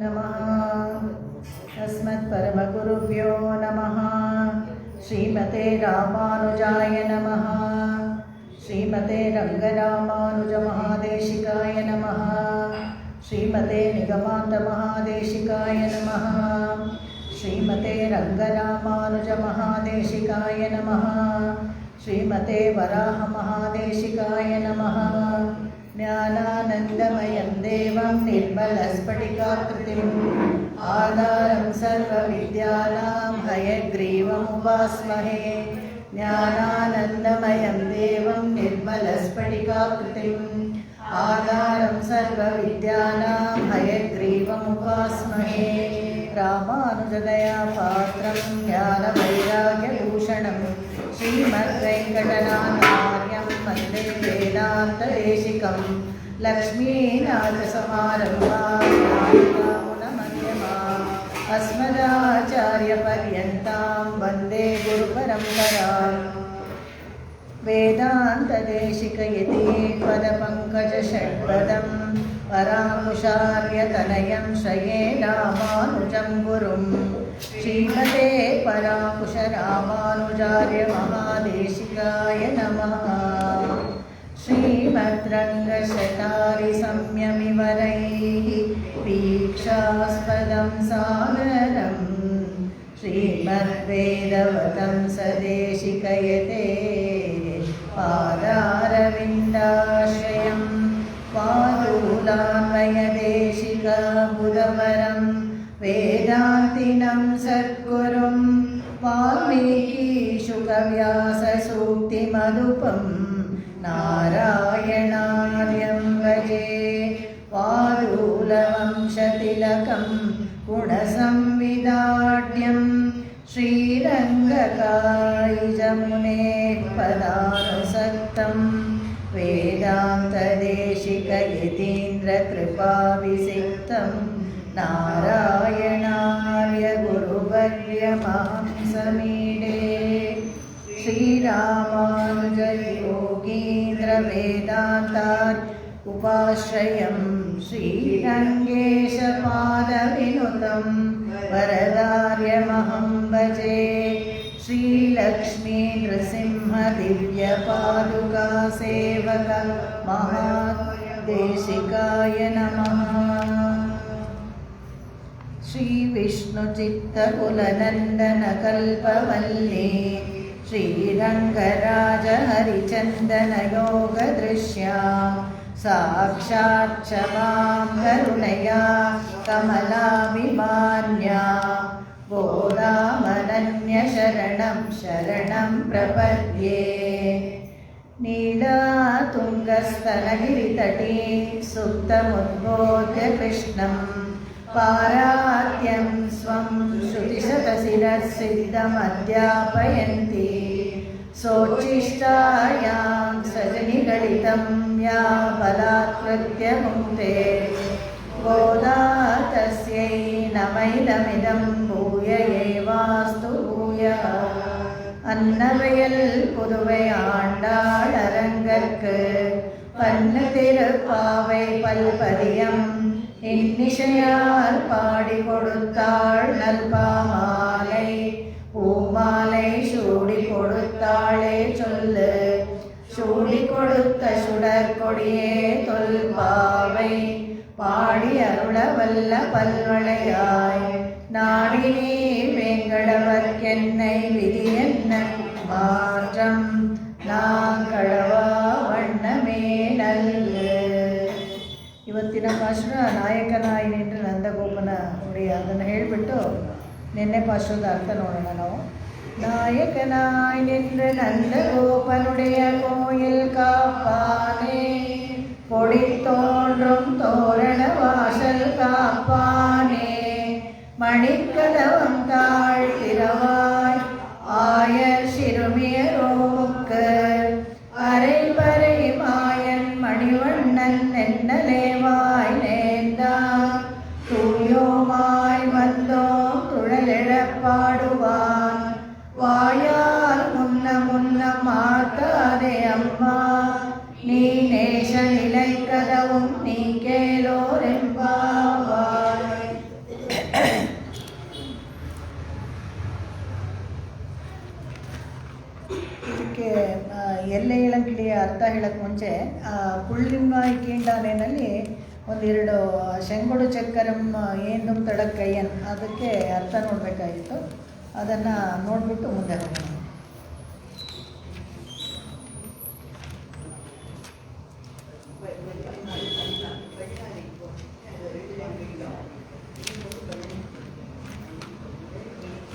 नमः। अस्मत्परमगुरुभ्यो नमः। श्रीमते रामानुजाय नमः। श्रीमते रङ्गरामानुजमहादेशिकाय नमः। श्रीमते निगमान्तमहादेशिकाय नमः। श्रीमते रङ्गरामानुजमहादेशिकाय नमः। श्रीमते वराहमहादेशिकाय नमः। ज्ञानानन्दमयं देवं निर्मलस्फटिकाकृतिम् आधारं सर्वविद्यानां हयग्रीवमुपास्महे। ज्ञानानन्दमयं देवं निर्मलस्फटिकाकृतिम् आधारं सर्वविद्यानां हयग्रीवमुपास्महे। रामानुजदया पात्रं ज्ञानवैराग्यभूषणं श्रीमद्वेङ्कटनाथार्यं वन्दे वेदान्तदेशिकं। लक्ष्मीनाथसमारम्भां नाथयामुनमध्यमाम् अस्मदाचार्यपर्यन्तां वन्दे गुरुपरम्पराम्। वेदान्तदेशिकयति पदपङ्कजषड्पदं पराकुशार्यतनयं श्रये रामानुजं गुरुं। श्रीमते पराकुशरामानुजार्य महादेशिकाय नमः। श्रीमद्रङ्गशतारिसंयमिवरैः वीक्षास्पदं सादरम् श्रीमद्वेदवतं सदेशिकयते पादारविन्दाश्रयं पादूलान्वयदेशिकबुधवरं वेदान्तिनं सद्गुरुं वाल्मीकिशुकव्याससूक्तिमधुपं नारायणार्यं भजे। पादूलवंशतिलकं गुणसंविदाढ्यं श्रीरङ्गकायिजमुनेः पदानुसक्तं वेदान्तदेशिकयतीन्द्रकृपाभिषिक्तं नारायणार्य गुरुवर्यमहं समीडे। श्रीरामानुजयोगीन्द्रवेदान्तात् उपाश्रयं श्रीरङ्गेशपादविनुतं वरदार्यमहं भजे। श्रीलक्ष्मीनृसिंहदिव्यपादुका सेवक महादेशिकाय नमः। श्रीविष्णुचित्तकुलनन्दनकल्पवल्ली श्रीरङ्गराजहरिचन्दनयोगदृश्या साक्षात् च मां करुणया कमलाभिमान्या गोदामनन्यशरणं शरणं प्रपद्ये। नीलातुङ्गस्तनगिरितटे सुप्तमुद्बोध्य कृष्णं पारात्यं स्वं श्रुतिशतशिरःसिद्धमध्यापयन्ति सोच्छिष्टायां सजनिगलितं या बलात्कृत्य भुङ्क्ते गोदा तस्यै नमैदमिदं भूय एवास्तु भूयः। अन्नवयல் புதுவை ஆண்டாள் அரங்கற்கு பன்னு திருப்பாவை பல்பதியம் இன்னிசையால் பாடி கொடுத்தாள் நல்பாமாலை பூமாலை சூடி கொடுத்தாளே சொல்லு சூடி கொடுத்த சுடற்கொடியே தொல்பாவை பாடி அருள வல்ல பல்வளையாய் நாடி நீ வேங்கடவர்க்கென்னை விதி என்ன மாற்றம் ನಾಂಕಳವಾ ವಣ್ಣಮೇ ನಲ್ಲು. ಇವತ್ತಿನ ಪಾಶ್ರ ನಾಯಕನಾಯಿ ನಿಂದ್ರೆ ನಂದಗೋಪನ ಒಡೆಯ, ಅದನ್ನು ಹೇಳಿಬಿಟ್ಟು ನಿನ್ನೆ ಪಾಶ್ರದ ಅರ್ಥ ನೋಡೋಣ ನಾವು. ನಾಯಕನಾಯಿ ನಿಂದ್ರೆ ನಂದಗೋಪನುடைய கோயில் காப்பானே கொடி தோன்றும் தோரண வாசல் காப்பானே மணிக்கதவம் தாழ்த்திரவாய் ஆயர் சிறுமியரோமுக்கு அரைபறை மாயன் மணிவண்ணன் என்னலேவாய் நேர்ந்தான் தூயோமாய் வந்தோம் துழலெழப் பாடுவான் வாயால் முன்ன முன்ன மாத்தாதே அம்மா நீ நேச நிலை கதவும் நீ கேளோரெம்பாவாய் ಎಲ್ಲೆ ಇಳಂಕಿಳಿಯ ಅರ್ಥ ಹೇಳೋಕ್ಕೆ ಮುಂಚೆ ಪುಳ್ಳಿಂಗ ಕೀಂಡಾನೆಯಲ್ಲಿ ಒಂದೆರಡು ಶಂಗೊಡು ಚಕ್ಕರಂ ಏಂದುಂ ತಡಕ್ಕಯ್ಯನ್ ಅದಕ್ಕೆ ಅರ್ಥ ನೋಡಬೇಕಾಗಿತ್ತು. ಅದನ್ನು ನೋಡಿಬಿಟ್ಟು ಮುಂದೆ ಹೋಗೋಣ.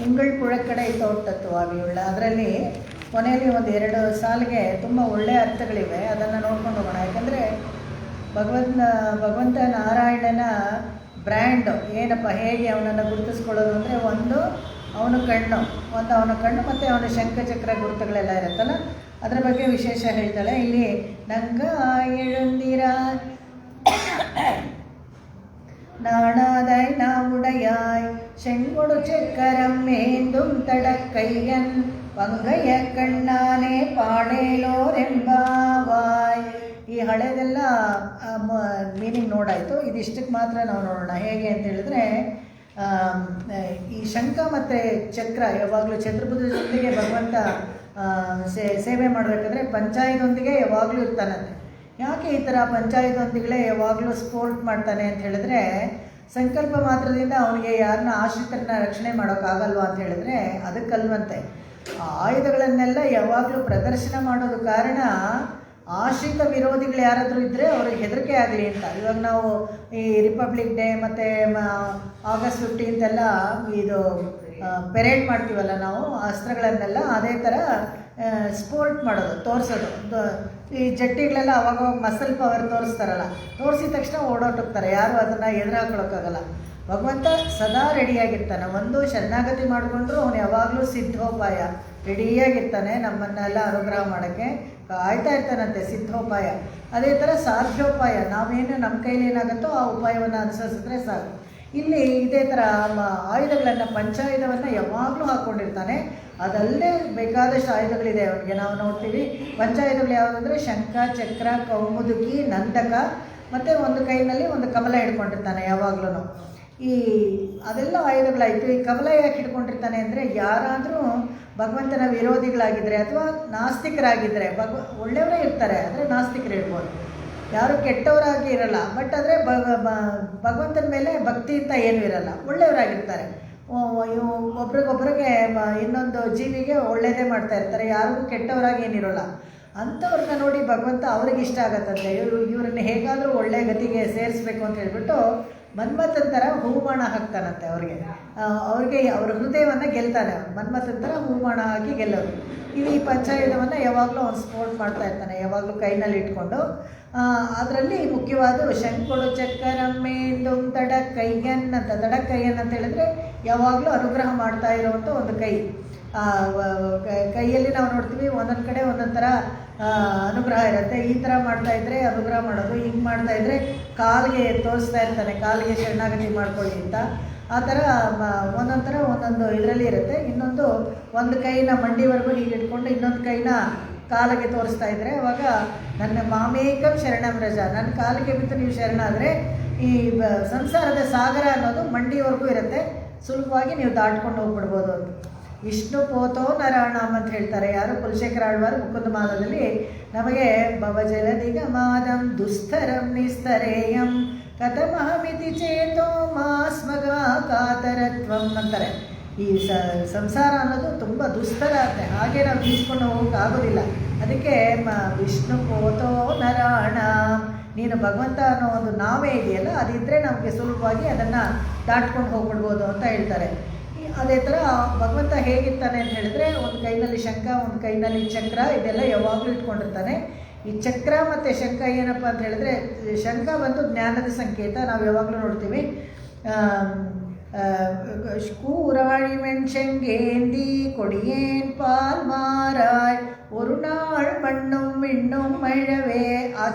ಉಂಗಳ್ ಪುഴಕ್ಕಡೆ ತೋಟತ್ವಾವಿಯುಳ್ಳ ಅದರಲ್ಲಿ ಕೊನೆಯಲ್ಲಿ ಒಂದು 2 ಸಾಲಿಗೆ ತುಂಬ ಒಳ್ಳೆಯ ಅರ್ಥಗಳಿವೆ. ಅದನ್ನು ನೋಡ್ಕೊಂಡು ಹೋಗೋಣ. ಯಾಕಂದರೆ ಭಗವಂತ ನಾರಾಯಣನ ಬ್ರ್ಯಾಂಡ್ ಏನಪ್ಪ, ಹೇಗೆ ಅವನನ್ನು ಗುರುತಿಸ್ಕೊಳ್ಳೋದು ಅಂದರೆ ಒಂದು ಅವನ ಕಣ್ಣು ಮತ್ತು ಅವನ ಶಂಖಚಕ್ರ ಗುರುತುಗಳೆಲ್ಲ ಇರುತ್ತಲ್ಲ, ಅದರ ಬಗ್ಗೆ ವಿಶೇಷ ಹೇಳ್ತಾಳೆ ಇಲ್ಲಿ. ನಂಗ எழுந்திர நாணாதாய் நாவுடையாய் செங்கொடு செக்கரம் ஏந்தும் தடக்கையன் ಪಂಗಯ ಕಣ್ಣಾನೆ ಪಾಳೇಲೋರೆಂಬಾವಾಯ್. ಈ ಹಳೆದೆಲ್ಲ ಮೀನಿಂಗ್ ನೋಡಾಯಿತು. ಇದಿಷ್ಟಕ್ಕೆ ಮಾತ್ರ ನಾವು ನೋಡೋಣ. ಹೇಗೆ ಅಂತ ಹೇಳಿದ್ರೆ, ಈ ಶಂಖ ಮತ್ತು ಚಕ್ರ ಯಾವಾಗಲೂ ಚತುರ್ಭುಜ ಜೊತೆಗೆ ಭಗವಂತ ಸೇವೆ ಮಾಡಬೇಕಾದ್ರೆ ಪಂಚಾಯದೊಂದಿಗೆ ಯಾವಾಗಲೂ ಇರ್ತಾನಂತೆ. ಯಾಕೆ ಈ ಥರ ಪಂಚಾಯದೊಂದಿಗಳೇ ಯಾವಾಗಲೂ ಸ್ಪೋರ್ಟ್ ಮಾಡ್ತಾನೆ ಅಂತ ಹೇಳಿದ್ರೆ, ಸಂಕಲ್ಪ ಮಾತ್ರದಿಂದ ಅವನಿಗೆ ಯಾರನ್ನ ಆಶ್ರಿತರನ್ನ ರಕ್ಷಣೆ ಮಾಡೋಕ್ಕಾಗಲ್ವಾ ಅಂತ ಹೇಳಿದ್ರೆ ಅದಕ್ಕಲ್ವಂತೆ. ಆಯುಧಗಳನ್ನೆಲ್ಲ ಯಾವಾಗಲೂ ಪ್ರದರ್ಶನ ಮಾಡೋದು ಕಾರಣ ಆಶ್ರಿತ ವಿರೋಧಿಗಳು ಯಾರಾದರೂ ಇದ್ದರೆ ಅವ್ರಿಗೆ ಹೆದರಿಕೆ ಆಗಲಿ ಅಂತ. ಇವಾಗ ನಾವು ಈ ರಿಪಬ್ಲಿಕ್ ಡೇ ಮತ್ತು ಆಗಸ್ಟ್ 15 ಎಲ್ಲ ಇದು ಪೆರೇಡ್ ಮಾಡ್ತೀವಲ್ಲ ನಾವು, ಅಸ್ತ್ರಗಳನ್ನೆಲ್ಲ ಅದೇ ಥರ ಸ್ಪೋರ್ಟ್ ಮಾಡೋದು, ತೋರಿಸೋದು. ಈ ಜಟ್ಟಿಗಳೆಲ್ಲ ಅವಾಗ ಮಸಲ್ ಪವರ್ ತೋರಿಸ್ತಾರಲ್ಲ, ತೋರಿಸಿದ ತಕ್ಷಣ ಓಡೋಟೋಗ್ತಾರೆ, ಯಾರು ಅದನ್ನು ಎದುರು ಹಾಕೊಳ್ಳೋಕ್ಕಾಗಲ್ಲ. ಭಗವಂತ ಸದಾ ರೆಡಿಯಾಗಿರ್ತಾನೆ. ಒಂದು ಶರಣಾಗತಿ ಮಾಡಿಕೊಂಡ್ರು ಅವನು ಯಾವಾಗಲೂ ಸಿದ್ಧೋಪಾಯ ರೆಡಿಯಾಗಿರ್ತಾನೆ ನಮ್ಮನ್ನೆಲ್ಲ ಅನುಗ್ರಹ ಮಾಡೋಕ್ಕೆ. ಕಾಯ್ತಾ ಇರ್ತಾನಂತೆ ಸಿದ್ಧೋಪಾಯ. ಅದೇ ಥರ ಸಾಧ್ಯೋಪಾಯ, ನಾವೇನು ನಮ್ಮ ಕೈಲಿ ಏನಾಗುತ್ತೋ ಆ ಉಪಾಯವನ್ನು ಅನುಸರಿಸಿದ್ರೆ ಸಾಕು. ಇಲ್ಲಿ ಇದೇ ಥರ ಆಯುಧಗಳನ್ನು ಪಂಚಾಯುಧವನ್ನು ಯಾವಾಗಲೂ ಹಾಕ್ಕೊಂಡಿರ್ತಾನೆ. ಅದಲ್ಲದೆ ಬೇಕಾದಷ್ಟು ಆಯುಧಗಳಿದೆ ಅವನಿಗೆ. ನಾವು ನೋಡ್ತೀವಿ ಪಂಚಾಯುಧಗಳು ಯಾವುದಂದರೆ ಶಂಖ, ಚಕ್ರ, ಕೌಮುದುಕಿ, ನಂದಕ, ಮತ್ತು ಒಂದು ಕೈನಲ್ಲಿ ಒಂದು ಕಮಲ ಹಿಡ್ಕೊಂಡಿರ್ತಾನೆ ಯಾವಾಗಲೂ. ಈ ಅದೆಲ್ಲ ಆಯುಧಗಳಾಯಿತು. ಈ ಕಮಲ ಯಾಕೆ ಹಿಡ್ಕೊಂಡಿರ್ತಾನೆ ಅಂದರೆ, ಯಾರಾದರೂ ಭಗವಂತನ ವಿರೋಧಿಗಳಾಗಿದ್ದರೆ ಅಥವಾ ನಾಸ್ತಿಕರಾಗಿದ್ದರೆ, ಒಳ್ಳೆಯವರೇ ಇರ್ತಾರೆ ಆದರೆ ನಾಸ್ತಿಕರು ಇರ್ಬೋದು, ಯಾರು ಕೆಟ್ಟವರಾಗಿ ಇರಲ್ಲ. ಬಟ್ ಆದರೆ ಭಗವಂತನ ಮೇಲೆ ಭಕ್ತಿ ಅಂತ ಏನೂ ಇರಲ್ಲ, ಒಳ್ಳೆಯವರಾಗಿರ್ತಾರೆ. ಒಬ್ರಿಗೊಬ್ರಿಗೆ ಇನ್ನೊಂದು ಜೀವಿಗೆ ಒಳ್ಳೆಯದೇ ಮಾಡ್ತಾ ಇರ್ತಾರೆ, ಯಾರಿಗೂ ಕೆಟ್ಟವರಾಗಿ ಏನಿರೋಲ್ಲ. ಅಂಥವ್ರನ್ನ ನೋಡಿ ಭಗವಂತ ಅವ್ರಿಗೆ ಇಷ್ಟ ಆಗತ್ತಂತೆ. ಇವ್ರನ್ನ ಹೇಗಾದರೂ ಒಳ್ಳೆ ಗತಿಗೆ ಸೇರಿಸ್ಬೇಕು ಅಂತ ಹೇಳ್ಬಿಟ್ಟು ಮನ್ಮಥನ ಥರ ಹೂಮಾಣ ಹಾಕ್ತಾನಂತೆ ಅವ್ರಿಗೆ ಅವ್ರ ಹೃದಯವನ್ನು ಗೆಲ್ತಾನೆ. ಮನ್ಮಥನ ಥರ ಹೂಮಾಣ ಹಾಕಿ ಗೆಲ್ಲೋದು. ಈ ಪಂಚಾಯುಧವನ್ನು ಯಾವಾಗಲೂ ಅವ್ನು ಸ್ಪೋರ್ಟ್ ಮಾಡ್ತಾ ಇರ್ತಾನೆ, ಯಾವಾಗಲೂ ಕೈನಲ್ಲಿ ಇಟ್ಕೊಂಡು. ಅದರಲ್ಲಿ ಮುಖ್ಯವಾದ ಶಂಕೊಡು ಚಕ್ಕರಮ್ಮೇಂದು ತಡಕ್ಕಯ್ಯನ್ ಅಂತ. ತಡಕ್ಕಯ್ಯನ್ ಅಂತ ಹೇಳಿದ್ರೆ ಯಾವಾಗಲೂ ಅನುಗ್ರಹ ಮಾಡ್ತಾ ಇರೋವಂಥ ಒಂದು ಕೈ. ಕೈಯಲ್ಲಿ ನಾವು ನೋಡ್ತೀವಿ ಒಂದೊಂದು ಕಡೆ ಒಂದೊಂದು ಥರ ಅನುಗ್ರಹ ಇರುತ್ತೆ. ಈ ಥರ ಮಾಡ್ತಾಯಿದ್ರೆ ಅನುಗ್ರಹ ಮಾಡೋದು, ಹಿಂಗೆ ಮಾಡ್ತಾಯಿದ್ರೆ ಕಾಲಿಗೆ ತೋರಿಸ್ತಾ ಇರ್ತಾನೆ, ಕಾಲಿಗೆ ಶರಣಾಗತಿ ಮಾಡ್ಕೊಳ್ಳಿ ಅಂತ. ಆ ಥರ ಒಂದೊಂದು ಥರ ಒಂದೊಂದು ಇದರಲ್ಲಿ ಇರುತ್ತೆ. ಇನ್ನೊಂದು ಒಂದು ಕೈನ ಮಂಡಿವರೆಗೂ ಹೀಗೆ ಇಟ್ಕೊಂಡು ಇನ್ನೊಂದು ಕೈನ ಕಾಲಿಗೆ ತೋರಿಸ್ತಾ ಇದ್ದರೆ ಅವಾಗ ನನ್ನ ಮಾಮೇಕಂ ಶರಣಂ ರಜ, ನನ್ನ ಕಾಲಿಗೆ ಬಿದ್ದು ನೀವು ಶರಣಾದರೆ ಈ ಸಂಸಾರದ ಸಾಗರ ಅನ್ನೋದು ಮಂಡಿವರೆಗೂ ಇರುತ್ತೆ, ಸುಲಭವಾಗಿ ನೀವು ದಾಟ್ಕೊಂಡು ಹೋಗ್ಬಿಡ್ಬೋದು ಅಂತ. ವಿಷ್ಣು ಪೋತೋ ನರಾಣಾಮ್ ಅಂತ ಹೇಳ್ತಾರೆ ಯಾರು, ಕುಲಶೇಖರ ಆಳ್ವಾರ್ ಮುಕುಂದ ಮಾಲದಲ್ಲಿ ನಮಗೆ ಭವಜಲದಿಗಮಾದಂ ದುಸ್ತರಂ ನಿಸ್ತರೇಯಂ ಕಥಮಹಮಿತಿ ಚೇತೋ ಮಾಸ್ಮಗ ಕಾತರತ್ವಂ ಅಂತಾರೆ. ಈ ಸಂಸಾರ ಅನ್ನೋದು ತುಂಬ ದುಸ್ತರ ಅಂತೆ, ಹಾಗೆ ನಾವು ಬೀಸ್ಕೊಂಡು ಹೋಗೋಕ್ಕಾಗೋದಿಲ್ಲ. ಅದಕ್ಕೆ ವಿಷ್ಣು ಪೋತೋ ನರಾಣ, ನೀನು ಭಗವಂತ ಅನ್ನೋ ಒಂದು ನಾವೇ ಇದೆಯಲ್ಲ, ಅದಿದ್ದರೆ ನಮಗೆ ಸುಲಭವಾಗಿ ಅದನ್ನು ದಾಟ್ಕೊಂಡು ಹೋಗ್ಬಿಡ್ಬೋದು ಅಂತ ಹೇಳ್ತಾರೆ. ಅದೇ ಥರ ಭಗವಂತ ಹೇಗಿರ್ತಾನೆ ಅಂತ ಹೇಳಿದ್ರೆ, ಒಂದು ಕೈನಲ್ಲಿ ಶಂಖ, ಒಂದು ಕೈನಲ್ಲಿ ಚಕ್ರ, ಇದೆಲ್ಲ ಯಾವಾಗಲೂ ಇಟ್ಕೊಂಡಿರ್ತಾನೆ. ಈ ಚಕ್ರ ಮತ್ತು ಶಂಖ ಏನಪ್ಪ ಅಂತ ಹೇಳಿದ್ರೆ, ಶಂಖ ಬಂದು ಜ್ಞಾನದ ಸಂಕೇತ, ನಾವು ಯಾವಾಗಲೂ ನೋಡ್ತೀವಿ. ಕೂರಾಳಿ ಮೆಣ್ಸಂಗೇಂದಿ ಕೊಡಿಯೇನ್ ಪಾಲ್ ಮಾರಾಯ್ ஒரு நாள் ಮಣ್ಣುಂ ಮಿಣ್ಣುಂ ಮೈಳವೇ.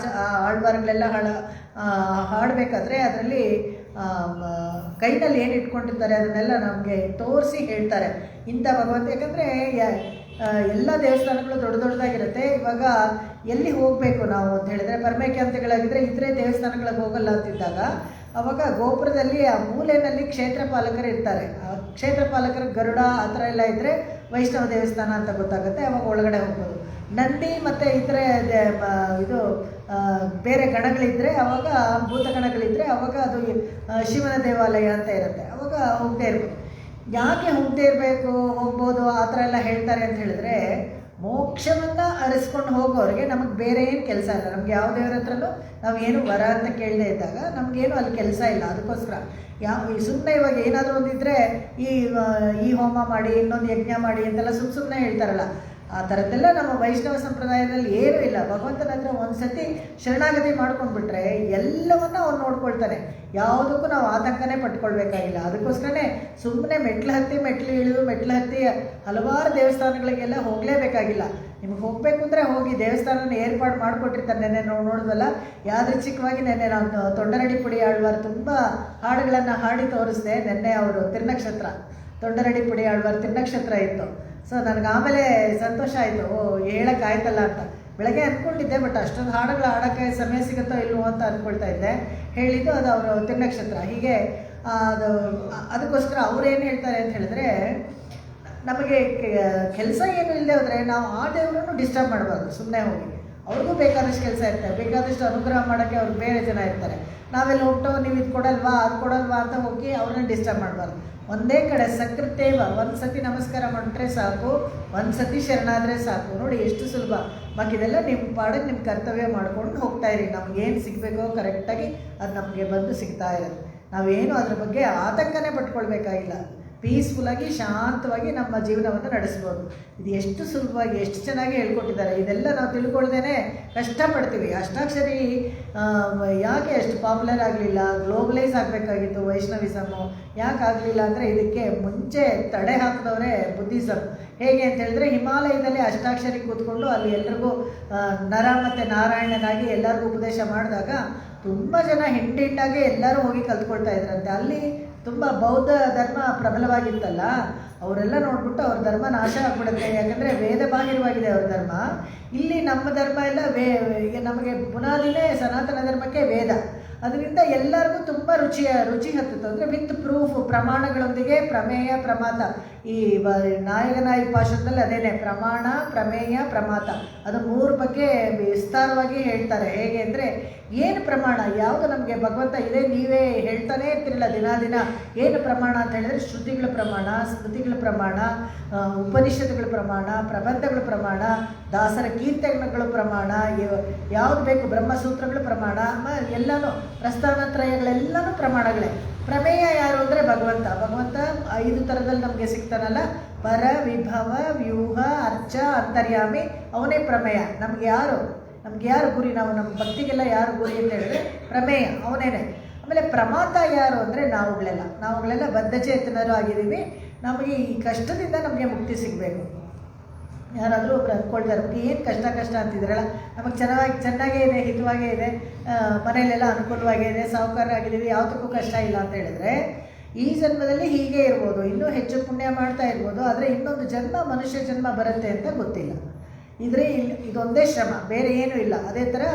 ಆಳ್ವಾರ್ಗಳೆಲ್ಲ ಹಾಡಬೇಕಾದ್ರೆ ಅದರಲ್ಲಿ ಕೈನಲ್ಲಿ ಏನು ಇಟ್ಕೊಂಡಿರ್ತಾರೆ ಅದನ್ನೆಲ್ಲ ನಮಗೆ ತೋರಿಸಿ ಹೇಳ್ತಾರೆ ಇಂಥ ಭಗವಂತ. ಯಾಕಂದರೆ ಎಲ್ಲ ದೇವಸ್ಥಾನಗಳು ದೊಡ್ಡದಾಗಿರುತ್ತೆ. ಇವಾಗ ಎಲ್ಲಿ ಹೋಗಬೇಕು ನಾವು ಅಂತ ಹೇಳಿದ್ರೆ, ಪರಮೇಕಾಂತಿಗಳಾಗಿದ್ದರೆ ಇತರೆ ದೇವಸ್ಥಾನಗಳಿಗೆ ಹೋಗಲ್ಲ ಅಂತಿದ್ದಾಗ ಅವಾಗ ಗೋಪುರದಲ್ಲಿ ಆ ಮೂಲೆಯಲ್ಲಿ ಕ್ಷೇತ್ರ ಪಾಲಕರು ಇರ್ತಾರೆ. ಕ್ಷೇತ್ರ ಪಾಲಕರು ಗರುಡ ಆ ಥರ ಎಲ್ಲ ಇದ್ದರೆ ವೈಷ್ಣವ ದೇವಸ್ಥಾನ ಅಂತ ಗೊತ್ತಾಗುತ್ತೆ, ಅವಾಗ ಒಳಗಡೆ ಹೋಗ್ಬೋದು. ನಂದಿ ಮತ್ತು ಇತರೆ ಇದು ಬೇರೆ ಗಣಗಳಿದ್ದರೆ ಅವಾಗ ಭೂತಗಣಗಳಿದ್ದರೆ ಅವಾಗ ಅದು ಶಿವನ ದೇವಾಲಯ ಅಂತ ಇರುತ್ತೆ, ಅವಾಗ ಹೋಗದೇ ಇರ್ಬೋದು. ಯಾಕೆ ಹೋಗದೇ ಇರಬೇಕು, ಹೋಗ್ಬೋದು ಆ ಥರ ಎಲ್ಲ ಹೇಳ್ತಾರೆ ಅಂತ ಹೇಳಿದ್ರೆ, ಮೋಕ್ಷವನ್ನು ಅರಿಸ್ಕೊಂಡು ಹೋಗೋರಿಗೆ ನಮಗೆ ಬೇರೆ ಏನು ಕೆಲಸ ಇಲ್ಲ. ನಮ್ಗೆ ಯಾವ ದೇವ್ರ ಹತ್ರನೂ ನಾವು ಏನು ವರ ಅಂತ ಕೇಳದೇ ಇದ್ದಾಗ ನಮಗೇನು ಅಲ್ಲಿ ಕೆಲಸ ಇಲ್ಲ. ಅದಕ್ಕೋಸ್ಕರ ಸುಮ್ಮನೆ ಇವಾಗ ಏನಾದರೂ ಒಂದಿದ್ದರೆ ಈ ಹೋಮ ಮಾಡಿ, ಇನ್ನೊಂದು ಯಜ್ಞ ಮಾಡಿ ಅಂತೆಲ್ಲ ಸುಮ್ಮನೆ ಹೇಳ್ತಾರಲ್ಲ, ಆ ಥರದ್ದೆಲ್ಲ ನಮ್ಮ ವೈಷ್ಣವ ಸಂಪ್ರದಾಯದಲ್ಲಿ ಏನೂ ಇಲ್ಲ. ಭಗವಂತನ ಹತ್ರ ಒಂದು ಸತಿ ಶರಣಾಗತಿ ಮಾಡ್ಕೊಂಡ್ಬಿಟ್ರೆ ಎಲ್ಲವನ್ನ ಅವ್ನು ನೋಡ್ಕೊಳ್ತಾನೆ, ಯಾವುದಕ್ಕೂ ನಾವು ಆತಂಕನೇ ಪಟ್ಕೊಳ್ಬೇಕಾಗಿಲ್ಲ. ಅದಕ್ಕೋಸ್ಕರನೇ ಸುಮ್ಮನೆ ಮೆಟ್ಲು ಹತ್ತಿ ಹಲವಾರು ದೇವಸ್ಥಾನಗಳಿಗೆಲ್ಲ ಹೋಗಲೇಬೇಕಾಗಿಲ್ಲ. ನಿಮ್ಗೆ ಹೋಗಬೇಕು ಅಂದರೆ ಹೋಗಿ, ದೇವಸ್ಥಾನನ ಏರ್ಪಾಡು ಮಾಡಿಕೊಟ್ಟಿರ್ತಾರೆ. ನೆನ್ನೆ ನಾವು ನೋಡಿದ್ವಲ್ಲ, ಯಾದೃಚ್ಛಿಕವಾಗಿ ನೆನ್ನೆ ನಾನು ತೊಂಡರಡಿ ಪುಡಿ ಆಳ್ವಾರು ತುಂಬ ಹಾಡುಗಳನ್ನು ಹಾಡಿ ತೋರಿಸಿದೆ. ನೆನ್ನೆ ಅವರು ತಿರುನಕ್ಷತ್ರ, ತೊಂಡರಡಿ ಪುಡಿ ಆಳ್ವಾರು ತಿರುನಕ್ಷತ್ರ ಇತ್ತು. ಸೊ ನನಗೆ ಆಮೇಲೆ ಸಂತೋಷ ಆಯಿತು, ಹೇಳೋಕ್ಕಾಯ್ತಲ್ಲ ಅಂತ. ಬೆಳಗ್ಗೆ ಅಂದ್ಕೊಂಡಿದ್ದೆ, ಬಟ್ ಅಷ್ಟೊಂದು ಹಾಡುಗಳು ಹಾಡೋಕ್ಕೆ ಸಮಯ ಸಿಗುತ್ತೋ ಇಲ್ವೋ ಅಂತ ಅಂದ್ಕೊಳ್ತಾ ಇದ್ದೆ. ಹೇಳಿದ್ದು ಅದು ಅವರು ತಿರುನಕ್ಷತ್ರ. ಹೀಗೆ ಅದಕ್ಕೋಸ್ಕರ ಅವ್ರೇನು ಹೇಳ್ತಾರೆ ಅಂತ ಹೇಳಿದ್ರೆ, ನಮಗೆ ಕೆಲಸ ಏನು ಇಲ್ಲದೆ ಹೋದರೆ ನಾವು ಆ ದೇವರನ್ನು ಡಿಸ್ಟರ್ಬ್ ಮಾಡಬಾರ್ದು. ಸುಮ್ಮನೆ ಹೋಗಿ ಅವ್ರಿಗೂ ಬೇಕಾದಷ್ಟು ಕೆಲಸ ಇರ್ತಾರೆ, ಬೇಕಾದಷ್ಟು ಅನುಗ್ರಹ ಮಾಡೋಕ್ಕೆ ಅವ್ರಿಗೆ ಬೇರೆ ಜನ ಇರ್ತಾರೆ. ನಾವೆಲ್ಲ ಹೋಗ್ಟೋ ನೀವು ಇದು ಕೊಡಲ್ವಾ ಅದು ಕೊಡಲ್ವಾ ಅಂತ ಹೋಗಿ ಅವ್ರನ್ನ ಡಿಸ್ಟರ್ಬ್ ಮಾಡಬಾರ್ದು. ಒಂದೇ ಕಡೆ ಸಕೃತೇವ, ಒಂದು ಸತಿ ನಮಸ್ಕಾರ ಮಾಡಿಬಿಟ್ರೆ ಸಾಕು, ಒಂದು ಸತಿ ಶರಣಾದರೆ ಸಾಕು. ನೋಡಿ ಎಷ್ಟು ಸುಲಭ. ಬಾಕಿದೆಲ್ಲ ನಿಮ್ಮ ಪಾಡಕ್ಕೆ ನಿಮ್ಮ ಕರ್ತವ್ಯ ಮಾಡ್ಕೊಂಡು ಹೋಗ್ತಾ ಇರಿ. ನಮಗೇನು ಸಿಗಬೇಕೋ ಕರೆಕ್ಟಾಗಿ ಅದು ನಮಗೆ ಬಂದು ಸಿಗ್ತಾ ಇರೋದು. ನಾವೇನು ಅದ್ರ ಬಗ್ಗೆ ಆತಂಕನೇ ಪಟ್ಕೊಳ್ಬೇಕಾಗಿಲ್ಲ. ಪೀಸ್ಫುಲ್ಲಾಗಿ ಶಾಂತವಾಗಿ ನಮ್ಮ ಜೀವನವನ್ನು ನಡೆಸ್ಬೋದು. ಇದು ಎಷ್ಟು ಸುಲಭವಾಗಿ ಎಷ್ಟು ಚೆನ್ನಾಗಿ ಹೇಳ್ಕೊಟ್ಟಿದ್ದಾರೆ. ಇದೆಲ್ಲ ನಾವು ತಿಳ್ಕೊಳ್ದೇನೆ ಕಷ್ಟಪಡ್ತೀವಿ. ಅಷ್ಟಾಕ್ಷರಿ ಯಾಕೆ ಅಷ್ಟು ಪಾಪ್ಯುಲರ್ ಆಗಲಿಲ್ಲ, ಗ್ಲೋಬಲೈಸ್ ಆಗಬೇಕಾಗಿತ್ತು ವೈಷ್ಣವಿಸಮು, ಯಾಕೆ ಆಗಲಿಲ್ಲ ಅಂದರೆ ಇದಕ್ಕೆ ಮುಂಚೆ ತಡೆ ಹಾಕಿದವರೇ ಬುದ್ಧಿಸಮ್. ಹೇಗೆ ಅಂತ ಹೇಳಿದ್ರೆ, ಹಿಮಾಲಯದಲ್ಲಿ ಅಷ್ಟಾಕ್ಷರಿ ಕೂತ್ಕೊಂಡು ಅಲ್ಲಿ ಎಲ್ರಿಗೂ ನರ ಮತ್ತು ನಾರಾಯಣನಾಗಿ ಎಲ್ಲರಿಗೂ ಉಪದೇಶ ಮಾಡಿದಾಗ ತುಂಬ ಜನ ಹಿಂಡಿಂಡಾಗಿ ಎಲ್ಲರೂ ಹೋಗಿ ಕಲ್ತ್ಕೊಳ್ತಾ ಇದ್ರಂತೆ. ಅಲ್ಲಿ ತುಂಬ ಬೌದ್ಧ ಧರ್ಮ ಪ್ರಬಲವಾಗಿತ್ತಲ್ಲ, ಅವರೆಲ್ಲ ನೋಡ್ಬಿಟ್ಟು ಅವ್ರ ಧರ್ಮ ನಾಶ ಆಗ್ಬಿಡುತ್ತೆ. ಯಾಕಂದರೆ ವೇದ ಬಾಹಿರವಾಗಿದೆ ಅವ್ರ ಧರ್ಮ. ಇಲ್ಲಿ ನಮ್ಮ ಧರ್ಮ ಎಲ್ಲ ನಮಗೆ ಬುನಾದಿನೇ ಸನಾತನ ಧರ್ಮಕ್ಕೆ ವೇದ. ಅದರಿಂದ ಎಲ್ಲರಿಗೂ ತುಂಬ ರುಚಿ ಹತ್ತಿತ್ತು. ಅಂದರೆ ವಿತ್ ಪ್ರೂಫ್, ಪ್ರಮಾಣಗಳೊಂದಿಗೆ, ಪ್ರಮೇಯ ಪ್ರಮಾತ. ಈ ನಾಯಕನಾಯಿ ಭಾಷಣದಲ್ಲಿ ಅದೇನೆ, ಪ್ರಮಾಣ ಪ್ರಮೇಯ ಪ್ರಮಾತ, ಅದು 3 ಬಗ್ಗೆ ವಿಸ್ತಾರವಾಗಿ ಹೇಳ್ತಾರೆ. ಹೇಗೆ ಅಂದರೆ, ಏನು ಪ್ರಮಾಣ, ಯಾವುದು ನಮಗೆ ಭಗವಂತ ಇದೆ ನೀವೇ ಹೇಳ್ತಾನೇ ಇರ್ತಿರಲ್ಲ ದಿನ. ಏನು ಪ್ರಮಾಣ ಅಂತ ಹೇಳಿದ್ರೆ, ಶ್ರುತಿಗಳ ಪ್ರಮಾಣ, ಸ್ಮೃತಿಗಳ ಪ್ರಮಾಣ, ಉಪನಿಷತ್ತುಗಳ ಪ್ರಮಾಣ, ಪ್ರಬಂಧಗಳ ಪ್ರಮಾಣ, ದಾಸರ ಕೀರ್ತನೆಗಳ ಪ್ರಮಾಣ, ಯಾವುದು ಬೇಕು ಬ್ರಹ್ಮಸೂತ್ರಗಳ ಪ್ರಮಾಣ, ಎಲ್ಲನೂ ಪ್ರಸ್ಥಾನತ್ರಯಗಳೆಲ್ಲನೂ ಪ್ರಮಾಣಗಳೇ. ಪ್ರಮೇಯ ಯಾರು ಅಂದರೆ ಭಗವಂತ 5 ಥರದಲ್ಲಿ ನಮಗೆ ಸಿಗ್ತಾನಲ್ಲ, ಪರ, ವಿಭವ, ವ್ಯೂಹ, ಅರ್ಚ, ಅಂತರ್ಯಾಮಿ, ಅವನೇ ಪ್ರಮೇಯ. ನಮ್ಗೆ ಯಾರು ಗುರಿ, ನಾವು ನಮ್ಮ ಭಕ್ತಿಗೆಲ್ಲ ಯಾರು ಗುರಿ ಅಂತ ಹೇಳಿದ್ರೆ ಪ್ರಮೇಯ ಅವನೇನೆ. ಆಮೇಲೆ ಪ್ರಮಾತ ಯಾರು ಅಂದರೆ ನಾವುಗಳೆಲ್ಲ ಬದ್ಧಚೇತನರು ಆಗಿದ್ದೀವಿ. ನಮಗೆ ಈ ಕಷ್ಟದಿಂದ ನಮಗೆ ಮುಕ್ತಿ ಸಿಗಬೇಕು. ಯಾರಾದರೂ ಒಬ್ರು ಅಂದ್ಕೊಳ್ತಾರೆ, ನಮಗೆ ಏನು ಕಷ್ಟ ಅಂತಿದ್ರಲ್ಲ, ನಮಗೆ ಚೆನ್ನಾಗೇ ಇದೆ, ಹಿತವಾಗೇ ಇದೆ, ಮನೆಯಲ್ಲೆಲ್ಲ ಅನುಕೂಲವಾಗೇ ಇದೆ, ಸಾಹುಕಾರ ಆಗಿದ್ದೀವಿ, ಯಾವುದಕ್ಕೂ ಕಷ್ಟ ಇಲ್ಲ ಅಂತ ಹೇಳಿದ್ರೆ, ಈ ಜನ್ಮದಲ್ಲಿ ಹೀಗೆ ಇರ್ಬೋದು, ಇನ್ನೂ ಹೆಚ್ಚು ಪುಣ್ಯ ಮಾಡ್ತಾ ಇರ್ಬೋದು, ಆದರೆ ಇನ್ನೊಂದು ಜನ್ಮ ಮನುಷ್ಯ ಜನ್ಮ ಬರುತ್ತೆ ಅಂತ ಗೊತ್ತಿಲ್ಲ. ಇದೊಂದೇ ಶ್ರಮ, ಬೇರೆ ಏನೂ ಇಲ್ಲ. ಅದೇ ಥರ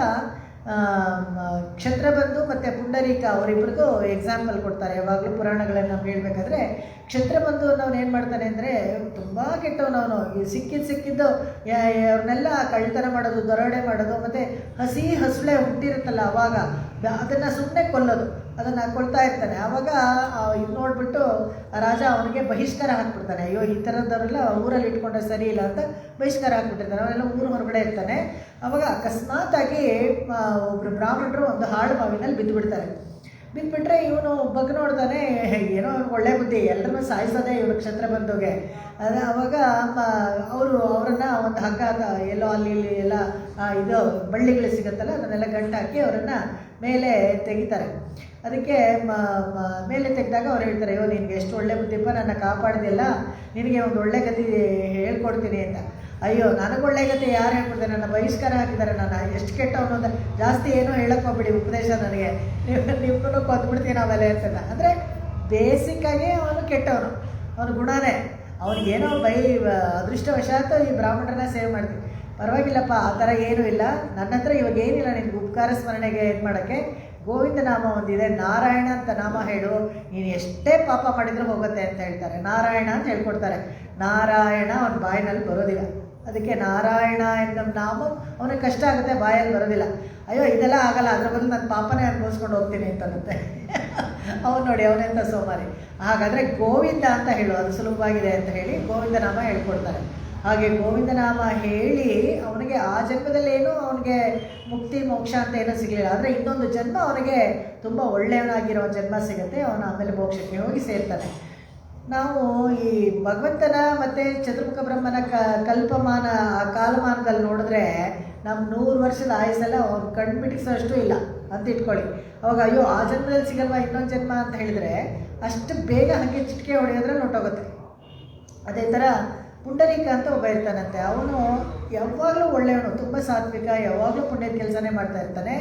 ಕ್ಷತ್ರಬಂಧು ಮತ್ತು ಪುಂಡರೀಕ ಅವರಿಬ್ಬರಿಗೂ ಎಕ್ಸಾಂಪಲ್ ಕೊಡ್ತಾರೆ ಯಾವಾಗಲೂ ಪುರಾಣಗಳನ್ನು ನಾವು ಹೇಳಬೇಕಾದ್ರೆ. ಕ್ಷತ್ರಬಂಧು ಅನ್ನೋನು ಏನು ಮಾಡ್ತಾನೆ ಅಂದರೆ, ತುಂಬ ಕೆಟ್ಟವನವನು. ಸಿಕ್ಕಿದ್ದು ಅವ್ರನ್ನೆಲ್ಲ ಕಳ್ತನ ಮಾಡೋದು, ದರೋಡೆ ಮಾಡೋದು, ಮತ್ತು ಹಸುಳೆ ಹುಟ್ಟಿರುತ್ತಲ್ಲ ಅವಾಗ ಅದನ್ನು ಸುಮ್ಮನೆ ಕೊಲ್ಲೋದು, ಅದನ್ನು ಕೊಳ್ತಾ ಇರ್ತಾನೆ. ಆವಾಗ ಇದು ನೋಡಿಬಿಟ್ಟು ರಾಜ ಅವನಿಗೆ ಬಹಿಷ್ಕಾರ ಹಾಕ್ಬಿಡ್ತಾನೆ. ಅಯ್ಯೋ, ಈ ಥರದವರೆಲ್ಲ ಊರಲ್ಲಿ ಇಟ್ಕೊಂಡ್ರೆ ಸರಿ ಇಲ್ಲ ಅಂತ ಬಹಿಷ್ಕಾರ ಹಾಕ್ಬಿಟ್ಟಿರ್ತಾನೆ. ಅವನೆಲ್ಲ ಊರು ಹೊರಗಡೆ ಇರ್ತಾನೆ. ಆವಾಗ ಅಕಸ್ಮಾತಾಗಿ ಒಬ್ಬರು ಬ್ರಾಹ್ಮಣರು ಒಂದು ಹಾಳು ಬಾವಿನಲ್ಲಿ ಬಿದ್ದುಬಿಡ್ತಾರೆ. ಬಿದ್ದುಬಿಟ್ರೆ ಇವನು ಬಗ್ ನೋಡ್ತಾನೆ, ಏನೋ ಒಳ್ಳೆ ಬುದ್ಧಿ, ಎಲ್ಲರನ್ನೂ ಸಾಯಿಸೋದೆ ಇವರು ಕ್ಷತ್ರಬಂಧುಗೆ. ಆವಾಗ ಅವರನ್ನು ಒಂದು ಹಗ್ಗ ಎಲ್ಲೋ ಅಲ್ಲಿ ಎಲ್ಲ ಇದು ಬಳ್ಳಿಗಳು ಸಿಗುತ್ತಲ್ಲ, ಅದನ್ನೆಲ್ಲ ಗಂಟು ಹಾಕಿ ಅವರನ್ನು ಮೇಲೆ ತೆಗಿತಾರೆ. ಅದಕ್ಕೆ ಮೇಲೆ ತೆಗೆದಾಗ ಅವ್ರು ಹೇಳ್ತಾರೆ, ಅಯ್ಯೋ ನಿನಗೆ ಎಷ್ಟು ಒಳ್ಳೆ ಬುದ್ಧಿಪ್ಪ, ನನ್ನ ಕಾಪಾಡ್ದಿಲ್ಲ, ನಿನಗೆ ಒಂದು ಒಳ್ಳೆ ಗತಿ ಹೇಳ್ಕೊಡ್ತೀನಿ ಅಂತ. ಅಯ್ಯೋ, ನನಗೆ ಒಳ್ಳೆ ಗತಿ ಯಾರು ಹೇಳ್ಕೊಡ್ತಾರೆ, ನನ್ನ ಬಹಿಷ್ಕಾರ ಹಾಕಿದ್ದಾರೆ, ನಾನು ಎಷ್ಟು ಕೆಟ್ಟವನು ಅಂತ. ಜಾಸ್ತಿ ಏನೋ ಹೇಳಕ್ಕೆ ಹೋಗ್ಬಿಡಿ, ಉಪದೇಶ ನನಗೆ, ನಿಮ್ಮನ್ನು ಕೊಂದ್ಬಿಡ್ತೀನಿ ಆಮೇಲೆ ಅಂತಲ್ಲ. ಅಂದರೆ ಬೇಸಿಕ್ಕಾಗಿ ಅವನು ಕೆಟ್ಟವನು, ಅವನ ಗುಣನೇ. ಅವನಿಗೇನೋ ಅದೃಷ್ಟವಶಾತ್ ಈ ಬ್ರಾಹ್ಮಣರನ್ನ ಸೇವ್ ಮಾಡ್ತೀನಿ. ಪರವಾಗಿಲ್ಲಪ್ಪ, ಆ ಥರ ಏನೂ ಇಲ್ಲ, ನನ್ನ ಹತ್ರ ಇವಾಗ ಏನಿಲ್ಲ ನಿನ್ಗೆ ಉಪಕಾರ ಸ್ಮರಣೆಗೆ ಇದು ಮಾಡೋಕ್ಕೆ. ಗೋವಿಂದ ನಾಮ ಒಂದಿದೆ, ನಾರಾಯಣ ಅಂತ ನಾಮ ಹೇಳು, ನೀನು ಎಷ್ಟೇ ಪಾಪ ಮಾಡಿದರೂ ಹೋಗುತ್ತೆ ಅಂತ ಹೇಳ್ತಾರೆ. ನಾರಾಯಣ ಅಂತ ಹೇಳ್ಕೊಡ್ತಾರೆ. ನಾರಾಯಣ ಅವನ ಬಾಯಿನಲ್ಲಿ ಬರೋದಿಲ್ಲ. ಅದಕ್ಕೆ ನಾರಾಯಣ ಎನ್ನೋ ನಾಮ ಅವನಿಗೆ ಕಷ್ಟ ಆಗುತ್ತೆ, ಬಾಯಲ್ಲಿ ಬರೋದಿಲ್ಲ. ಅಯ್ಯೋ ಇದೆಲ್ಲ ಆಗಲ್ಲ, ಅದ್ರ ಬದಲು ನನ್ನ ಪಾಪನೇ ಅನುಭವಿಸ್ಕೊಂಡು ಹೋಗ್ತೀನಿ ಅಂತಂತೆ. ಅವನು ನೋಡಿ ಅವನೆಂತ ಸೋಮಾರಿ. ಹಾಗಾದರೆ ಗೋವಿಂದ ಅಂತ ಹೇಳು, ಅದು ಸುಲಭವಾಗಿದೆ ಅಂತ ಹೇಳಿ ಗೋವಿಂದ ನಾಮ ಹೇಳ್ಕೊಡ್ತಾರೆ. ಹಾಗೆ ಗೋವಿಂದ ನಾಮ ಹೇಳಿ ಅವನಿಗೆ ಆ ಜನ್ಮದಲ್ಲೇನು ಅವನಿಗೆ ಮುಕ್ತಿ ಮೋಕ್ಷ ಅಂತ ಏನೂ ಸಿಗಲಿಲ್ಲ, ಆದರೆ ಇನ್ನೊಂದು ಜನ್ಮ ಅವನಿಗೆ ತುಂಬ ಒಳ್ಳೆಯವನಾಗಿರೋ ಜನ್ಮ ಸಿಗುತ್ತೆ. ಅವನು ಆಮೇಲೆ ಮೋಕ್ಷಕ್ಕೆ ಹೋಗಿ ಸೇರ್ತಾನೆ. ನಾವು ಈ ಭಗವಂತನ ಮತ್ತು ಚತುರ್ಮುಖ ಬ್ರಹ್ಮನ ಕಲ್ಪಮಾನ ಆ ಕಾಲಮಾನದಲ್ಲಿ ನೋಡಿದ್ರೆ ನಮ್ಮ 100 ವರ್ಷದ ಆಯಸ್ಸೆಲ್ಲ ಅವ್ನು ಕಣ್ಬಿಟ್ಟಿಸೋಷ್ಟು ಇಲ್ಲ ಅಂತ ಇಟ್ಕೊಳ್ಳಿ. ಅವಾಗ ಅಯ್ಯೋ ಆ ಜನ್ಮದಲ್ಲಿ ಸಿಗಲ್ವಾ ಇನ್ನೊಂದು ಜನ್ಮ ಅಂತ ಹೇಳಿದರೆ ಅಷ್ಟು ಬೇಗ ಹಾಗೆ ಚಿಟಿಕೆ ಹೊಡೆಯೋದ್ರೆ ಹೊರಟೋಗುತ್ತೆ. ಅದೇ ಥರ ಪುಂಡರೀಕ ಅಂತ ಒಬ್ಬ ಇರ್ತಾನಂತೆ. ಅವನು ಯಾವಾಗಲೂ ಒಳ್ಳೆಯವನು, ತುಂಬ ಸಾತ್ವಿಕ, ಯಾವಾಗಲೂ ಪುಣ್ಯದ ಕೆಲಸನೇ ಮಾಡ್ತಾ ಇರ್ತಾನೆ.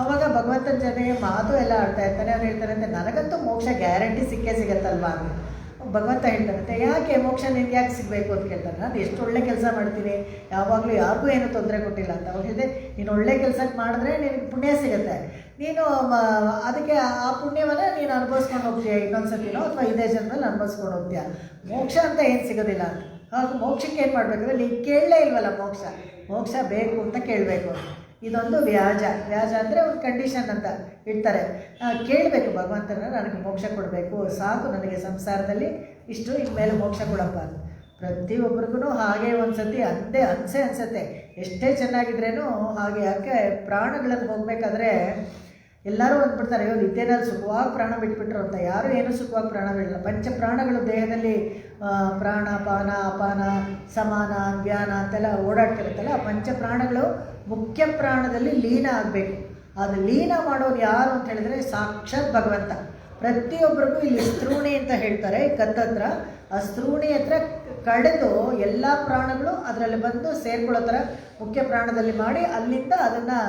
ಆವಾಗ ಭಗವಂತನ ಜೊತೆಗೆ ಮಾತು ಎಲ್ಲ ಆಡ್ತಾ ಇರ್ತಾನೆ. ಅವ್ನು ಹೇಳ್ತಾನಂತೆ ನನಗಂತೂ ಮೋಕ್ಷ ಗ್ಯಾರಂಟಿ ಸಿಕ್ಕೇ ಸಿಗತ್ತಲ್ವಾ ಅಂತ. ಭಗವಂತ ಹೇಳ್ತಾನಂತೆ ಯಾಕೆ ಮೋಕ್ಷ ನಿನ್ಗೆ ಯಾಕೆ ಸಿಗಬೇಕು ಅಂತ ಕೇಳ್ತಾನೆ. ನಾನು ಎಷ್ಟು ಒಳ್ಳೆ ಕೆಲಸ ಮಾಡ್ತೀನಿ, ಯಾವಾಗಲೂ ಯಾರಿಗೂ ಏನೂ ತೊಂದರೆ ಕೊಟ್ಟಿಲ್ಲ ಅಂತ. ಅವ್ರು ಹೇಳಿದೆ ನೀನು ಒಳ್ಳೆ ಕೆಲಸಕ್ಕೆ ಮಾಡಿದ್ರೆ ನಿನಗೆ ಪುಣ್ಯ ಸಿಗುತ್ತೆ, ನೀನು ಅದಕ್ಕೆ ಆ ಪುಣ್ಯವನ್ನು ನೀನು ಅನುಭವಿಸ್ಕೊಂಡು ಹೋಗ್ತೀಯ ಇನ್ನೊಂದು ಸತಿನೋ ಅಥವಾ ಇದೇ ಜನ್ಮದಲ್ಲಿ ಅನುಭವಿಸ್ಕೊಂಡು ಹೋಗ್ತೀಯ. ಮೋಕ್ಷ ಅಂತ ಏನು ಸಿಗೋದಿಲ್ಲ ಅಂತ. ಹಾಗೆ ಮೋಕ್ಷಕ್ಕೆ ಏನು ಮಾಡಬೇಕಂದ್ರೆ ನೀನು ಕೇಳಲೇ ಇಲ್ವಲ್ಲ, ಮೋಕ್ಷ ಬೇಕು ಅಂತ ಕೇಳಬೇಕು. ಇದೊಂದು ವ್ಯಾಜ ಅಂದರೆ ಒಂದು ಕಂಡೀಷನ್ ಅಂತ ಇಡ್ತಾರೆ. ಕೇಳಬೇಕು ಭಗವಂತನ, ನನಗೆ ಮೋಕ್ಷ ಕೊಡಬೇಕು, ಸಾಕು ನನಗೆ ಸಂಸಾರದಲ್ಲಿ ಇಷ್ಟು, ಇನ್ಮೇಲೆ ಮೋಕ್ಷ ಕೊಡಪ್ಪ ಅಂತ. ಪ್ರತಿಯೊಬ್ಬರಿಗೂ ಹಾಗೆ ಒಂದು ಸತಿ ಅನಿಸುತ್ತೆ, ಎಷ್ಟೇ ಚೆನ್ನಾಗಿದ್ರೇನು ಹಾಗೆ. ಯಾಕೆ ಪ್ರಾಣಗಳನ್ನು ಹೋಗಬೇಕಾದ್ರೆ ಎಲ್ಲರೂ ಅಂದ್ಬಿಡ್ತಾರೆ ಅಯ್ಯೋ ನಿದ್ದೆನಲ್ಲಿ ಸುಖವಾಗಿ ಪ್ರಾಣ ಬಿಟ್ಬಿಟ್ರು ಅಂತ. ಯಾರು ಏನೂ ಸುಖವಾಗಿ ಪ್ರಾಣ ಬಿಡಲ್ಲ. ಪಂಚ ಪ್ರಾಣಗಳು ದೇಹದಲ್ಲಿ ಪ್ರಾಣ, ಪಾನ, ಅಪಾನ, ಸಮಾನ, ವ್ಯಾನ ಅಂತೆಲ್ಲ ಓಡಾಡ್ತಿರುತ್ತಲ್ಲ, ಆ ಪಂಚ ಪ್ರಾಣಗಳು ಮುಖ್ಯ ಪ್ರಾಣದಲ್ಲಿ ಲೀನ ಆಗಬೇಕು. ಅದು ಲೀನ ಮಾಡೋದು ಯಾರು ಅಂತ ಹೇಳಿದ್ರೆ ಸಾಕ್ಷಾತ್ ಭಗವಂತ. ಪ್ರತಿಯೊಬ್ಬರಿಗೂ ಇಲ್ಲಿ ಸ್ತ್ರೂಣಿ ಅಂತ ಹೇಳ್ತಾರೆ ಕತ್ತತ್ರ. ಆ ಸ್ತ್ರೂಣಿ ಹತ್ರ ಕಡೆದು ಎಲ್ಲ ಪ್ರಾಣಗಳು ಅದರಲ್ಲಿ ಬಂದು ಸೇರ್ಕೊಳ್ಳೋ ಥರ ಮುಖ್ಯ ಪ್ರಾಣದಲ್ಲಿ ಮಾಡಿ ಅಲ್ಲಿಂದ ಅದನ್ನು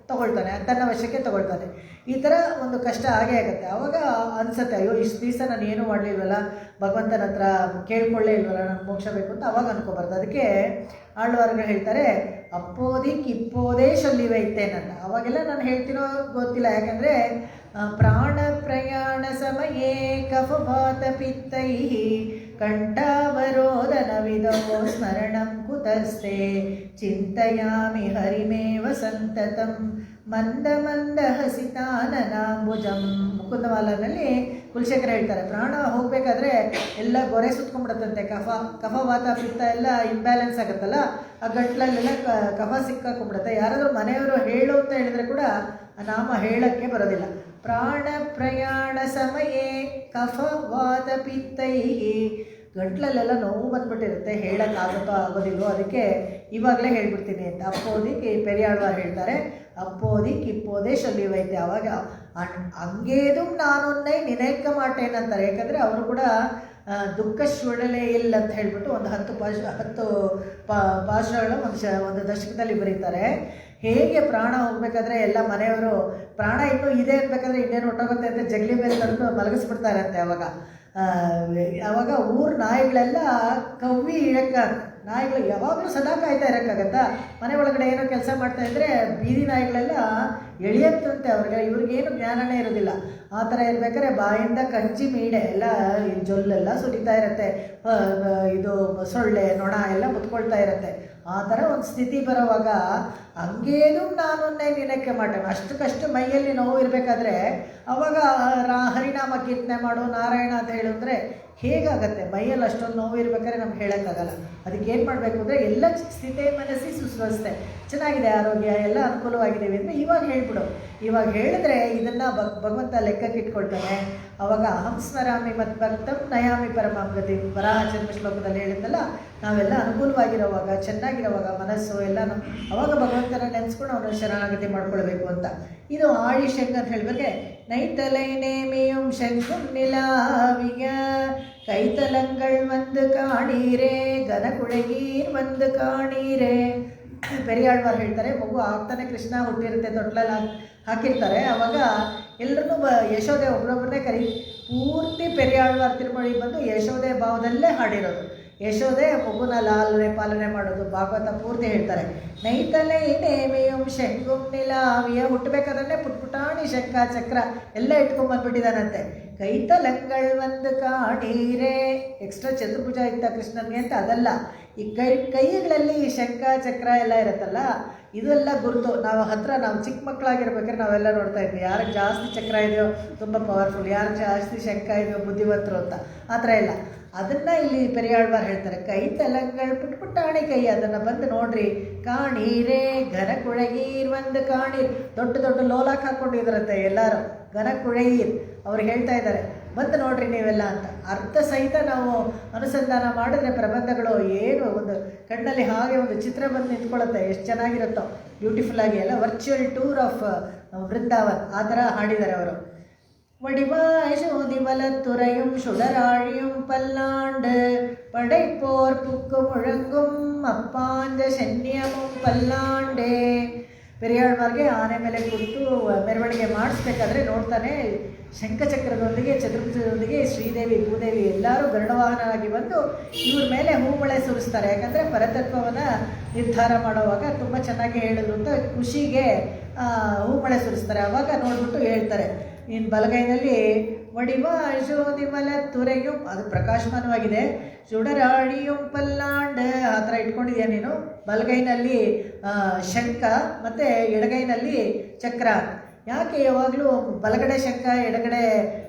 ತೊಗೊಳ್ತಾನೆ, ತನ್ನ ವಶಕ್ಕೆ ತೊಗೊಳ್ತಾನೆ. ಈ ಥರ ಒಂದು ಕಷ್ಟ ಆಗೇ ಆಗುತ್ತೆ. ಆವಾಗ ಅನಿಸುತ್ತೆ ಅಯ್ಯೋ ಇಷ್ಟು ದಿವಸ ನಾನು ಏನೂ ಮಾಡಲಿಲ್ವಲ್ಲ, ಭಗವಂತನ ಹತ್ರ ಕೇಳ್ಕೊಳ್ಳೇ ಇಲ್ವಲ್ಲ, ನನಗೆ ಮೋಕ್ಷ ಬೇಕು ಅಂತ ಅವಾಗ ಅನ್ಕೋಬಾರ್ದು. ಅದಕ್ಕೆ ಆಳ್ವಾರ್ಗಳು ಹೇಳ್ತಾರೆ ಅಪ್ಪೋದಿಕ್ ಇಪ್ಪೋದೇ ಶೊಲ್ಲಿವೈತೇನಂತ. ಅವಾಗೆಲ್ಲ ನಾನು ಹೇಳ್ತಿರೋ ಗೊತ್ತಿಲ್ಲ, ಯಾಕಂದರೆ ಪ್ರಾಣ ಪ್ರಯಾಣ ಸಮಯೇ ಕಫಪಾತ ಪಿತ್ತೈ ಕಂಠಾವರೋಧನವಿದೋ ಸ್ಮರಣಂ ಕುತಸ್ತೆ ಚಿಂತಯಾಮಿ ಹರಿಮೇವ ಸಂತತಂ ಮಂದ ಮಂದ ಹಸಿತಾನನಾಂಬುಜಂ. ಮುಕುಂದಮಾಲನಲ್ಲಿ ಕುಲಶೇಖರ ಹೇಳ್ತಾರೆ ಪ್ರಾಣ ಹೋಗಬೇಕಾದ್ರೆ ಎಲ್ಲ ಗೊರೆ ಸುತ್ಕೊಂಡ್ಬಿಡುತ್ತಂತೆ. ಕಫ ವಾತ ಪಿತ್ತ ಎಲ್ಲ ಇಂಬ್ಯಾಲೆನ್ಸ್ ಆಗುತ್ತಲ್ಲ, ಆ ಗಂಟ್ಲಲ್ಲೆಲ್ಲ ಕಫ ಸಿಕ್ಕಾಕೊಂಡ್ಬಿಡುತ್ತೆ. ಯಾರಾದರೂ ಮನೆಯವರು ಹೇಳು ಅಂತ ಹೇಳಿದ್ರೆ ಕೂಡ ಆ ನಾಮ ಹೇಳೋಕ್ಕೆ ಬರೋದಿಲ್ಲ. ಪ್ರಾಣ ಪ್ರಯಾಣ ಸಮಯೇ ಕಫ ವಾತ ಪಿತ್ತೈ, ಗಂಟ್ಲಲ್ಲೆಲ್ಲ ನೋವು ಬಂದ್ಬಿಟ್ಟಿರುತ್ತೆ, ಹೇಳೋಕ್ಕಾಗುತ್ತೋ ಆಗೋದಿಲ್ವೋ, ಅದಕ್ಕೆ ಇವಾಗಲೇ ಹೇಳ್ಬಿಡ್ತೀನಿ ಅಂತ. ಅಪ್ಪೋದಿಕ್ಕೆ ಪೆರಿಯಾಳ್ವಾರ್ ಹೇಳ್ತಾರೆ ಅಪ್ಪೋದಿಕ್ ಇಪ್ಪೋದೇ ಶೊಲ್ಲಿವೈತೆ. ಆವಾಗ ಹಂಗೇದು ನಾನೊನ್ನೇ ನಿನೈಕ ಮಾಟೇನಂತಾರೆ. ಯಾಕಂದರೆ ಅವರು ಕೂಡ ದುಃಖ ಶುಡಲೇ ಇಲ್ಲ ಅಂತ ಹೇಳ್ಬಿಟ್ಟು ಒಂದು 10 ಪಾಶಗಳು ಒಂದು ದಶಕದಲ್ಲಿ ಬರೀತಾರೆ. ಹೇಗೆ ಪ್ರಾಣ ಹೋಗ್ಬೇಕಾದ್ರೆ ಎಲ್ಲ ಮನೆಯವರು ಪ್ರಾಣ ಇನ್ನೂ ಇದೆ ಅನ್ಬೇಕಾದ್ರೆ ಇನ್ನೇನು ಹೊಟ್ಟೋಗುತ್ತೆ ಅಂತ ಜಗಲಿ ಮೇಲೆ ತಂದು ಮಲಗಿಸ್ಬಿಡ್ತಾರಂತೆ. ಆವಾಗ ಊರ ನಾಯಿಗಳೆಲ್ಲ ಕವ್ವಿ ಇಳಕ್ಕ, ನಾಯಿಗಳು ಯಾವಾಗಲೂ ಸದಾ ಕಾಯ್ತಾ ಇರೋಕ್ಕಾಗತ್ತಾ? ಮನೆ ಒಳಗಡೆ ಏನೋ ಕೆಲಸ ಮಾಡ್ತಾಯಿದ್ರೆ ಬೀದಿ ನಾಯಿಗಳೆಲ್ಲ ಎಳೆಯತ್ತಂತೆ. ಇವ್ರಿಗೇನು ಜ್ಞಾನನೇ ಇರೋದಿಲ್ಲ. ಆ ಥರ ಇರ್ಬೇಕಾದ್ರೆ ಬಾಯಿಂದ ಕಂಚಿ ಮೀಡೆ ಎಲ್ಲ ಜೊಲ್ಲೆಲ್ಲ ಸುರಿತಾ ಇರುತ್ತೆ, ಇದು ಸೊಳ್ಳೆ ನೊಣ ಎಲ್ಲ ಮುತ್ಕೊಳ್ತಾ ಇರುತ್ತೆ. ಆ ಥರ ಒಂದು ಸ್ಥಿತಿ ಬರೋವಾಗ ಹಂಗೇನು ನಾನೊನ್ನೇ ನಿನಕ್ಕೆ ಮಾಡೋಣ, ಅಷ್ಟಕ್ಕಷ್ಟು ಮೈಯಲ್ಲಿ ನೋವು ಇರಬೇಕಾದ್ರೆ ಅವಾಗ ಹರಿನಾಮ ಕೀರ್ತನೆ ಮಾಡು, ನಾರಾಯಣ ಅಂತ ಹೇಳಿದ್ರೆ ಹೇಗಾಗತ್ತೆ? ಮೈಯಲ್ಲಿ ಅಷ್ಟೊಂದು ನೋವು ಇರ್ಬೇಕಾದ್ರೆ ನಮ್ಗೆ ಹೇಳೋಕ್ಕಾಗಲ್ಲ. ಅದಕ್ಕೆ ಏನು ಮಾಡಬೇಕು ಅಂದರೆ ಎಲ್ಲ ಸ್ಥಿತಿ ಮನಸ್ಸಿ ಸುಸ್ವಸ್ಥೆ ಚೆನ್ನಾಗಿದೆ, ಆರೋಗ್ಯ ಎಲ್ಲ ಅನುಕೂಲವಾಗಿದ್ದೀವಿ ಅಂದರೆ ಇವಾಗ ಹೇಳ್ಬಿಡು. ಇವಾಗ ಹೇಳಿದ್ರೆ ಇದನ್ನು ಭಗವಂತ ಲೆಕ್ಕಕ್ಕೆ ಇಟ್ಕೊಳ್ತಾನೆ. ಅವಾಗ ಅಹಂ ಸ್ಮರಾಮಿ ಮತ್ತು ಭಕ್ತಂ ನಯಾಮಿ ಪರಮಾಗತಿ ವರಾಹ ಜನ್ಮ ಶ್ಲೋಕದಲ್ಲಿ ಹೇಳಿದ್ದಲ್ಲ, ನಾವೆಲ್ಲ ಅನುಕೂಲವಾಗಿರೋವಾಗ ಚೆನ್ನಾಗಿರೋವಾಗ ಮನಸ್ಸು ಎಲ್ಲ ಅವಾಗ ಭಗವಂತನ ನೆನೆಸ್ಕೊಂಡು ಅವನು ಶರಣಾಗತಿ ಮಾಡ್ಕೊಳ್ಬೇಕು ಅಂತ. ಇದು ಆಳಿ ಶಂಕ ಅಂತ ಹೇಳ್ಬೇಕೆ. ನೈತಲೈ ನೇಮಿಯುಂ ಶಂಕುಂ ನಿಲಾವಿಯ ಕೈತಲಂಗಳ್ ಒಂದು ಕಾಣೀರೇ ಗನಕುಳಗೀರ್ ಒಂದು ಕಾಣೀರೇ. ಪೆರಿಯಾಳ್ವಾರ್ ಹೇಳ್ತಾರೆ ಮಗು ಆಗ್ತಾನೆ ಕೃಷ್ಣ ಹುಟ್ಟಿರುತ್ತೆ, ತೊಟ್ಲಲ್ಲಿ ಹಾಕಿರ್ತಾರೆ. ಆವಾಗ ಎಲ್ಲರೂ ಯಶೋದೆ ಒಬ್ಬರೊಬ್ಬರನ್ನೇ ಪೂರ್ತಿ ಪೆರಿಯಾಳ್ವಾರ್ ತಿರುಮಳಿ ಬಂದು ಯಶೋದೆ ಭಾವದಲ್ಲೇ ಹಾಡಿರೋದು. ಯಶೋದೆ ಮಗುನ ಲಾಲನೆ ಪಾಲನೆ ಮಾಡೋದು ಭಾಗವತ ಪೂರ್ತಿ ಹೇಳ್ತಾರೆ. ನೈತಲೈ ನೇಮಿಯುಂ ಶಂಕುಂ ನಿಲಾವಿಯ ಹುಟ್ಟಬೇಕಾದ್ರೆ ಪುಟ್ಪುಟಾಣಿ ಶಂಖ ಚಕ್ರ ಎಲ್ಲ ಇಟ್ಕೊಂಡ್ಬಂದ್ಬಿಟ್ಟಿದ್ದಾನಂತೆ. ಕೈತಲಂಗಳ್ ಒಂದು ಕಾಣೀರೆ. ಎಕ್ಸ್ಟ್ರಾ ಚತುರ್ಭುಜ ಇತ್ತ ಕೃಷ್ಣನಿಗೆ ಅಂತ ಅದಲ್ಲ, ಈ ಕೈಗಳಲ್ಲಿ ಶಂಖ ಚಕ್ರ ಎಲ್ಲ ಇರುತ್ತಲ್ಲ, ಇದೆಲ್ಲ ಗುರುತು. ನಾವು ಚಿಕ್ಕ ಮಕ್ಕಳಾಗಿರ್ಬೇಕಾದ್ರೆ ನಾವೆಲ್ಲ ನೋಡ್ತಾ ಇದ್ವಿ, ಯಾರಿಗೆ ಜಾಸ್ತಿ ಚಕ್ರ ಇದೆಯೋ ತುಂಬ ಪವರ್ಫುಲ್, ಯಾರಿಗೆ ಜಾಸ್ತಿ ಶಂಖ ಇದೆಯೋ ಬುದ್ಧಿವಂತರು ಅಂತ. ಆ ಥರ ಇಲ್ಲ. ಅದನ್ನು ಇಲ್ಲಿ ಪೆರಿಯಾಳ್ವಾರ್ ಹೇಳ್ತಾರೆ, ಕೈ ತಲಂಗಳು ಪುಟ್ ಪುಟ್ಟಾಣಿ ಕೈ, ಅದನ್ನು ಬಂದು ನೋಡ್ರಿ. ಕಾಣೀರೇ ಘನ ಕುಳಗೀರ್ ಒಂದು ಕಾಣೀರ್. ದೊಡ್ಡ ದೊಡ್ಡ ಲೋಲಾಕ್ ಹಾಕ್ಕೊಂಡಿದ್ರಂತೆ ಎಲ್ಲರೂ, ಘನ ಕುಳಗೀರ್. ಅವ್ರಿಗೆ ಹೇಳ್ತಾ ಇದ್ದಾರೆ, ಬಂದು ನೋಡ್ರಿ ನೀವೆಲ್ಲ ಅಂತ. ಅರ್ಥ ಸಹಿತ ನಾವು ಅನುಸಂಧಾನ ಮಾಡಿದ್ರೆ ಪ್ರಬಂಧಗಳು ಏನು ಒಂದು ಕಣ್ಣಲ್ಲಿ ಹಾಗೆ ಒಂದು ಚಿತ್ರ ಬಂದು ನಿಂತ್ಕೊಳ್ಳುತ್ತೆ, ಎಷ್ಟು ಚೆನ್ನಾಗಿರುತ್ತೋ ಬ್ಯೂಟಿಫುಲ್ ಆಗಿ. ಎಲ್ಲ ವರ್ಚುವಲ್ ಟೂರ್ ಆಫ್ ವೃಂದಾವನ್ ಆ ಥರ ಹಾಡಿದ್ದಾರೆ ಅವರು. வடிவாய் சோதி வலத்துறையும் சுடராழியும் பல்லாண்டு படைப்போர் புக்கு முழங்கும் ಅಪ್ಪಾಂಜ ಶನ್ಯಮಂ ಪಲ್ಲಾಂಡೆ. ಪೆರಿಯಾಳ್ವಾರ್ಗೆ ಆನೆ ಮೇಲೆ ಕೂತು ಮೆರವಣಿಗೆ ಮಾಡಿಸ್ಬೇಕಾದ್ರೆ ನೋಡ್ತಾನೆ, ಶಂಖಚಕ್ರದೊಂದಿಗೆ ಚತುರ್ಭುಜದೊಂದಿಗೆ ಶ್ರೀದೇವಿ ಭೂದೇವಿ ಎಲ್ಲರೂ ಗರುಡವಾಹನರಾಗಿ ಬಂದು ಇವ್ರ ಮೇಲೆ ಹೂಮಳೆ ಸುರಿಸ್ತಾರೆ. ಯಾಕಂದರೆ ಪರತತ್ವವನ್ನು ನಿರ್ಧಾರ ಮಾಡುವಾಗ ತುಂಬ ಚೆನ್ನಾಗಿ ಹೇಳಿದ್ರು ಅಂತ ಖುಷಿಗೆ ಹೂಮಳೆ ಸುರಿಸ್ತಾರೆ. ಆವಾಗ ನೋಡ್ಬಿಟ್ಟು ಹೇಳ್ತಾರೆ, ನೀನು ಬಲಗೈನಲ್ಲಿ ವಡಿವ ಯಶೋದಿಮಲ ತುರೆಯು, ಅದು ಪ್ರಕಾಶಮಾನವಾಗಿದೆ. ಸುಡರಾಳಿಯು ಪಲ್ಲಾಂಡ್ ಆ ಥರ ಇಟ್ಕೊಂಡಿದ್ಯಾ ನೀನು. ಬಲಗೈನಲ್ಲಿ ಶಂಖ ಮತ್ತು ಎಡಗೈನಲ್ಲಿ ಚಕ್ರ. ಯಾಕೆ ಯಾವಾಗಲೂ ಬಲಗಡೆ ಶಂಖ ಎಡಗಡೆ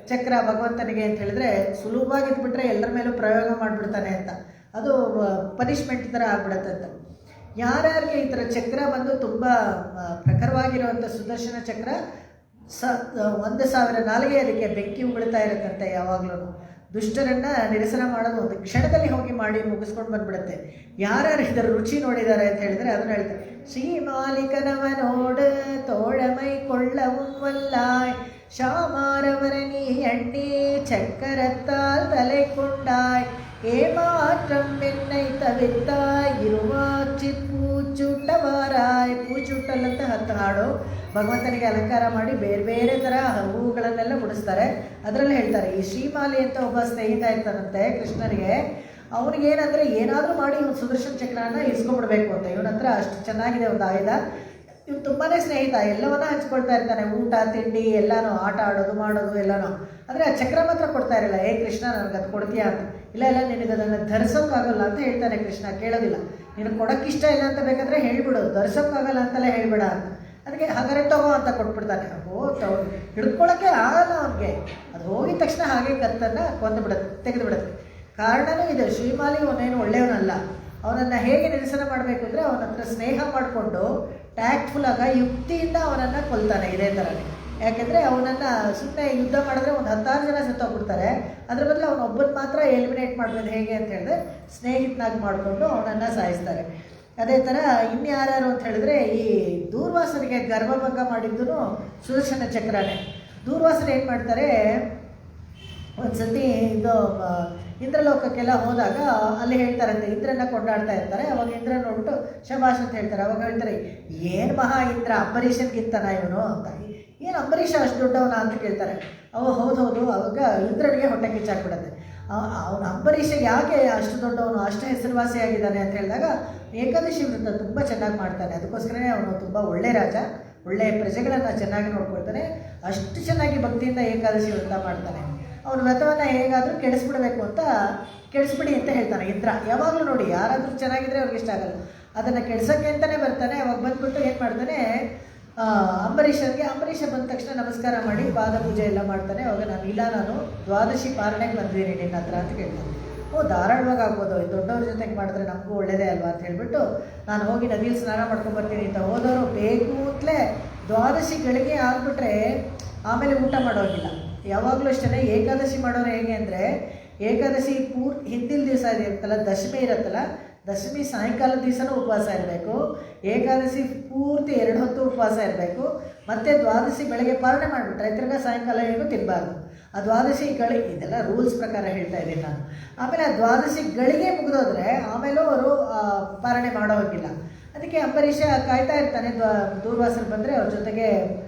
ಚಕ್ರ ಭಗವಂತನಿಗೆ ಅಂತ ಹೇಳಿದ್ರೆ, ಸುಲಭವಾಗಿದ್ಬಿಟ್ರೆ ಎಲ್ಲರ ಮೇಲೂ ಪ್ರಯೋಗ ಮಾಡಿಬಿಡ್ತಾನೆ ಅಂತ, ಅದು ಪನಿಷ್ಮೆಂಟ್ ಥರ ಆಗ್ಬಿಡತ್ತೆ ಅಂತ. ಯಾರ್ಯಾರಿಗೆ ಈ ಥರ ಚಕ್ರ ಬಂದು ತುಂಬ ಪ್ರಖರವಾಗಿರುವಂಥ ಸುದರ್ಶನ ಚಕ್ರ 1,000 ನಾಲಿಗೆ ಅದಕ್ಕೆ ಬೆಂಕಿ ಉಗುಳ್ತಾ ಇರುತ್ತಂತೆ. ಯಾವಾಗಲೂ ದುಷ್ಟರನ್ನು ನಿರಸನ ಮಾಡೋದು ಒಂದು ಕ್ಷಣದಲ್ಲಿ ಹೋಗಿ ಮಾಡಿ ಮುಗಿಸ್ಕೊಂಡು ಬಂದ್ಬಿಡುತ್ತೆ. ಯಾರ್ಯಾರು ಇದರ ರುಚಿ ನೋಡಿದ್ದಾರೆ ಅಂತ ಹೇಳಿದರೆ ಅದನ್ನು ಹೇಳ್ತಾರೆ. ಶ್ರೀಮಾಲಿಕನವನೋಡು ತೋಳಮೈ ಕೊಳ್ಳವುವಲ್ಲಾಯ್ ஷாமாரவர நீ எண்ணி சக்கரத்தால் தலை கொண்டாய் ஏமாற்றம் என்னை தவிர்த்தாய் ಇರುವಾಚಿತ್ ಪೂಚುಟ್ಟವಾರಾಯ್. ಪೂಚುಟ್ಟಲ್ಲಂತ 10 ಹಾಡು ಭಗವಂತನಿಗೆ ಅಲಂಕಾರ ಮಾಡಿ ಬೇರೆ ಬೇರೆ ಥರ ಹೂಗಳನ್ನೆಲ್ಲ ಮುಡಿಸ್ತಾರೆ. ಅದರಲ್ಲಿ ಹೇಳ್ತಾರೆ, ಈ ಶ್ರೀಮಾಲಿ ಅಂತ ಒಬ್ಬ ಸ್ನೇಹಿತ ಇರ್ತಾನಂತೆ ಕೃಷ್ಣನಿಗೆ. ಅವನಿಗೇನಂದರೆ ಏನಾದರೂ ಮಾಡಿ ಇವನು ಸುದರ್ಶನ ಚಕ್ರನ ಇಸ್ಕೊಂಡ್ಬಿಡ್ಬೇಕು ಅಂತ. ಇವನ ಹತ್ರ ಅಷ್ಟು ಚೆನ್ನಾಗಿದೆ ಒಂದು ಆಯುಧ. ಇವ್ನು ತುಂಬಾ ಸ್ನೇಹಿತ, ಎಲ್ಲವನ್ನ ಹಂಚ್ಕೊಳ್ತಾ ಇರ್ತಾನೆ, ಊಟ ತಿಂಡಿ ಎಲ್ಲನೂ, ಆಟ ಆಡೋದು ಮಾಡೋದು ಎಲ್ಲನೂ. ಆದರೆ ಆ ಚಕ್ರ ಮಾತ್ರ ಕೊಡ್ತಾ ಇರಲಿಲ್ಲ. ಕೃಷ್ಣ ನನಗೆ ಅದು ಕೊಡ್ತೀಯಾ ಅಂತ. ಇಲ್ಲ ನಿನಗೆ ಅದನ್ನು ಧರಿಸೋಕ್ಕಾಗಲ್ಲ ಅಂತ ಹೇಳ್ತಾನೆ ಕೃಷ್ಣ. ಕೇಳೋದಿಲ್ಲ, ನಿನಗೆ ಕೊಡೋಕ್ಕಿಷ್ಟ ಇಲ್ಲ ಅಂತ ಬೇಕಾದರೆ ಹೇಳ್ಬಿಡು, ಧರಿಸೋಕ್ಕಾಗಲ್ಲ ಅಂತಲೇ ಹೇಳ್ಬೇಡ ಅಂತ. ಅದಕ್ಕೆ ಹಾಗಾದ್ರೆ ತಗೋ ಅಂತ ಕೊಟ್ಬಿಡ್ತಾನೆ. ಹಿಡ್ಕೊಳ್ಳೋಕ್ಕೆ ಆಗಲ್ಲ ಅವನಿಗೆ. ಅದು ಹೋಗಿದ ತಕ್ಷಣ ಹಾಗೆ ಕತ್ತನ್ನು ತೆಗೆದು ಬಿಡುತ್ತೆ. ಕಾರಣವೂ ಇದೆ, ಶ್ರೀಮಾಲಿ ಅವನೇನು ಒಳ್ಳೆಯವನಲ್ಲ. ಅವನನ್ನು ಹೇಗೆ ನಿರಸನ ಮಾಡಬೇಕು ಅಂದರೆ ಅವನ ಹತ್ರ ಸ್ನೇಹ ಮಾಡಿಕೊಂಡು ಟ್ಯಾಕ್ಟ್ಫುಲ್ಲಾಗ ಯುಕ್ತಿಯಿಂದ ಅವನನ್ನು ಕೊಲ್ತಾನೆ ಇದೇ ಥರನೇ. ಯಾಕೆಂದರೆ ಅವನನ್ನು ಸುಮ್ಮನೆ ಯುದ್ಧ ಮಾಡಿದ್ರೆ ಒಂದು 10 ಜನ ಸತ್ತೋಗ್ಬಿಡ್ತಾರೆ. ಅದ್ರ ಬದಲು ಅವನೊಬ್ಬನ ಮಾತ್ರ ಎಲಿಮಿನೇಟ್ ಮಾಡೋದು ಹೇಗೆ ಅಂತ ಹೇಳಿದ್ರೆ ಸ್ನೇಹಿತನಾಗಿ ಮಾಡಿಕೊಂಡು ಅವನನ್ನು ಸಾಯಿಸ್ತಾರೆ. ಅದೇ ಥರ ಇನ್ಯಾರು ಅಂತ ಹೇಳಿದ್ರೆ ಈ ದೂರ್ವಾಸನಿಗೆ ಗರ್ಭಭಂಗ ಮಾಡಿದ್ದು ಸುದರ್ಶನ ಚಕ್ರನೇ. ದೂರ್ವಾಸರು ಏನು ಮಾಡ್ತಾರೆ, ಒಂದು ಸತಿ ಇದು ಇಂದ್ರಲೋಕಕ್ಕೆಲ್ಲ ಹೋದಾಗ ಅಲ್ಲಿ ಹೇಳ್ತಾರಂತೆ, ಇಂದ್ರನ ಕೊಂಡಾಡ್ತಾ ಇರ್ತಾರೆ. ಅವಾಗ ಇಂದ್ರ ನೋಡ್ಬಿಟ್ಟು ಶಬಾಷ್ ಅಂತ ಹೇಳ್ತಾರೆ. ಅವಾಗ ಹೇಳ್ತಾರೆ, ಏನು ಮಹಾ ಇಂದ್ರ, ಅಂಬರೀಷನ್ಗಿಂತನ ಇವನು ಅಂತ. ಏನು ಅಂಬರೀಷ ಅಷ್ಟು ದೊಡ್ಡವನ ಅಂತ ಕೇಳ್ತಾರೆ. ಹೌದು. ಅವಾಗ ಇಂದ್ರನಿಗೆ ಹೊಟ್ಟೆ ಕಿಚ್ಚಾಕ್ಬಿಡುತ್ತೆ. ಅವನು ಅಂಬರೀಷ ಯಾಕೆ ಅಷ್ಟು ದೊಡ್ಡವನು, ಅಷ್ಟು ಹೆಸರುವಾಸಿಯಾಗಿದ್ದಾನೆ ಅಂತ ಹೇಳಿದಾಗ ಏಕಾದಶಿ ವ್ರತ ತುಂಬ ಚೆನ್ನಾಗಿ ಮಾಡ್ತಾನೆ. ಅದಕ್ಕೋಸ್ಕರನೇ ಅವನು ತುಂಬ ಒಳ್ಳೆ ರಾಜ, ಒಳ್ಳೆಯ ಪ್ರಜೆಗಳನ್ನು ಚೆನ್ನಾಗಿ ನೋಡ್ಕೊಳ್ತಾನೆ. ಅಷ್ಟು ಚೆನ್ನಾಗಿ ಭಕ್ತಿಯಿಂದ ಏಕಾದಶಿ ವ್ರತ ಮಾಡ್ತಾನೆ. ಅವನ ವ್ರತವನ್ನು ಹೇಗಾದರೂ ಕೆಡಿಸ್ಬಿಡಿ ಅಂತ ಹೇಳ್ತಾನೆ ಇಂದ್ರ. ಯಾವಾಗಲೂ ನೋಡಿ, ಯಾರಾದರೂ ಚೆನ್ನಾಗಿದ್ರೆ ಅವ್ರಿಗೆ ಇಷ್ಟ ಆಗಲ್ಲ, ಅದನ್ನು ಕೆಡ್ಸೋಕ್ಕೆ ಅಂತಲೇ ಬರ್ತಾನೆ. ಅವಾಗ ಬಂದ್ಬಿಟ್ಟು ಏನು ಮಾಡ್ತಾನೆ, ಅಂಬರೀಷ ಬಂದ ತಕ್ಷಣ ನಮಸ್ಕಾರ ಮಾಡಿ ಪಾದ ಪೂಜೆ ಎಲ್ಲ ಮಾಡ್ತಾನೆ. ಅವಾಗ ನಾನು ದ್ವಾದಶಿ ಪಾರಣೆಗೆ ಬಂದಿದ್ದೀನಿ ನಿನ್ನ ಹತ್ರ ಅಂತ ಕೇಳ್ತಾನೆ. ಧಾರಾಳವಾಗಿ ಆಗ್ಬೋದು, ದೊಡ್ಡವ್ರ ಜೊತೆಗೆ ಮಾಡಿದ್ರೆ ನಮಗೂ ಒಳ್ಳೆಯದೇ ಅಲ್ವಾ ಅಂತ ಹೇಳ್ಬಿಟ್ಟು ನಾನು ಹೋಗಿ ನದಿಯಲ್ಲಿ ಸ್ನಾನ ಮಾಡ್ಕೊಂಡ್ಬರ್ತೀನಿ ಅಂತ ಹೋದವರು ಬೇಕು ಅಂತಲೇ ದ್ವಾದಶಿ ಗಳಿಗೆ ಆಗಿಬಿಟ್ರೆ ಆಮೇಲೆ ಊಟ ಮಾಡೋಗಿಲ್ಲ. ಯಾವಾಗಲೂ ಅಷ್ಟೇ ಏಕಾದಶಿ ಮಾಡೋರು ಹೇಗೆ ಅಂದರೆ, ಏಕಾದಶಿ ಹಿಂದಿನ ದಿವಸ ಇರುತ್ತಲ್ಲ, ದಶಮಿ ಇರುತ್ತಲ್ಲ, ದಶಮಿ ಸಾಯಂಕಾಲದ ದಿವಸನೂ ಉಪವಾಸ ಇರಬೇಕು. ಏಕಾದಶಿ ಪೂರ್ತಿ 2 ಹೊತ್ತು ಉಪವಾಸ ಇರಬೇಕು. ಮತ್ತು ದ್ವಾದಶಿ ಬೆಳಗ್ಗೆ ಪಾಲನೆ ಮಾಡಿಬಿಟ್ರೆ ತಿರ್ಗಾ ಸಾಯಂಕಾಲ ಏನು ತಿನ್ನಬಾರ್ದು. ಆ ದ್ವಾದಶಿಗಳಿಗೆ ಇದೆಲ್ಲ ರೂಲ್ಸ್ ಪ್ರಕಾರ ಹೇಳ್ತಾ ಇದ್ದೀನಿ ನಾನು. ಆಮೇಲೆ ಆ ದ್ವಾದಶಿಗಳಿಗೆ ಮುಗಿದೋದ್ರೆ ಆಮೇಲೂ ಅವರು ಪಾಲನೆ ಮಾಡೋ ಹೋಗಿಲ್ಲ. ಅದಕ್ಕೆ ಅಂಬರೀಷ ಕಾಯ್ತಾ ಇರ್ತಾನೆ, ದೂರ್ವಾಸರು ಬಂದರೆ ಅವ್ರ ಜೊತೆಗೆ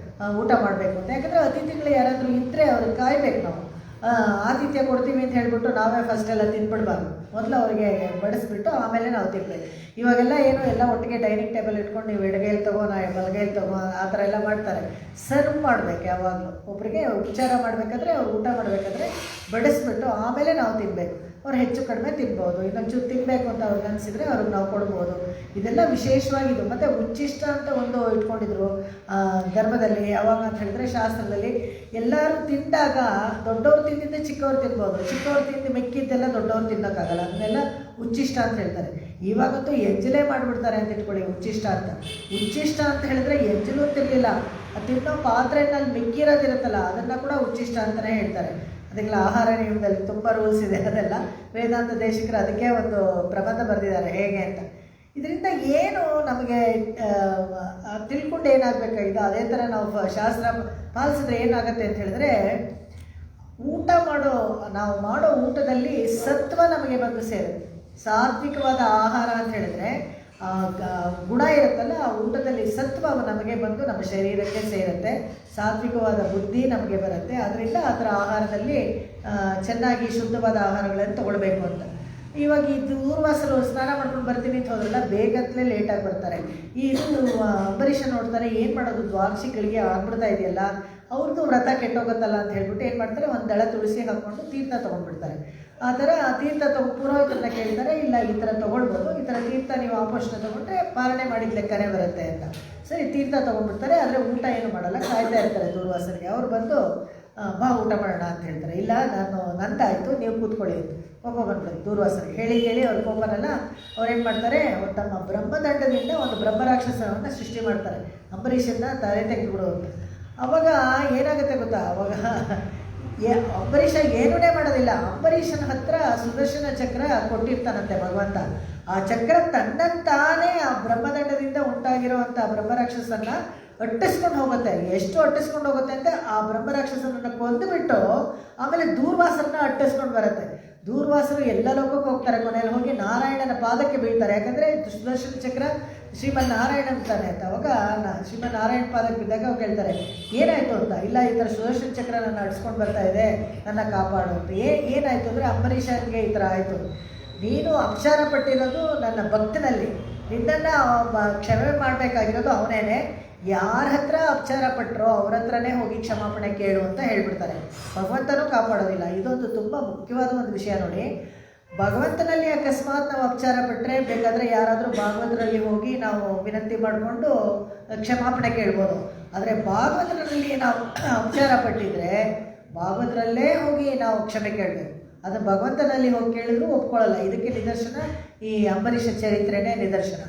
ಊಟ ಮಾಡಬೇಕು ಅಂತ. ಯಾಕಂದರೆ ಅತಿಥಿಗಳು ಯಾರಾದರೂ ಇದ್ದರೆ ಅವ್ರಿಗೆ ಕಾಯಬೇಕು ನಾವು. ಆತಿಥ್ಯ ಕೊಡ್ತೀವಿ ಅಂತ ಹೇಳ್ಬಿಟ್ಟು ನಾವೇ ಫಸ್ಟ್ ಎಲ್ಲ ತಿಂದ್ಬಿಡ್ಬಾರ್ದು. ಮೊದಲು ಅವ್ರಿಗೆ ಬಡಿಸ್ಬಿಟ್ಟು ಆಮೇಲೆ ನಾವು ತಿನ್ಬೇಕು. ಇವಾಗೆಲ್ಲ ಏನು ಎಲ್ಲ ಒಟ್ಟಿಗೆ ಡೈನಿಂಗ್ ಟೇಬಲ್ ಇಟ್ಕೊಂಡು ನೀವು ಎಡಗೈಲಿ ತಗೋ ನಾ ಬಲಗೈಲಿ ತಗೋ ಆ ಥರ ಎಲ್ಲ ಮಾಡ್ತಾರೆ. ಸರ್ವ್ ಮಾಡಬೇಕು ಯಾವಾಗಲೂ. ಒಬ್ಬರಿಗೆ ಉಪಚಾರ ಮಾಡಬೇಕಾದ್ರೆ ಅವ್ರು ಊಟ ಮಾಡಬೇಕಾದ್ರೆ ಬಡಿಸ್ಬಿಟ್ಟು ಆಮೇಲೆ ನಾವು ತಿನ್ನಬೇಕು. ಅವ್ರು ಹೆಚ್ಚು ಕಡಿಮೆ ತಿನ್ಬೋದು, ಇನ್ನೊಂಚೂರು ತಿನ್ನಬೇಕು ಅಂತ ಅವ್ರಿಗೆ ಅನಿಸಿದರೆ ಅವ್ರಿಗೆ ನಾವು ಕೊಡ್ಬೋದು. ಇದೆಲ್ಲ ವಿಶೇಷವಾಗಿದ್ದು. ಮತ್ತು ಉಚ್ಚಿಷ್ಟ ಅಂತ ಒಂದು ಇಟ್ಕೊಂಡಿದ್ರು ಧರ್ಮದಲ್ಲಿ. ಯಾವಾಗ ಅಂತ ಹೇಳಿದ್ರೆ ಶಾಸ್ತ್ರದಲ್ಲಿ ಎಲ್ಲರೂ ತಿಂದಾಗ ದೊಡ್ಡವ್ರು ತಿಂದಿದ್ದೆ ಚಿಕ್ಕವ್ರು ತಿನ್ಬೋದು, ಚಿಕ್ಕವ್ರು ತಿಂದು ಮಿಕ್ಕಿದ್ದೆಲ್ಲ ದೊಡ್ಡವ್ರು ತಿನ್ನೋಕ್ಕಾಗಲ್ಲ. ಅದನ್ನೆಲ್ಲ ಉಚ್ಚಿಷ್ಟ ಅಂತ ಹೇಳ್ತಾರೆ. ಇವಾಗಂತೂ ಎಂಜಲೇ ಮಾಡಿಬಿಡ್ತಾರೆ ಅಂತ ಇಟ್ಕೊಳ್ಳಿ ಉಚ್ಚಿಷ್ಟ ಅಂತ. ಉಚ್ಚಿಷ್ಟ ಅಂತ ಹೇಳಿದ್ರೆ ಎಂಜಲು ತಿನ್ನಲಿಲ್ಲ, ತಿನ್ನೋ ಪಾತ್ರೆನಲ್ಲಿ ಮಿಕ್ಕಿರೋದಿರುತ್ತಲ್ಲ ಅದನ್ನು ಕೂಡ ಉಚ್ಚಿಷ್ಟ ಅಂತಲೇ ಹೇಳ್ತಾರೆ. ಅದಕ್ಕೆಲ್ಲ ಆಹಾರ ನಿಯಮದಲ್ಲಿ ತುಂಬ ರೂಲ್ಸ್ ಇದೆ. ಅದೆಲ್ಲ ವೇದಾಂತ ದೇಶಿಕರು ಅದಕ್ಕೆ ಒಂದು ಪ್ರಬಂಧ ಬರೆದಿದ್ದಾರೆ ಹೇಗೆ ಅಂತ. ಇದರಿಂದ ಏನು ನಮಗೆ ತಿಳ್ಕೊಂಡು ಏನಾಗಬೇಕಾಗಿದೆ, ಅದೇ ಥರ ನಾವು ಶಾಸ್ತ್ರ ಪಾಲಿಸಿದ್ರೆ ಏನಾಗುತ್ತೆ ಅಂತ ಹೇಳಿದ್ರೆ, ನಾವು ಮಾಡೋ ಊಟದಲ್ಲಿ ಸತ್ವ ನಮಗೆ ಬಂದು ಸೇರುತ್ತೆ. ಸಾತ್ವಿಕವಾದ ಆಹಾರ ಅಂತ ಹೇಳಿದ್ರೆ ಗುಣ ಇರುತ್ತಲ್ಲ, ಆ ಊಟದಲ್ಲಿ ಸತ್ವ ನಮಗೆ ಬಂದು ನಮ್ಮ ಶರೀರಕ್ಕೆ ಸೇರುತ್ತೆ, ಸಾತ್ವಿಕವಾದ ಬುದ್ಧಿ ನಮಗೆ ಬರುತ್ತೆ. ಆದ್ದರಿಂದ ಆ ಥರ ಆಹಾರದಲ್ಲಿ ಚೆನ್ನಾಗಿ ಶುದ್ಧವಾದ ಆಹಾರಗಳನ್ನು ತೊಗೊಳ್ಬೇಕು ಅಂತ. ಇವಾಗ ಈ ದೂರ್ವಾಸರು ಸ್ನಾನ ಮಾಡ್ಕೊಂಡು ಬರ್ತೀನಿ ಅಂತ ಹೋದ್ರಲ್ಲ, ಬೇಗತ್ತಲೇ ಲೇಟಾಗಿ ಬರ್ತಾರೆ. ಅಂಬರೀಷ ನೋಡ್ತಾರೆ, ಏನು ಮಾಡೋದು ದ್ವಾದಶಿಗಳಿಗೆ ಆಗ್ಬಿಡ್ತಾ ಇದೆಯಲ್ಲ, ಅವ್ರದ್ದು ವ್ರತ ಕೆಟ್ಟೋಗುತ್ತಲ್ಲ ಅಂತ ಹೇಳ್ಬಿಟ್ಟು ಏನು ಮಾಡ್ತಾರೆ, ಒಂದು ದಳ ತುಳಸಿ ಹಾಕ್ಕೊಂಡು ತೀರ್ಥ ತೊಗೊಂಡ್ಬಿಡ್ತಾರೆ. ಆ ಥರ ತೀರ್ಥ ಪುರೋಹಿತರನ್ನ ಕೇಳ್ತಾರೆ, ಇಲ್ಲ ಈ ಥರ ತೊಗೊಳ್ಬೋದು, ಈ ಥರ ತೀರ್ಥ ನೀವು ಆಪೋಷಣ ತೊಗೊಂಡ್ರೆ ಪಾಲನೆ ಮಾಡಿದ ಲೆಕ್ಕನೇ ಬರುತ್ತೆ ಅಂತ. ಸರಿ ತೀರ್ಥ ತೊಗೊಂಡ್ಬಿಡ್ತಾರೆ. ಆದರೆ ಊಟ ಏನು ಮಾಡಲ್ಲ, ಕಾಯ್ತಾ ಇರ್ತಾರೆ ದೂರ್ವಾಸರಿಗೆ. ಅವ್ರು ಬಂದು ಬಾ ಊಟ ಮಾಡೋಣ ಅಂತ ಹೇಳ್ತಾರೆ. ಇಲ್ಲ ನಂದಾಯಿತು, ನೀವು ಕೂತ್ಕೊಳ್ಳಿ ಅಂತ ಕೋಪ ಬಂದ್ಬಿಡುತ್ತೆ ದೂರ್ವಾಸರಿಗೆ. ಹೇಳಿ ಅವ್ರ ಕೋಪನೆಲ್ಲ ಅವ್ರೇನು ಮಾಡ್ತಾರೆ, ತಮ್ಮ ಬ್ರಹ್ಮದಂಡದಿಂದ ಒಂದು ಬ್ರಹ್ಮರಾಕ್ಷಸವನ್ನು ಸೃಷ್ಟಿ ಮಾಡ್ತಾರೆ, ಅಂಬರೀಷನ್ನ ತಲೆ ತೆಗೆದುಬಿಡು ಅಂತ. ಅವಾಗ ಏನಾಗುತ್ತೆ ಗೊತ್ತಾ, ಅವಾಗ ಅಂಬರೀಷ ಏನೂನೇ ಮಾಡೋದಿಲ್ಲ. ಅಂಬರೀಷನ ಹತ್ರ ಸುದರ್ಶನ ಚಕ್ರ ಕೊಟ್ಟಿರ್ತಾನಂತೆ ಭಗವಂತ. ಆ ಚಕ್ರ ತನ್ನಂತಾನೇ ಆ ಬ್ರಹ್ಮದಂಡದಿಂದ ಉಂಟಾಗಿರೋವಂಥ ಬ್ರಹ್ಮರಾಕ್ಷಸನ್ನ ಅಟ್ಟಿಸ್ಕೊಂಡು ಹೋಗುತ್ತೆ. ಎಷ್ಟು ಅಟ್ಟಿಸ್ಕೊಂಡು ಹೋಗುತ್ತೆ ಅಂತ ಆ ಬ್ರಹ್ಮರಾಕ್ಷಸನನ್ನು ಕೊಂದುಬಿಟ್ಟು ಆಮೇಲೆ ದೂರ್ವಾಸರನ್ನ ಅಟ್ಟಿಸ್ಕೊಂಡು ಬರುತ್ತೆ. ದೂರ್ವಾಸರು ಎಲ್ಲ ಲೋಕಕ್ಕೆ ಹೋಗ್ತಾರೆ, ಕೊನೆಯಲ್ಲಿ ಹೋಗಿ ನಾರಾಯಣನ ಪಾದಕ್ಕೆ ಬೀಳ್ತಾರೆ. ಯಾಕಂದರೆ ಸುದರ್ಶನ ಚಕ್ರ ಶ್ರೀಮನ್ ನಾರಾಯಣ ಅಂತಾನೆ ಅಂತ. ಅವಾಗ ಶ್ರೀಮನ್ ನಾರಾಯಣ ಪಾದಕ್ಕೆ ಬಿದ್ದಾಗ ಅವ್ರು ಹೇಳ್ತಾರೆ, ಏನಾಯಿತು ಅಂತ. ಇಲ್ಲ ಈ ಥರ ಸುದರ್ಶನ ಚಕ್ರ ನನ್ನ ಅಡ್ಸ್ಕೊಂಡು ಬರ್ತಾ ಇದೆ, ನನ್ನ ಕಾಪಾಡು ಅಂತ. ಏನಾಯಿತು ಅಂದರೆ, ಅಂಬರೀಷನಿಗೆ ಈ ಥರ ಆಯಿತು, ನೀನು ಅಪಚಾರ ಪಟ್ಟಿರೋದು ನನ್ನ ಭಕ್ತನಲ್ಲಿ, ನಿನ್ನನ್ನು ಕ್ಷಮೆ ಮಾಡಬೇಕಾಗಿರೋದು ಅವನೇನೆ. ಯಾರ ಹತ್ರ ಅಪಚಾರ ಪಟ್ಟರೋ ಅವ್ರ ಹತ್ರನೇ ಹೋಗಿ ಕ್ಷಮಾಪಣೆ ಕೇಳು ಅಂತ ಹೇಳ್ಬಿಡ್ತಾರೆ. ಭಗವಂತನೂ ಕಾಪಾಡೋದಿಲ್ಲ. ಇದೊಂದು ತುಂಬ ಮುಖ್ಯವಾದ ಒಂದು ವಿಷಯ ನೋಡಿ. ಭಗವಂತನಲ್ಲಿ ಅಕಸ್ಮಾತ್ ನಾವು ಅಪಚಾರ ಪಟ್ಟರೆ ಬೇಕಾದರೆ ಯಾರಾದರೂ ಭಾಗವತರಲ್ಲಿ ಹೋಗಿ ನಾವು ವಿನಂತಿ ಮಾಡಿಕೊಂಡು ಕ್ಷಮಾಪಣೆ ಕೇಳ್ಬೋದು. ಆದರೆ ಭಾಗವತರಲ್ಲಿ ನಾವು ಅಪಚಾರ ಪಟ್ಟಿದ್ರೆ ಭಾಗವತರಲ್ಲೇ ಹೋಗಿ ನಾವು ಕ್ಷಮೆ ಕೇಳಬೇಕು. ಅದು ಭಗವಂತನಲ್ಲಿ ಹೋಗಿ ಕೇಳಿದ್ರು ಒಪ್ಕೊಳ್ಳಲ್ಲ. ಇದಕ್ಕೆ ನಿದರ್ಶನ ಈ ಅಂಬರೀಷ ಚರಿತ್ರೆನೇ ನಿದರ್ಶನ.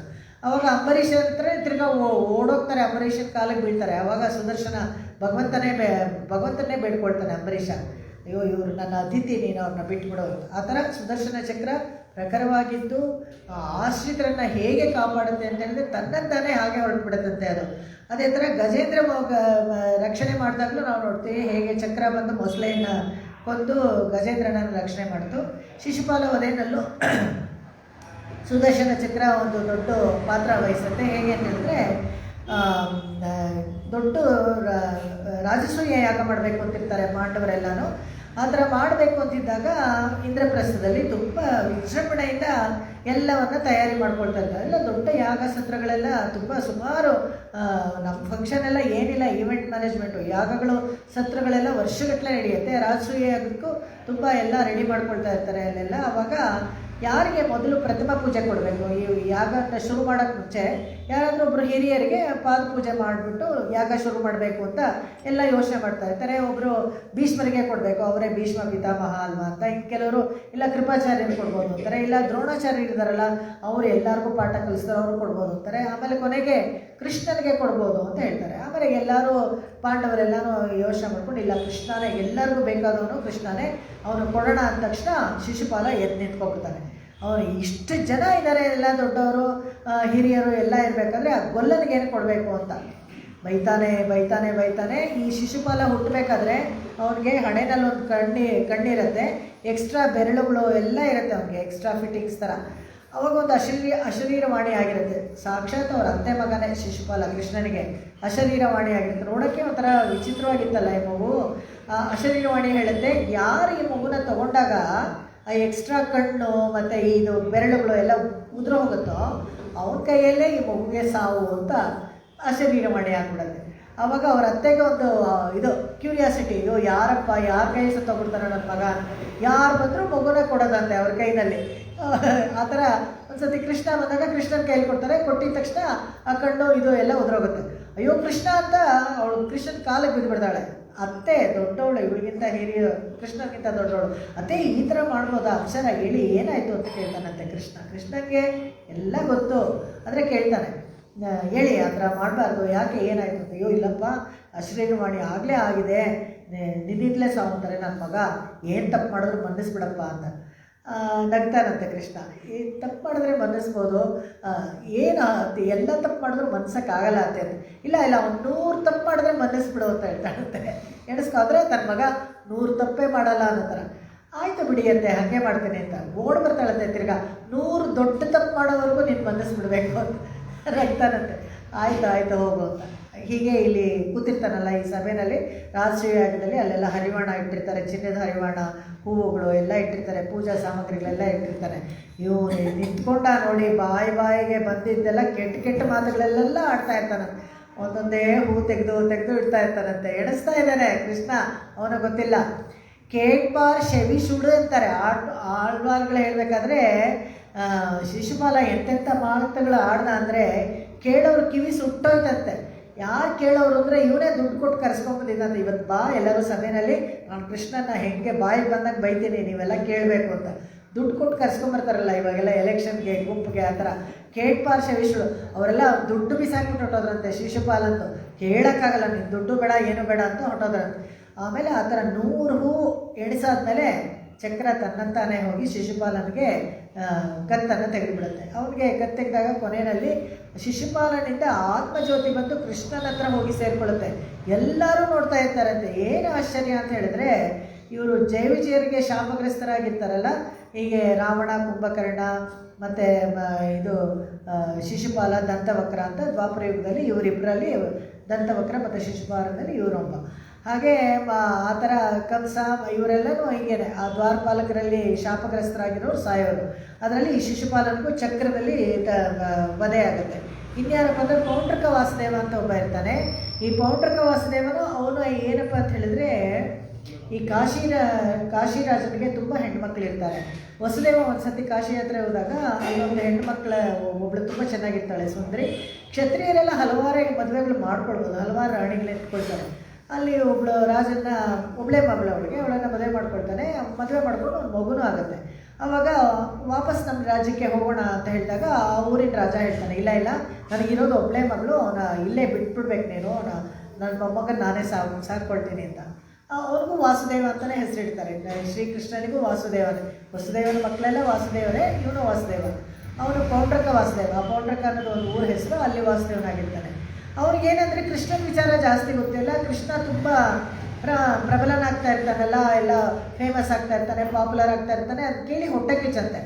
ಅವಾಗ ಅಂಬರೀಷ ಹತ್ರ ತಿರ್ಗಾ ಓಡೋಗ್ತಾರೆ, ಅಂಬರೀಷನ ಕಾಲಿಗೆ ಬೀಳ್ತಾರೆ. ಆವಾಗ ಸುದರ್ಶನ ಭಗವಂತನೇ ಬೇಡ್ಕೊಳ್ತಾನೆ ಅಂಬರೀಷ, ಅಯ್ಯೋ ಇವರು ನನ್ನ ಅತಿಥಿ, ನೀನು ಅವ್ರನ್ನ ಬಿಟ್ಬಿಡೋ. ಆ ಥರ ಸುದರ್ಶನ ಚಕ್ರ ಪ್ರಖರವಾಗಿದ್ದು ಆಶ್ರಿತರನ್ನು ಹೇಗೆ ಕಾಪಾಡುತ್ತೆ ಅಂತ ಹೇಳಿದ್ರೆ ತನ್ನಂತಾನೇ ಹಾಗೆ ಹೊರಟುಬಿಡುತ್ತಂತೆ ಅದು. ಅದೇ ಥರ ಗಜೇಂದ್ರ ರಕ್ಷಣೆ ಮಾಡಿದಾಗಲೂ ನಾವು ನೋಡ್ತೀವಿ ಹೇಗೆ ಚಕ್ರ ಬಂದು ಮೊಸಳೆಯನ್ನು ಕೊಂದು ಗಜೇಂದ್ರನನ್ನು ರಕ್ಷಣೆ ಮಾಡಿತು. ಶಿಶುಪಾಲ ವಧೆಯಲ್ಲೂ ಸುದರ್ಶನ ಚಕ್ರ ಒಂದು ದೊಡ್ಡ ಪಾತ್ರ ವಹಿಸುತ್ತೆ. ಹೇಗೆ ಅಂತ ಹೇಳಿದ್ರೆ, ದೊಡ್ಡ ರಾಜಸೂಯ ಯಾಗ ಮಾಡಬೇಕು ಅಂತಿರ್ತಾರೆ ಪಾಂಡವರೆಲ್ಲನೂ. ಆ ಥರ ಮಾಡಬೇಕು ಅಂತಿದ್ದಾಗ ಇಂದ್ರಪ್ರಸ್ಥದಲ್ಲಿ ತುಂಬ ವಿಜೃಂಭಣೆಯಿಂದ ಎಲ್ಲವನ್ನು ತಯಾರಿ ಮಾಡ್ಕೊಳ್ತಾ ಇರ್ತಾರೆ. ಎಲ್ಲ ದೊಡ್ಡ ಯಾಗ ಸತ್ರಗಳೆಲ್ಲ ತುಂಬ ಸುಮಾರು ನಮ್ಮ ಫಂಕ್ಷನ್ ಎಲ್ಲ ಏನಿಲ್ಲ, ಈವೆಂಟ್ ಮ್ಯಾನೇಜ್ಮೆಂಟು ಯಾಗಗಳು ಸತ್ರಗಳೆಲ್ಲ ವರ್ಷಗಟ್ಟಲೆ ನಡೆಯುತ್ತೆ. ರಾಜಸೂಯ ಯಾಗಕ್ಕೂ ತುಂಬ ಎಲ್ಲ ರೆಡಿ ಮಾಡ್ಕೊಳ್ತಾ ಇರ್ತಾರೆ ಅಲ್ಲೆಲ್ಲ. ಆವಾಗ ಯಾರಿಗೆ ಮೊದಲು ಪ್ರಥಮ ಪೂಜೆ ಕೊಡಬೇಕು, ಈ ಯಾಗನ ಶುರು ಮಾಡೋಕ್ಕೆ ಮುಂಚೆ ಯಾರಾದರೂ ಒಬ್ಬರು ಹಿರಿಯರಿಗೆ ಪಾದ ಪೂಜೆ ಮಾಡಿಬಿಟ್ಟು ಯಾಗ ಶುರು ಮಾಡಬೇಕು ಅಂತ ಎಲ್ಲ ಯೋಚನೆ ಮಾಡ್ತಾ ಇರ್ತಾರೆ. ಒಬ್ಬರು ಭೀಷ್ಮರಿಗೆ ಕೊಡಬೇಕು, ಅವರೇ ಭೀಷ್ಮ ಪಿತಾಮಹ ಅಲ್ವಾ ಅಂತ. ಇನ್ನು ಕೆಲವರು ಇಲ್ಲ ಕೃಪಾಚಾರ್ಯರು ಕೊಡ್ಬೋದು ಅಂತಾರೆ, ಇಲ್ಲ ದ್ರೋಣಾಚಾರ್ಯ ಇದ್ದಾರಲ್ಲ ಅವರು ಎಲ್ಲರಿಗೂ ಪಾಠ ಕಲಿಸ್ತಾರೆ ಅವರು ಕೊಡ್ಬೋದು ಅಂತಾರೆ. ಆಮೇಲೆ ಕೊನೆಗೆ ಕೃಷ್ಣನಿಗೆ ಕೊಡ್ಬೋದು ಅಂತ ಹೇಳ್ತಾರೆ. ಆಮೇಲೆ ಎಲ್ಲರೂ ಪಾಂಡವರೆಲ್ಲನೂ ಯೋಚನೆ ಮಾಡ್ಕೊಂಡು ಇಲ್ಲ ಕೃಷ್ಣನೇ ಎಲ್ಲರಿಗೂ ಬೇಕಾದವನು ಕೃಷ್ಣನೇ, ಅವನು ಕೊಡೋಣ ಅಂದ ತಕ್ಷಣ ಶಿಶುಪಾಲ ಎದ್ದು ನಿಂತ್ಕೊಳ್ತಾನೆ. ಅವನು ಇಷ್ಟು ಜನ ಇದ್ದಾರೆ, ಎಲ್ಲ ದೊಡ್ಡವರು ಹಿರಿಯರು ಎಲ್ಲ ಇರಬೇಕಾದ್ರೆ ಆ ಗೊಲ್ಲನಿಗೆ ಏನು ಕೊಡಬೇಕು ಅಂತ ಬೈತಾನೆ. ಈ ಶಿಶುಪಾಲ ಹುಟ್ಟಬೇಕಾದ್ರೆ ಅವನಿಗೆ ಹಣೆನಲ್ಲಿ ಒಂದು ಕಣ್ಣಿರುತ್ತೆ, ಎಕ್ಸ್ಟ್ರಾ ಬೆರಳುಗಳು ಎಲ್ಲ ಇರುತ್ತೆ ಅವನಿಗೆ, ಎಕ್ಸ್ಟ್ರಾ ಫಿಟ್ಟಿಂಗ್ಸ್ ಥರ. ಅವಾಗ ಒಂದು ಅಶರೀರವಾಣಿ ಆಗಿರುತ್ತೆ. ಸಾಕ್ಷಾತ್ ಅವ್ರ ಅತ್ತೆ ಮಗನೇ ಶಿಶುಪಾಲ ಕೃಷ್ಣನಿಗೆ ಅಶರೀರವಾಣಿ ಆಗಿರುತ್ತೆ. ನೋಡೋಕ್ಕೆ ಒಂಥರ ವಿಚಿತ್ರವಾಗಿತ್ತಲ್ಲ ಈ ಮಗು. ಅಶರೀರವಾಣಿ ಹೇಳುತ್ತೆ, ಯಾರು ಈ ಮಗುನ ತಗೊಂಡಾಗ ಆ ಎಕ್ಸ್ಟ್ರಾ ಕಣ್ಣು ಮತ್ತು ಇದು ಬೆರಳುಗಳು ಎಲ್ಲ ಉದುರು ಹೋಗುತ್ತೋ ಅವನ ಕೈಯಲ್ಲೇ ಈ ಮಗುಗೆ ಸಾವು ಅಂತ ಅಶರೀರವಾಣಿ ಆಗ್ಬಿಡುತ್ತೆ. ಆವಾಗ ಅವ್ರ ಅತ್ತೆಗೆ ಒಂದು ಇದು ಕ್ಯೂರಿಯಾಸಿಟಿ, ಇದು ಯಾರಪ್ಪ, ಯಾರ ಕೈ ತಗೊಡ್ತಾರೆ ನನ್ನ ಮಗ, ಯಾರು ಬಂದರೂ ಮಗುನ ಕೊಡೋದಂತೆ ಅವ್ರ ಕೈನಲ್ಲಿ. ಆ ಥರ ಒಂದು ಸತಿ ಕೃಷ್ಣ ಬಂದಾಗ ಕೃಷ್ಣನ ಕೈಯಲ್ಲಿ ಕೊಡ್ತಾರೆ. ಕೊಟ್ಟಿದ ತಕ್ಷಣ ಆ ಕಣ್ಣು ಇದು ಎಲ್ಲ ಉದುರೋಗುತ್ತೆ. ಅಯ್ಯೋ ಕೃಷ್ಣ ಅಂತ ಅವಳು ಕೃಷ್ಣನ ಕಾಲಿಗೆ ಬಿದ್ದುಬಿಡ್ತಾಳೆ. ಅತ್ತೆ ದೊಡ್ಡವಳು, ಇವಳಿಗಿಂತ ಹಿರಿಯ, ಕೃಷ್ಣನಿಗಿಂತ ದೊಡ್ಡವಳು. ಅತ್ತೆ ಈ ಥರ ಮಾಡ್ಬೋದಾ, ಅಕ್ಷರ ಹೇಳಿ ಏನಾಯಿತು ಅಂತ ಕೇಳ್ತಾನಂತೆ ಕೃಷ್ಣ. ಕೃಷ್ಣನಿಗೆ ಎಲ್ಲ ಗೊತ್ತು, ಆದರೆ ಕೇಳ್ತಾನೆ, ಹೇಳಿ ಆ ಥರ ಮಾಡಬಾರ್ದು, ಯಾಕೆ ಏನಾಯಿತು ಅಂತ. ಅಯ್ಯೋ ಇಲ್ಲಪ್ಪ, ಅಶ್ರೀರವಾಣಿ ಆಗಲೇ ಆಗಿದೆ, ನಿನ್ನಿಂದಲೇ ಸಾವು ಅಂತಾರೆ ನನ್ನ ಮಗ, ಏನು ತಪ್ಪು ಮಾಡಿದ್ರು ಮನ್ನಿಸ್ಬಿಡಪ್ಪ ಅಂತ ನಗ್ತಾನಂತೆ ಕೃಷ್ಣ. ಈ ತಪ್ಪು ಮಾಡಿದ್ರೆ ಮನ್ನಿಸ್ಬೋದು, ಏನು ಎಲ್ಲ ತಪ್ಪು ಮಾಡಿದ್ರು ಮನ್ಸೋಕ್ಕಾಗಲ್ಲ ಅಂತ. ಇಲ್ಲ ಅವ್ನು 100 ತಪ್ಪು ಮಾಡಿದ್ರೆ ಮನ್ನಿಸ್ಬಿಡು ಅಂತ ಹೇಳ್ತಾನಂತೆ. ಎಣಿಸ್ಕೊಂಡ್ರೆ ತನ್ನ ಮಗ 100 ತಪ್ಪೇ ಮಾಡಲ್ಲ ಅನ್ನೋ ಥರ. ಆಯಿತು ಬಿಡಿ ಅಂತೆ, ಹಾಗೆ ಮಾಡ್ತೇನೆ ಅಂತ ಓಡ್ ಬರ್ತಾಳಂತೆ. ತಿರ್ಗಾ 100 ದೊಡ್ಡ ತಪ್ಪು ಮಾಡೋವರೆಗೂ ನೀನು ಮನ್ನಿಸ್ಬಿಡ್ಬೇಕು ಅಂತ ನಗ್ತಾನಂತೆ. ಆಯಿತು ಹೋಗು ಅಂತ. ಹೀಗೆ ಇಲ್ಲಿ ಕೂತಿರ್ತಾನಲ್ಲ ಈ ಸಭೆಯಲ್ಲಿ, ರಾಷ್ಟ್ರೀಯ ಯಾಗದಲ್ಲಿ ಅಲ್ಲೆಲ್ಲ ಹರಿವಾಣ ಇಟ್ಟಿರ್ತಾರೆ, ಚಿನ್ನದ ಹರಿವಾಣ, ಹೂವುಗಳು ಎಲ್ಲ ಇಟ್ಟಿರ್ತಾರೆ, ಪೂಜಾ ಸಾಮಗ್ರಿಗಳೆಲ್ಲ ಇಟ್ಟಿರ್ತಾರೆ. ಇವನು ನಿಂತ್ಕೊಂಡ ನೋಡಿ, ಬಾಯಿಗೆ ಬಂದಿದ್ದೆಲ್ಲ ಕೆಟ್ಟ ಮಾತುಗಳೆಲ್ಲ ಆಡ್ತಾ ಇರ್ತಾನಂತೆ. ಒಂದೊಂದೇ ಹೂ ತೆಗೆದು ಇಡ್ತಾ ಇರ್ತಾನಂತೆ. ಎಣಿಸ್ತಾ ಇದ್ದಾನೆ ಕೃಷ್ಣ, ಅವನಿಗೆ ಗೊತ್ತಿಲ್ಲ. ಕೇಳ್ಬಾರ್ ಶವಿ ಸುಡು ಅಂತಾರೆ ಆಳ್ವಾರ್ಗಳು ಹೇಳಬೇಕಾದ್ರೆ. ಶಿಶುಪಾಲ ಎಂತೆಂಥ ಮಾತುಗಳು ಆಡ್ದ ಅಂದರೆ ಕೇಳೋರು ಕಿವಿ ಸುಟ್ಟೋಯ್ತಂತೆ. ಯಾರು ಕೇಳೋರು ಅಂದರೆ ಇವನೇ ದುಡ್ಡು ಕೊಟ್ಟು ಕರೆಸ್ಕೊಂಬಂದಿದ್ದಂತೆ. ಇವತ್ತು ಬಾ ಎಲ್ಲರೂ ಸಭೆಯಲ್ಲಿ, ನಾನು ಕೃಷ್ಣನ ಹೆಂಗೆ ಬಾಯಿಗೆ ಬಂದಾಗ ಬೈತೀನಿ, ನೀವೆಲ್ಲ ಕೇಳಬೇಕು ಅಂತ ದುಡ್ಡು ಕೊಟ್ಟು ಕರ್ಸ್ಕೊಂಬರ್ತಾರಲ್ಲ ಇವಾಗೆಲ್ಲ ಎಲೆಕ್ಷನ್ಗೆ, ಗುಂಪಿಗೆ, ಆ ಥರ. ಕೇಳ್ಪಾರ್ ಶವಿಶ್ರು ಅವರೆಲ್ಲ ದುಡ್ಡು ಬಿಸಾಕ್ಬಿಟ್ಟು ಹೊಟ್ಟೋದ್ರಂತೆ. ಶಿಶುಪಾಲಂದು ಕೇಳೋಕ್ಕಾಗಲ್ಲ, ನೀನು ದುಡ್ಡು ಬೇಡ ಏನು ಬೇಡ ಅಂತ ಹೊಟ್ಟೋದ್ರಂತೆ. ಆಮೇಲೆ ಆ ಥರ 100 ಹೂ ಎಣಿಸಾದ್ಮೇಲೆ ಚಕ್ರ ತನ್ನಂತಾನೆ ಹೋಗಿ ಶಿಶುಪಾಲನಿಗೆ ಕತ್ತನ್ನು ತೆಗೆದುಬಿಡುತ್ತೆ. ಅವನಿಗೆ ಕತ್ತು ತೆಗೆದಾಗ ಕೊನೆಯಲ್ಲಿ ಶಿಶುಪಾಲನಿಂದ ಆತ್ಮಜ್ಯೋತಿ ಬಂದು ಕೃಷ್ಣನ ಹತ್ರ ಹೋಗಿ ಸೇರಿಕೊಳ್ಳುತ್ತೆ. ಎಲ್ಲರೂ ನೋಡ್ತಾ ಇರ್ತಾರಂತೆ. ಏನು ಆಶ್ಚರ್ಯ ಅಂತ ಹೇಳಿದ್ರೆ, ಇವರು ಜಯವಿಜಯರಿಗೆ ಶಾಪಗ್ರಸ್ತರಾಗಿರ್ತಾರಲ್ಲ, ಹೀಗೆ ರಾವಣ, ಕುಂಭಕರ್ಣ ಮತ್ತು ಇದು ಶಿಶುಪಾಲ, ದಂತವಕ್ರ ಅಂತ ದ್ವಾಪರ ಯುಗದಲ್ಲಿ ಇವರಿಬ್ಬರಲ್ಲಿ, ದಂತವಕ್ರ ಮತ್ತು ಶಿಶುಪಾಲನಲ್ಲಿ ಇವರೊಬ್ಬ. ಹಾಗೆ ಆ ಥರ ಕಂಸ ಇವರೆಲ್ಲನೂ ಹೀಗೇನೆ ಆ ದ್ವಾರಪಾಲಕರಲ್ಲಿ ಶಾಪಗ್ರಸ್ತರಾಗಿರೋರು ಸಾಯೋರು. ಅದರಲ್ಲಿ ಈ ಶಿಶುಪಾಲನಿಗೂ ಚಕ್ರದಲ್ಲಿ ವಧೆ ಆಗುತ್ತೆ. ಇನ್ಯಾರಪ್ಪ ಅಂದರೆ ಪೌಂಡ್ರಕ ವಾಸುದೇವ ಅಂತ ಒಬ್ಬ ಇರ್ತಾನೆ. ಈ ಪೌಂಡ್ರಕ ವಾಸುದೇವನು ಅವನು ಏನಪ್ಪ ಅಂತ ಹೇಳಿದ್ರೆ, ಈ ಕಾಶಿರಾಜನಿಗೆ ತುಂಬ ಹೆಣ್ಮಕ್ಳು ಇರ್ತಾರೆ. ವಸುದೇವ ಒಂದು ಸತಿ ಕಾಶಿ ಯಾತ್ರೆ ಹೋದಾಗ ಅಲ್ಲೊಂದು ಹೆಣ್ಮಕ್ಳ ಒಬ್ಳು ತುಂಬ ಚೆನ್ನಾಗಿರ್ತಾಳೆ, ಸುಂದರಿ. ಕ್ಷತ್ರಿಯರೆಲ್ಲ ಹಲವಾರು ಮದುವೆಗಳು ಮಾಡ್ಕೊಳ್ಬೋದು, ಹಲವಾರು ರಾಣಿಗಳು ಇಟ್ಕೊಳ್ತಾರೆ. ಅಲ್ಲಿ ಒಬ್ಬಳು ರಾಜನ ಒಬ್ಬಳೇ ಮಗಳು ಅವಳಿಗೆ, ಅವಳನ್ನು ಮದುವೆ ಮಾಡ್ಕೊಳ್ತಾನೆ. ಮದುವೆ ಮಾಡ್ಕೊಂಡು ಒಂದು ಮಗುನೂ ಆಗುತ್ತೆ. ಆವಾಗ ವಾಪಸ್ ನಮ್ಮ ರಾಜ್ಯಕ್ಕೆ ಹೋಗೋಣ ಅಂತ ಹೇಳಿದಾಗ ಆ ಊರಿನ ರಾಜ ಹೇಳ್ತಾನೆ, ಇಲ್ಲ ನನಗಿರೋದು ಒಬ್ಬಳೇ ಮಗಳು, ಅವನ ಇಲ್ಲೇ ಬಿಟ್ಬಿಡ್ಬೇಕು ನೀನು, ನನ್ನ ಮೊಮ್ಮಗನ ನಾನೇ ಸಾಕ್ಕೊಳ್ತೀನಿ ಅಂತ. ಅವ್ರಿಗೂ ವಾಸುದೇವ ಅಂತಲೇ ಹೆಸರಿಡ್ತಾರೆ. ಶ್ರೀಕೃಷ್ಣನಿಗೂ ವಸುದೇವನ ಮಕ್ಕಳೆಲ್ಲ ವಾಸುದೇವರೇ, ಇವನು ವಾಸುದೇವ. ಅವನು ಪೌಂಡ್ರಕ ವಾಸುದೇವ. ಆ ಪೌಂಡ್ರಕ ಅನ್ನೋದು ಒಂದು ಊರ ಹೆಸರು, ಅಲ್ಲಿ ವಾಸುದೇವನಾಗಿರ್ತಾನೆ. ಅವ್ರಿಗೇನಂದರೆ ಕೃಷ್ಣನ ವಿಚಾರ ಜಾಸ್ತಿ ಗೊತ್ತಿಲ್ಲ. ಕೃಷ್ಣ ತುಂಬ ಪ್ರಬಲನಾಗ್ತಾ ಇರ್ತಾನಲ್ಲ, ಎಲ್ಲ ಫೇಮಸ್ ಆಗ್ತಾ ಇರ್ತಾನೆ, ಪಾಪ್ಯುಲರ್ ಆಗ್ತಾ ಇರ್ತಾನೆ. ಅದು ಕೇಳಿ ಹೊಟ್ಟೆ ಕಿಚ್ಚಂತೆ.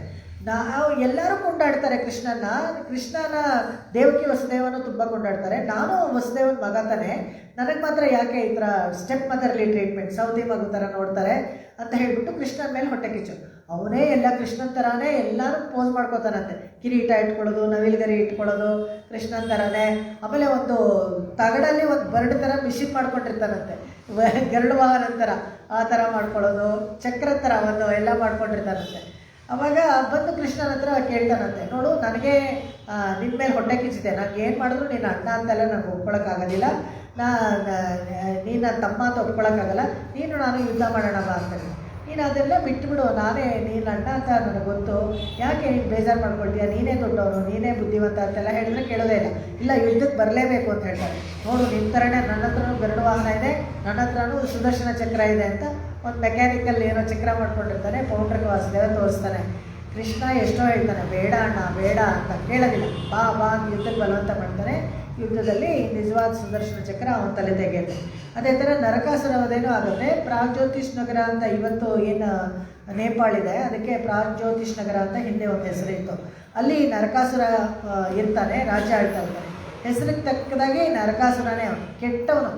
ನಾವು ಎಲ್ಲರೂ ಕೊಂಡಾಡ್ತಾರೆ ಕೃಷ್ಣನ ದೇವಕಿ ವಸುದೇವನು ತುಂಬ ಕೊಂಡಾಡ್ತಾರೆ. ನಾನು ವಸುದೇವನ ಮಗ ತಾನೆ, ನನಗೆ ಮಾತ್ರ ಯಾಕೆ ಈ ಥರ ಸ್ಟೆಪ್ ಮದರ್ಲಿ ಟ್ರೀಟ್ಮೆಂಟ್, ಸೌದಿ ಮಗು ಥರ ನೋಡ್ತಾರೆ ಅಂತ ಹೇಳಿಬಿಟ್ಟು ಕೃಷ್ಣನ ಮೇಲೆ ಹೊಟ್ಟೆ ಕಿಚ್ಚು. ಅವನೇ ಎಲ್ಲ ಕೃಷ್ಣನ ಥರನೇ ಎಲ್ಲರೂ ಪೋಸ್ ಮಾಡ್ಕೋತಾನಂತೆ. ಕಿರೀಟ ಇಟ್ಕೊಳ್ಳೋದು, ನವಿಲ್ಗರಿ ಇಟ್ಕೊಳ್ಳೋದು ಕೃಷ್ಣನ ಥರನೇ. ಆಮೇಲೆ ಒಂದು ತಗಡಲ್ಲಿ ಒಂದು ಬರ್ಡ್ ಥರ ಮಿಷಿನ್ ಮಾಡ್ಕೊಂಡಿರ್ತಾನಂತೆ, ಗರುಡ ವಾಹನ ಥರ, ಆ ಥರ ಮಾಡ್ಕೊಳ್ಳೋದು, ಚಕ್ರ ಥರ ಒಂದು ಎಲ್ಲ ಮಾಡ್ಕೊಂಡಿರ್ತಾನಂತೆ. ಅವಾಗ ಬಂದು ಕೃಷ್ಣನ ಹತ್ರ ಕೇಳ್ತಾನಂತೆ, ನೋಡು ನನಗೆ ನಿನ್ನ ಮೇಲೆ ಹೊಟ್ಟೆ ಕಿಚ್ಚಿದೆ, ನನಗೆ ಏನು ಮಾಡಿದ್ರು ನೀನು ಅಣ್ಣ ಅಂತೆಲ್ಲ ನನಗೆ ಒಪ್ಕೊಳ್ಳೋಕ್ಕಾಗೋದಿಲ್ಲ, ನೀನು ನನ್ನ ತಮ್ಮ ಅಂತ ಒಪ್ಕೊಳ್ಳೋಕ್ಕಾಗಲ್ಲ, ನಾನು ಯುದ್ಧ ಮಾಡೋಣ ಬಾ ಅಂತಾನೆ. ನೀನು ಅದೆಲ್ಲ ಬಿಟ್ಟುಬಿಡು, ನೀನು ಅಣ್ಣ ಅಂತ ನನಗೆ ಗೊತ್ತು, ಯಾಕೆ ನೀನು ಬೇಜಾರು ಮಾಡ್ಕೊಳ್ತೀಯ, ನೀನೇ ದೊಡ್ಡವನು, ನೀನೇ ಬುದ್ಧಿವಂತ ಅಂತೆಲ್ಲ ಹೇಳಿದ್ರೆ ಕೇಳೋದೇ ಇಲ್ಲ ಯುದ್ಧಕ್ಕೆ ಬರಲೇಬೇಕು ಅಂತ ಹೇಳ್ತಾರೆ. ನೋಡು ನಿನ್ನ ಥರನೇ ನನ್ನ ಹತ್ರನೂ ಗರುಡ ವಾಹನ ಇದೆ, ನನ್ನ ಹತ್ರನೂ ಸುದರ್ಶನ ಚಕ್ರ ಇದೆ ಅಂತ ಒಂದು ಮೆಕ್ಯಾನಿಕಲ್ ಏನೋ ಚಕ್ರ ಮಾಡ್ಕೊಂಡಿರ್ತಾನೆ. ಪೌಂಡ್ರಕ ವಾಸುದೇವ ತೋರಿಸ್ತಾನೆ. ಕೃಷ್ಣ ಎಷ್ಟೋ ಹೇಳ್ತಾನೆ, ಬೇಡ ಅಣ್ಣ ಬೇಡ ಅಂತ, ಕೇಳೋದಿಲ್ಲ. ಬಾ ಯುದ್ಧಕ್ಕೆ ಬಲವಂತ ಮಾಡ್ತಾನೆ. ಯುದ್ಧದಲ್ಲಿ ನಿಜವಾದ ಸುದರ್ಶನ ಚಕ್ರ ಅವನ ತಲೆ ತೆಗೆಯುತ್ತೆ. ಅದೇ ಥರ ನರಕಾಸುರ ವಧೆನೂ ಆಗುತ್ತೆ. ಪ್ರಾಗ್ಜ್ಯೋತಿಷ್ ನಗರ ಅಂತ ಇವತ್ತು ಏನು ನೇಪಾಳ ಇದೆ, ಅದಕ್ಕೆ ಪ್ರಾಗ್ಜ್ಯೋತಿಷ್ ನಗರ ಅಂತ ಹಿಂದೆ ಒಂದು ಹೆಸರಿತ್ತು. ಅಲ್ಲಿ ನರಕಾಸುರ ಇರ್ತಾನೆ, ರಾಜ್ಯ ಆಳ್ತಾ ಇರ್ತಾನೆ. ಹೆಸರಿಗೆ ತಕ್ಕದಾಗಿ ನರಕಾಸುರನೇ ಅವನು, ಕೆಟ್ಟವನು.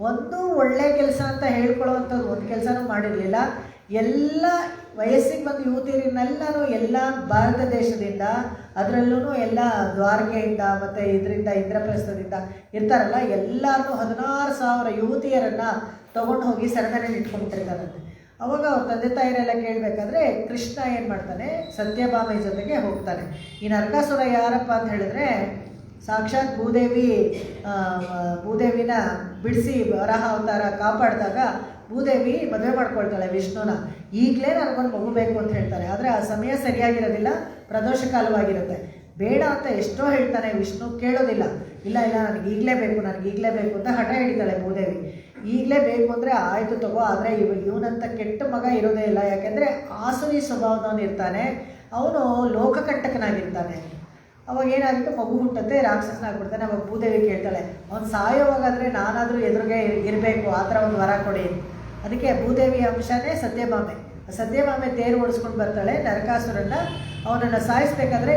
ಒಂದು ಒಳ್ಳೆ ಕೆಲಸ ಅಂತ ಹೇಳ್ಕೊಳ್ಳೋವಂಥದ್ದು ಒಂದು ಕೆಲಸನೂ ಮಾಡಿರಲಿಲ್ಲ. ಎಲ್ಲ ವಯಸ್ಸಿಗೆ ಬಂದು ಯುವತಿಯರನ್ನೆಲ್ಲನೂ ಎಲ್ಲ ಭಾರತ ದೇಶದಿಂದ, ಅದರಲ್ಲೂ ಎಲ್ಲ ದ್ವಾರಕೆಯಿಂದ ಮತ್ತು ಇದರಿಂದ ಇಂದ್ರಪ್ರಸ್ಥದಿಂದ ಇರ್ತಾರಲ್ಲ, ಎಲ್ಲರೂ 16,000 ಯುವತಿಯರನ್ನು ತೊಗೊಂಡು ಹೋಗಿ ಸೆರೆಮನೆಯಲ್ಲಿ ಇಟ್ಕೊಂಡ್ಬಿಟ್ಟಿರ್ತಾರಂತೆ. ಅವಾಗ ಅವ್ರ ತಂದೆ ತಾಯಿರೆಲ್ಲ ಕೇಳಬೇಕಾದ್ರೆ ಕೃಷ್ಣ ಏನು ಮಾಡ್ತಾನೆ, ಸತ್ಯಭಾಮೆ ಜೊತೆಗೆ ಹೋಗ್ತಾನೆ. ಈ ನರಕಾಸುರ ಯಾರಪ್ಪ ಅಂತ ಹೇಳಿದ್ರೆ, ಸಾಕ್ಷಾತ್ ಭೂದೇವಿನ ಬಿಡಿಸಿ ವರಾಹ ಅವತಾರ ಕಾಪಾಡಿದಾಗ ಭೂದೇವಿ ಮದುವೆ ಮಾಡ್ಕೊಳ್ತಾಳೆ ವಿಷ್ಣುನ. ಈಗಲೇ ನನಗೊಂದು ಮಗು ಬೇಕು ಅಂತ ಹೇಳ್ತಾರೆ. ಆದರೆ ಆ ಸಮಯ ಸರಿಯಾಗಿರೋದಿಲ್ಲ, ಪ್ರದೋಷ ಕಾಲವಾಗಿರುತ್ತೆ. ಬೇಡ ಅಂತ ಎಷ್ಟೋ ಹೇಳ್ತಾನೆ, ವಿಷ್ಣು ಕೇಳೋದಿಲ್ಲ. ಇಲ್ಲ ನನಗೆ ಈಗಲೇ ಬೇಕು ಅಂತ ಹಠ ಹಿಡಿತಾಳೆ ಭೂದೇವಿ. ಈಗಲೇ ಬೇಕು ಅಂದರೆ ಆಯಿತು ತಗೋ, ಆದರೆ ಇವನಂತ ಕೆಟ್ಟ ಮಗ ಇರೋದೇ ಇಲ್ಲ. ಯಾಕೆಂದರೆ ಆಸುರಿ ಸ್ವಭಾವದವನು ಇರ್ತಾನೆ, ಅವನು ಲೋಕಕಂಟಕನಾಗಿರ್ತಾನೆ. ಅವಾಗ ಏನಾಗುತ್ತೆ, ಮಗು ಹುಟ್ಟುತ್ತೆ, ರಾಕ್ಷಸನಾಗ್ಬಿಡ್ತಾನೆ. ಅವಾಗ ಭೂದೇವಿ ಕೇಳ್ತಾಳೆ, ಅವ್ನು ಸಾಯೋವಾಗಾದರೆ ನಾನಾದರೂ ಎದುರಿಗೆ ಇರಬೇಕು, ಆ ಥರ ಒಂದು ವರ ಕೊಡಿ. ಅದಕ್ಕೆ ಭೂದೇವಿ ಅಂಶನೇ ಸತ್ಯಭಾಮೆ ತೇರು ಓಡಿಸ್ಕೊಂಡು ಬರ್ತಾಳೆ ನರಕಾಸುರನ್ನ. ಅವನನ್ನು ಸಾಯಿಸ್ಬೇಕಾದ್ರೆ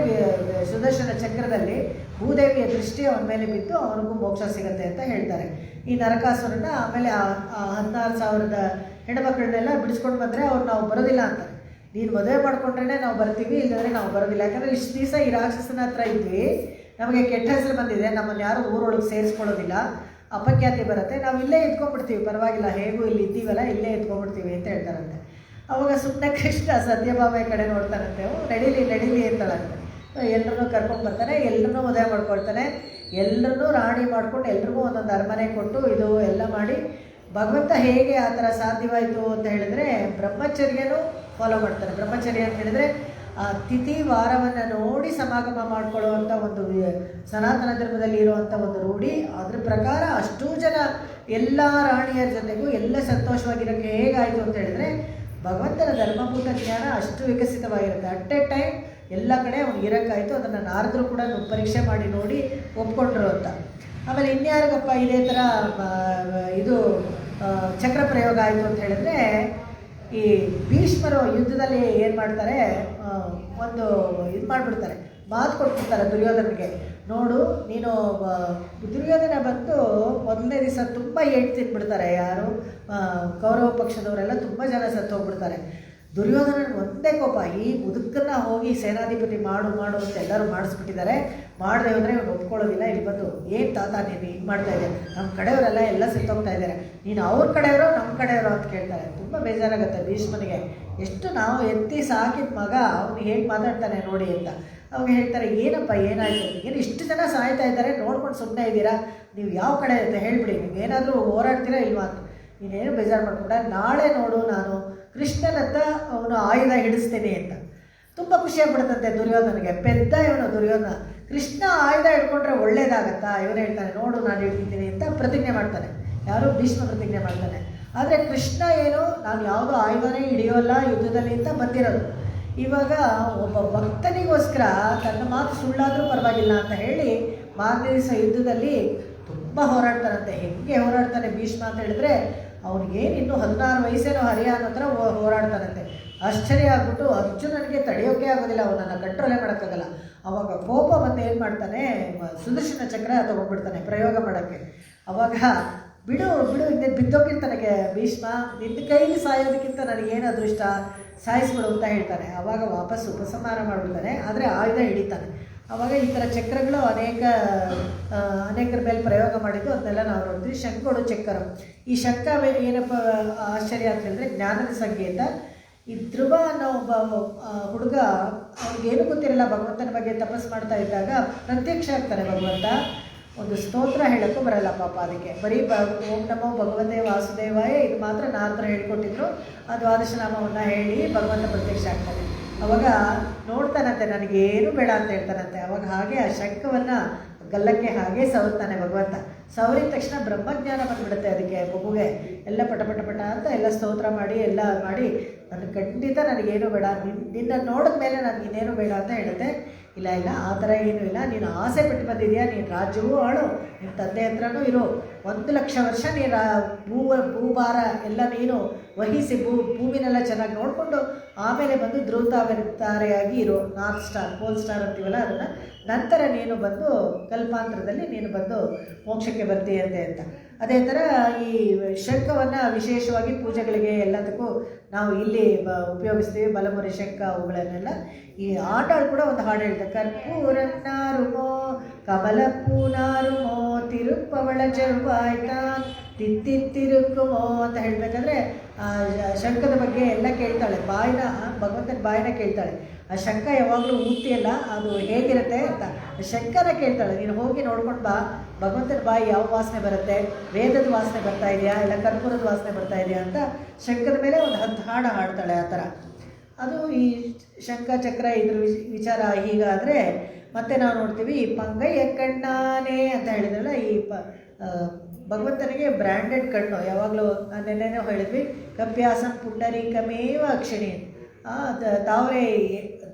ಸುದರ್ಶನ ಚಕ್ರದಲ್ಲಿ ಭೂದೇವಿಯ ದೃಷ್ಟಿ ಅವನ ಮೇಲೆ ಬಿದ್ದು ಅವನಿಗೂ ಮೋಕ್ಷ ಸಿಗುತ್ತೆ ಅಂತ ಹೇಳ್ತಾರೆ. ಈ ನರಕಾಸುರನ್ನ ಆಮೇಲೆ 16,000 ಹೆಣ್ಮಕ್ಳನ್ನೆಲ್ಲ ಬಿಡಿಸ್ಕೊಂಡು ಬಂದರೆ ಅವ್ರು ನಾವು ಬರೋದಿಲ್ಲ ಅಂತಾರೆ. ನೀನು ಮದುವೆ ಮಾಡ್ಕೊಂಡ್ರೆ ನಾವು ಬರ್ತೀವಿ, ಇಲ್ಲಂದರೆ ನಾವು ಬರೋದಿಲ್ಲ. ಯಾಕಂದರೆ ಇಷ್ಟು ದಿವಸ ಈ ರಾಕ್ಷಸನ ಹತ್ರ ಇದ್ವಿ, ನಮಗೆ ಕೆಟ್ಟ ಹೆಸರು ಬಂದಿದೆ, ನಮ್ಮನ್ನು ಯಾರು ಊರೊಳಗೆ ಸೇರಿಸ್ಕೊಳ್ಳೋದಿಲ್ಲ, ಅಪಖ್ಯಾತಿ ಬರುತ್ತೆ, ನಾವು ಇಲ್ಲೇ ಎತ್ಕೊಂಡ್ಬಿಡ್ತೀವಿ, ಪರವಾಗಿಲ್ಲ, ಹೇಗೂ ಇಲ್ಲಿ ಇದ್ದೀವಲ್ಲ ಇಲ್ಲೇ ಎತ್ಕೊಂಡ್ಬಿಡ್ತೀವಿ ಅಂತ ಹೇಳ್ತಾರಂತೆ. ಅವಾಗ ಸುಮ್ಮನೆ ಕೃಷ್ಣ ಸತ್ಯಭಾಮೆ ಕಡೆ ನೋಡ್ತಾರಂತೆ, ನಡೀಲಿ ಅಂತಾಳಂತೆ. ಎಲ್ಲರನ್ನೂ ಕರ್ಕೊಂಡು ಬರ್ತಾನೆ, ಎಲ್ಲರನ್ನೂ ಮದುವೆ ಮಾಡ್ಕೊಳ್ತಾನೆ, ಎಲ್ಲರನ್ನೂ ರಾಣಿ ಮಾಡ್ಕೊಂಡು ಎಲ್ರಿಗೂ ಒಂದೊಂದು ಅರಮನೆ ಕೊಟ್ಟು ಇದು ಎಲ್ಲ ಮಾಡಿ. ಭಗವಂತ ಹೇಗೆ ಆ ಥರ ಸಾಧ್ಯವಾಯಿತು ಅಂತ ಹೇಳಿದ್ರೆ, ಬ್ರಹ್ಮಚರ್ಯನೂ ಫಾಲೋ ಮಾಡ್ತಾರೆ. ಬ್ರಹ್ಮಚರ್ಯ ಅಂತ ಹೇಳಿದ್ರೆ ಆ ತಿಥಿ ವಾರವನ್ನು ನೋಡಿ ಸಮಾಗಮ ಮಾಡ್ಕೊಳ್ಳುವಂಥ ಒಂದು ಸನಾತನ ಧರ್ಮದಲ್ಲಿ ಇರುವಂಥ ಒಂದು ರೂಢಿ. ಅದ್ರ ಪ್ರಕಾರ ಅಷ್ಟೂ ಜನ ಎಲ್ಲ ರಾಣಿಯರ ಜೊತೆಗೂ ಎಲ್ಲ ಸಂತೋಷವಾಗಿರೋಕ್ಕೆ ಹೇಗಾಯಿತು ಅಂತ ಹೇಳಿದ್ರೆ, ಭಗವಂತನ ಧರ್ಮಭೂತ ಜ್ಞಾನ ಅಷ್ಟು ವಿಕಸಿತವಾಗಿರುತ್ತೆ. ಅಟ್ ಎ ಟೈಮ್ ಎಲ್ಲ ಕಡೆ ಅವ್ನು ಇರೋಕ್ಕಾಯಿತು. ಅದನ್ನು ನಾರದರು ಕೂಡ ಪರೀಕ್ಷೆ ಮಾಡಿ ನೋಡಿ ಒಪ್ಕೊಂಡ್ರು ಅಂತ. ಆಮೇಲೆ ಇನ್ಯಾರಿಗಪ್ಪ ಇದೇ ಥರ ಇದು ಚಕ್ರ ಪ್ರಯೋಗ ಆಯಿತು ಅಂತ ಹೇಳಿದ್ರೆ, ಈ ಭೀಷ್ಮರು ಯುದ್ಧದಲ್ಲಿ ಏನು ಮಾಡ್ತಾರೆ, ಒಂದು ಇದು ಮಾಡಿಬಿಡ್ತಾರೆ, ಮಾತು ಕೊಟ್ಬಿಡ್ತಾರೆ ದುರ್ಯೋಧನಿಗೆ. ನೋಡು ನೀನು, ದುರ್ಯೋಧನ ಬಂದು ಮೊದಲನೇ ದಿವಸ ತುಂಬ ಏಟು ತಿಂದ್ಬಿಡ್ತಾರೆ. ಯಾರು ಕೌರವ ಪಕ್ಷದವರೆಲ್ಲ ತುಂಬ ಜನ ಸತ್ತು ಹೋಗ್ಬಿಡ್ತಾರೆ. ದುರ್ಯೋಧನನ ಒಂದೇ ಕೋಪ, ಈ ಮುದುಕನ್ನ ಹೋಗಿ ಸೇನಾಧಿಪತಿ ಮಾಡು ಅಂತ ಎಲ್ಲರೂ ಮಾಡಿಸ್ಬಿಟ್ಟಿದ್ದಾರೆ. ಮಾಡದೆ ಹೋದರೆ ಇವನು ಒಪ್ಕೊಳ್ಳೋದಿಲ್ಲ. ಇಲ್ಲಿ ಬಂದು ಏನು ತಾತ ನೀನು ಹಿಂಗೆ ಮಾಡ್ತಾ ಇದ್ದಾರೆ, ನಮ್ಮ ಕಡೆಯವರೆಲ್ಲ ಎಲ್ಲ ಸತ್ತೋಗ್ತಾ ಇದ್ದಾರೆ, ನೀನು ಅವ್ರ ಕಡೆಯವರು ನಮ್ಮ ಕಡೆಯವರು ಅಂತ ಕೇಳ್ತಾರೆ. ತುಂಬ ಬೇಜಾರಾಗುತ್ತೆ ಭೀಷ್ಮನಿಗೆ. ಎಷ್ಟು ನಾವು ಎತ್ತಿ ಸಾಕಿದ ಮಗ ಅವನು ಹೇಗೆ ಮಾತಾಡ್ತಾನೆ ನೋಡಿ ಅಂತ. ಅವಾಗ ಹೇಳ್ತಾರೆ, ಏನಪ್ಪ ಏನಾಯಿತು, ಏನು ಇಷ್ಟು ಜನ ಸಾಯ್ತಾ ಇದ್ದಾರೆ, ನೋಡ್ಕೊಂಡು ಸುಮ್ಮನೆ ಇದ್ದೀರಾ, ನೀವು ಯಾವ ಕಡೆ ಅಂತ ಹೇಳಿಬಿಡಿ, ನೀವು ಏನಾದರೂ ಹೋರಾಡ್ತೀರಾ ಇಲ್ವಾ ಅಂತ. ನೀನೇನು ಬೇಜಾರು ಮಾಡ್ಕೊಂಡ, ನಾಳೆ ನೋಡು ನಾನು ಕೃಷ್ಣನತ್ತ ಅವನು ಆಯುಧ ಹಿಡಿಸ್ತೀನಿ ಅಂತ. ತುಂಬ ಖುಷಿಯಾಗ್ಬಿಡುತ್ತಂತೆ ದುರ್ಯೋಧನಿಗೆ. ಪೆದ್ದ ಇವನು ದುರ್ಯೋಧನ. ಕೃಷ್ಣ ಆಯುಧ ಹಿಡ್ಕೊಂಡ್ರೆ ಒಳ್ಳೇದಾಗತ್ತಾ? ಇವನು ಹೇಳ್ತಾನೆ, ನೋಡು ನಾನು ಹಿಡ್ತೀನಿ ಅಂತ ಪ್ರತಿಜ್ಞೆ ಮಾಡ್ತಾನೆ. ಯಾರು? ಭೀಷ್ಮ ಪ್ರತಿಜ್ಞೆ ಮಾಡ್ತಾನೆ. ಆದರೆ ಕೃಷ್ಣ ಏನು, ನಾನು ಯಾವುದೋ ಆಯುಧನೇ ಹಿಡಿಯೋಲ್ಲ ಯುದ್ಧದಲ್ಲಿ ಅಂತ ಬಂದಿರೋದು. ಇವಾಗ ಒಬ್ಬ ಭಕ್ತನಿಗೋಸ್ಕರ ತನ್ನ ಮಾತು ಸುಳ್ಳಾದರೂ ಪರವಾಗಿಲ್ಲ ಅಂತ ಹೇಳಿ ಮಾರನೇ ದಿವಸ ಯುದ್ಧದಲ್ಲಿ ತುಂಬ ಹೋರಾಡ್ತಾನಂತೆ. ಹೆಂಗೆ ಹೋರಾಡ್ತಾನೆ ಭೀಷ್ಮ ಅಂತ ಹೇಳಿದ್ರೆ, ಅವನಿಗೇನು ಇನ್ನೂ 16 ವಯಸ್ಸೇನೋ ಹರಿಯ ಅನ್ನೋ ಥರ ಹೋರಾಡ್ತಾನಂತೆ. ಆಶ್ಚರ್ಯ ಆಗ್ಬಿಟ್ಟು ಅರ್ಜುನನಿಗೆ ತಡೆಯೋಕೆ ಆಗೋದಿಲ್ಲ, ಅವನನ್ನು ಕಂಟ್ರೋಲೇ ಮಾಡೋಕ್ಕಾಗಲ್ಲ. ಅವಾಗ ಕೋಪ ಬಂದು ಏನು ಮಾಡ್ತಾನೆ, ಸುದರ್ಶನ ಚಕ್ರ ತೊಗೊಂಡ್ಬಿಡ್ತಾನೆ ಪ್ರಯೋಗ ಮಾಡೋಕ್ಕೆ. ಅವಾಗ ಬಿಡು ಇನ್ನೇ ಬಿದ್ದೋಗಿರ್ತಾನೆ ಭೀಷ್ಮ, ನಿನ್ನ ಕೈಲಿ ಸಾಯೋದಕ್ಕಿಂತ ನನಗೇನು ಅದೃಷ್ಟ, ಸಾಯಿಸ್ಬಿಡು ಅಂತ ಹೇಳ್ತಾನೆ. ಆವಾಗ ವಾಪಸ್ ಉಪಸಂಹಾರ ಮಾಡಿಬಿಡ್ತಾನೆ, ಆದರೆ ಆಯುಧ ಹಿಡಿತಾನೆ. ಆವಾಗ ಈ ಥರ ಚಕ್ರಗಳು ಅನೇಕರ ಮೇಲೆ ಪ್ರಯೋಗ ಮಾಡಿದ್ದು ಅದನ್ನೆಲ್ಲ ನಾವು ನೋಡ್ತೀವಿ. ಶಂಖಗಳು ಚಕ್ರ. ಈ ಶಂಖ ಏನಪ್ಪ ಆಶ್ಚರ್ಯ ಅಂತ ಹೇಳಿದ್ರೆ, ಜ್ಞಾನದ ಸಂಕೇತ. ಈ ಧ್ರುವ ಅನ್ನೋ ಒಬ್ಬ ಹುಡುಗ, ಅವ್ರಿಗೇನು ಗೊತ್ತಿರಲ್ಲ ಭಗವಂತನ ಬಗ್ಗೆ ತಪಸ್ಸು ಮಾಡ್ತಾ ಇದ್ದಾಗ ಪ್ರತ್ಯಕ್ಷ ಆಗ್ತಾನೆ ಭಗವಂತ. ಒಂದು ಸ್ತೋತ್ರ ಹೇಳೋಕ್ಕೂ ಬರಲ್ಲ ಪಾಪ ಅದಕ್ಕೆ. ಬರೀ ಓಂ ನಮೋ ಭಗವಂತೆ ವಾಸುದೇವಾಯ ಇದು ಮಾತ್ರ ನಾರದ್ರು ಹೇಳ್ಕೊಟ್ಟಿದ್ರು. ಆ ದ್ವಾದಶ ನಾಮವನ್ನು ಹೇಳಿ ಭಗವಂತ ಪ್ರತ್ಯಕ್ಷ ಆಗ್ತಾನೆ. ಅವಾಗ ನೋಡ್ತಾನಂತೆ, ನನಗೇನು ಬೇಡ ಅಂತ ಹೇಳ್ತಾನಂತೆ. ಅವಾಗ ಹಾಗೆ ಆ ಶಂಖವನ್ನು ಗಲ್ಲಕ್ಕೆ ಹಾಗೆ ಸವರ್ತಾನೆ ಭಗವಂತ. ಸವರಿದ ತಕ್ಷಣ ಬ್ರಹ್ಮಜ್ಞಾನ ಬಂದುಬಿಡುತ್ತೆ ಅದಕ್ಕೆ ಮಗುಗೆ. ಎಲ್ಲ ಪಟ ಅಂತ ಎಲ್ಲ ಸ್ತೋತ್ರ ಮಾಡಿ ಎಲ್ಲ ಮಾಡಿ, ನನಗೆ ಖಂಡಿತ ನನಗೇನು ಬೇಡ, ನಿನ್ನ ನೋಡಿದ ಮೇಲೆ ನನಗಿನ್ನೇನು ಬೇಡ ಅಂತ ಹೇಳುತ್ತೆ. ಇಲ್ಲ ಆ ಥರ ಏನೂ ಇಲ್ಲ, ನೀನು ಆಸೆ ಬಿಟ್ಟು ಬಂದಿದೆಯಾ, ನೀನು ರಾಜ್ಯವೂ ಆಳು, ನಿಮ್ಮ ತಂದೆ ಹತ್ರನೂ ಇರು, 1,00,000 ವರ್ಷ ನೀನು ಭೂಭಾರ ಎಲ್ಲ ನೀನು ವಹಿಸಿ ಭೂಮಿನೆಲ್ಲ ಚೆನ್ನಾಗಿ ನೋಡಿಕೊಂಡು ಆಮೇಲೆ ಬಂದು ಧ್ರುವತಾರೆಯಾಗಿ ಇರೋ ನಾರ್ತ್ ಸ್ಟಾರ್, ಪೋಲ್ ಸ್ಟಾರ್ ಅಂತೀವಲ್ಲ ಅದನ್ನು, ನಂತರ ನೀನು ಬಂದು ಕಲ್ಪಾಂತರದಲ್ಲಿ ನೀನು ಬಂದು ಮೋಕ್ಷಕ್ಕೆ ಬರ್ತೀಯಂತೆ ಅಂತ. ಅದೇ ಥರ ಈ ಶಂಖವನ್ನು ವಿಶೇಷವಾಗಿ ಪೂಜೆಗಳಿಗೆ ಎಲ್ಲದಕ್ಕೂ ನಾವು ಇಲ್ಲಿ ಉಪಯೋಗಿಸ್ತೀವಿ, ಬಲಮುರಿ ಶಂಖ ಅವುಗಳನ್ನೆಲ್ಲ. ಈ ಆಟಾಳು ಕೂಡ ಒಂದು ಹಾಡು ಹೇಳ್ತಾರೆ, ಕರ್ಪೂರನ್ನಾರುಮೋ ಕಮಲಪ್ಪೂನಾರುಮೋ ತಿರುಪ್ಪವಳ ಚೆವ್ವಾಯ್ತಾನ್ ತಿರುಕುಮೋ ಅಂತ ಹೇಳಬೇಕಾದ್ರೆ ಶಂಖದ ಬಗ್ಗೆ ಎಲ್ಲ ಕೇಳ್ತಾಳೆ, ಭಗವಂತನ ಬಾಯಿನ ಕೇಳ್ತಾಳೆ. ಆ ಶಂಖ ಯಾವಾಗಲೂ ಊದ್ತಿಯಲ್ಲ ಅದು ಹೇಗಿರುತ್ತೆ ಅಂತ ಶಂಖನ ಕೇಳ್ತಾಳೆ. ನೀನು ಹೋಗಿ ನೋಡ್ಕೊಂಡು ಬಾ, ಭಗವಂತನ ಬಾಯಿ ಯಾವ ವಾಸನೆ ಬರುತ್ತೆ, ವೇದದ ವಾಸನೆ ಬರ್ತಾ ಇದೆಯಾ ಇಲ್ಲ ಕರ್ಪೂರದ ವಾಸನೆ ಬರ್ತಾ ಇದೆಯಾ ಅಂತ ಶಂಖದ ಮೇಲೆ ಒಂದು 10 ಹಾಡು ಹಾಡ್ತಾಳೆ. ಆ ಥರ ಅದು ಈ ಶಂಖ ಚಕ್ರ ಇದ್ರ ವಿಚಾರ. ಹೀಗಾದರೆ ಮತ್ತೆ ನಾವು ನೋಡ್ತೀವಿ ಈ ಪಂಗಯ್ಯ ಕಣ್ಣಾನೆ ಅಂತ ಹೇಳಿದ್ರಲ್ಲ, ಈ ಭಗವಂತನಿಗೆ ಬ್ರ್ಯಾಂಡೆಡ್ ಕಣ್ಣು ಯಾವಾಗಲೂ ನೆನ್ನೆನೋ ಹೇಳಿದ್ವಿ, ಕಪ್ಯಾಸಂ ಪುಂಡರೀಕಮೇವ ಅಕ್ಷಿಣಿ. ತಾವರೆ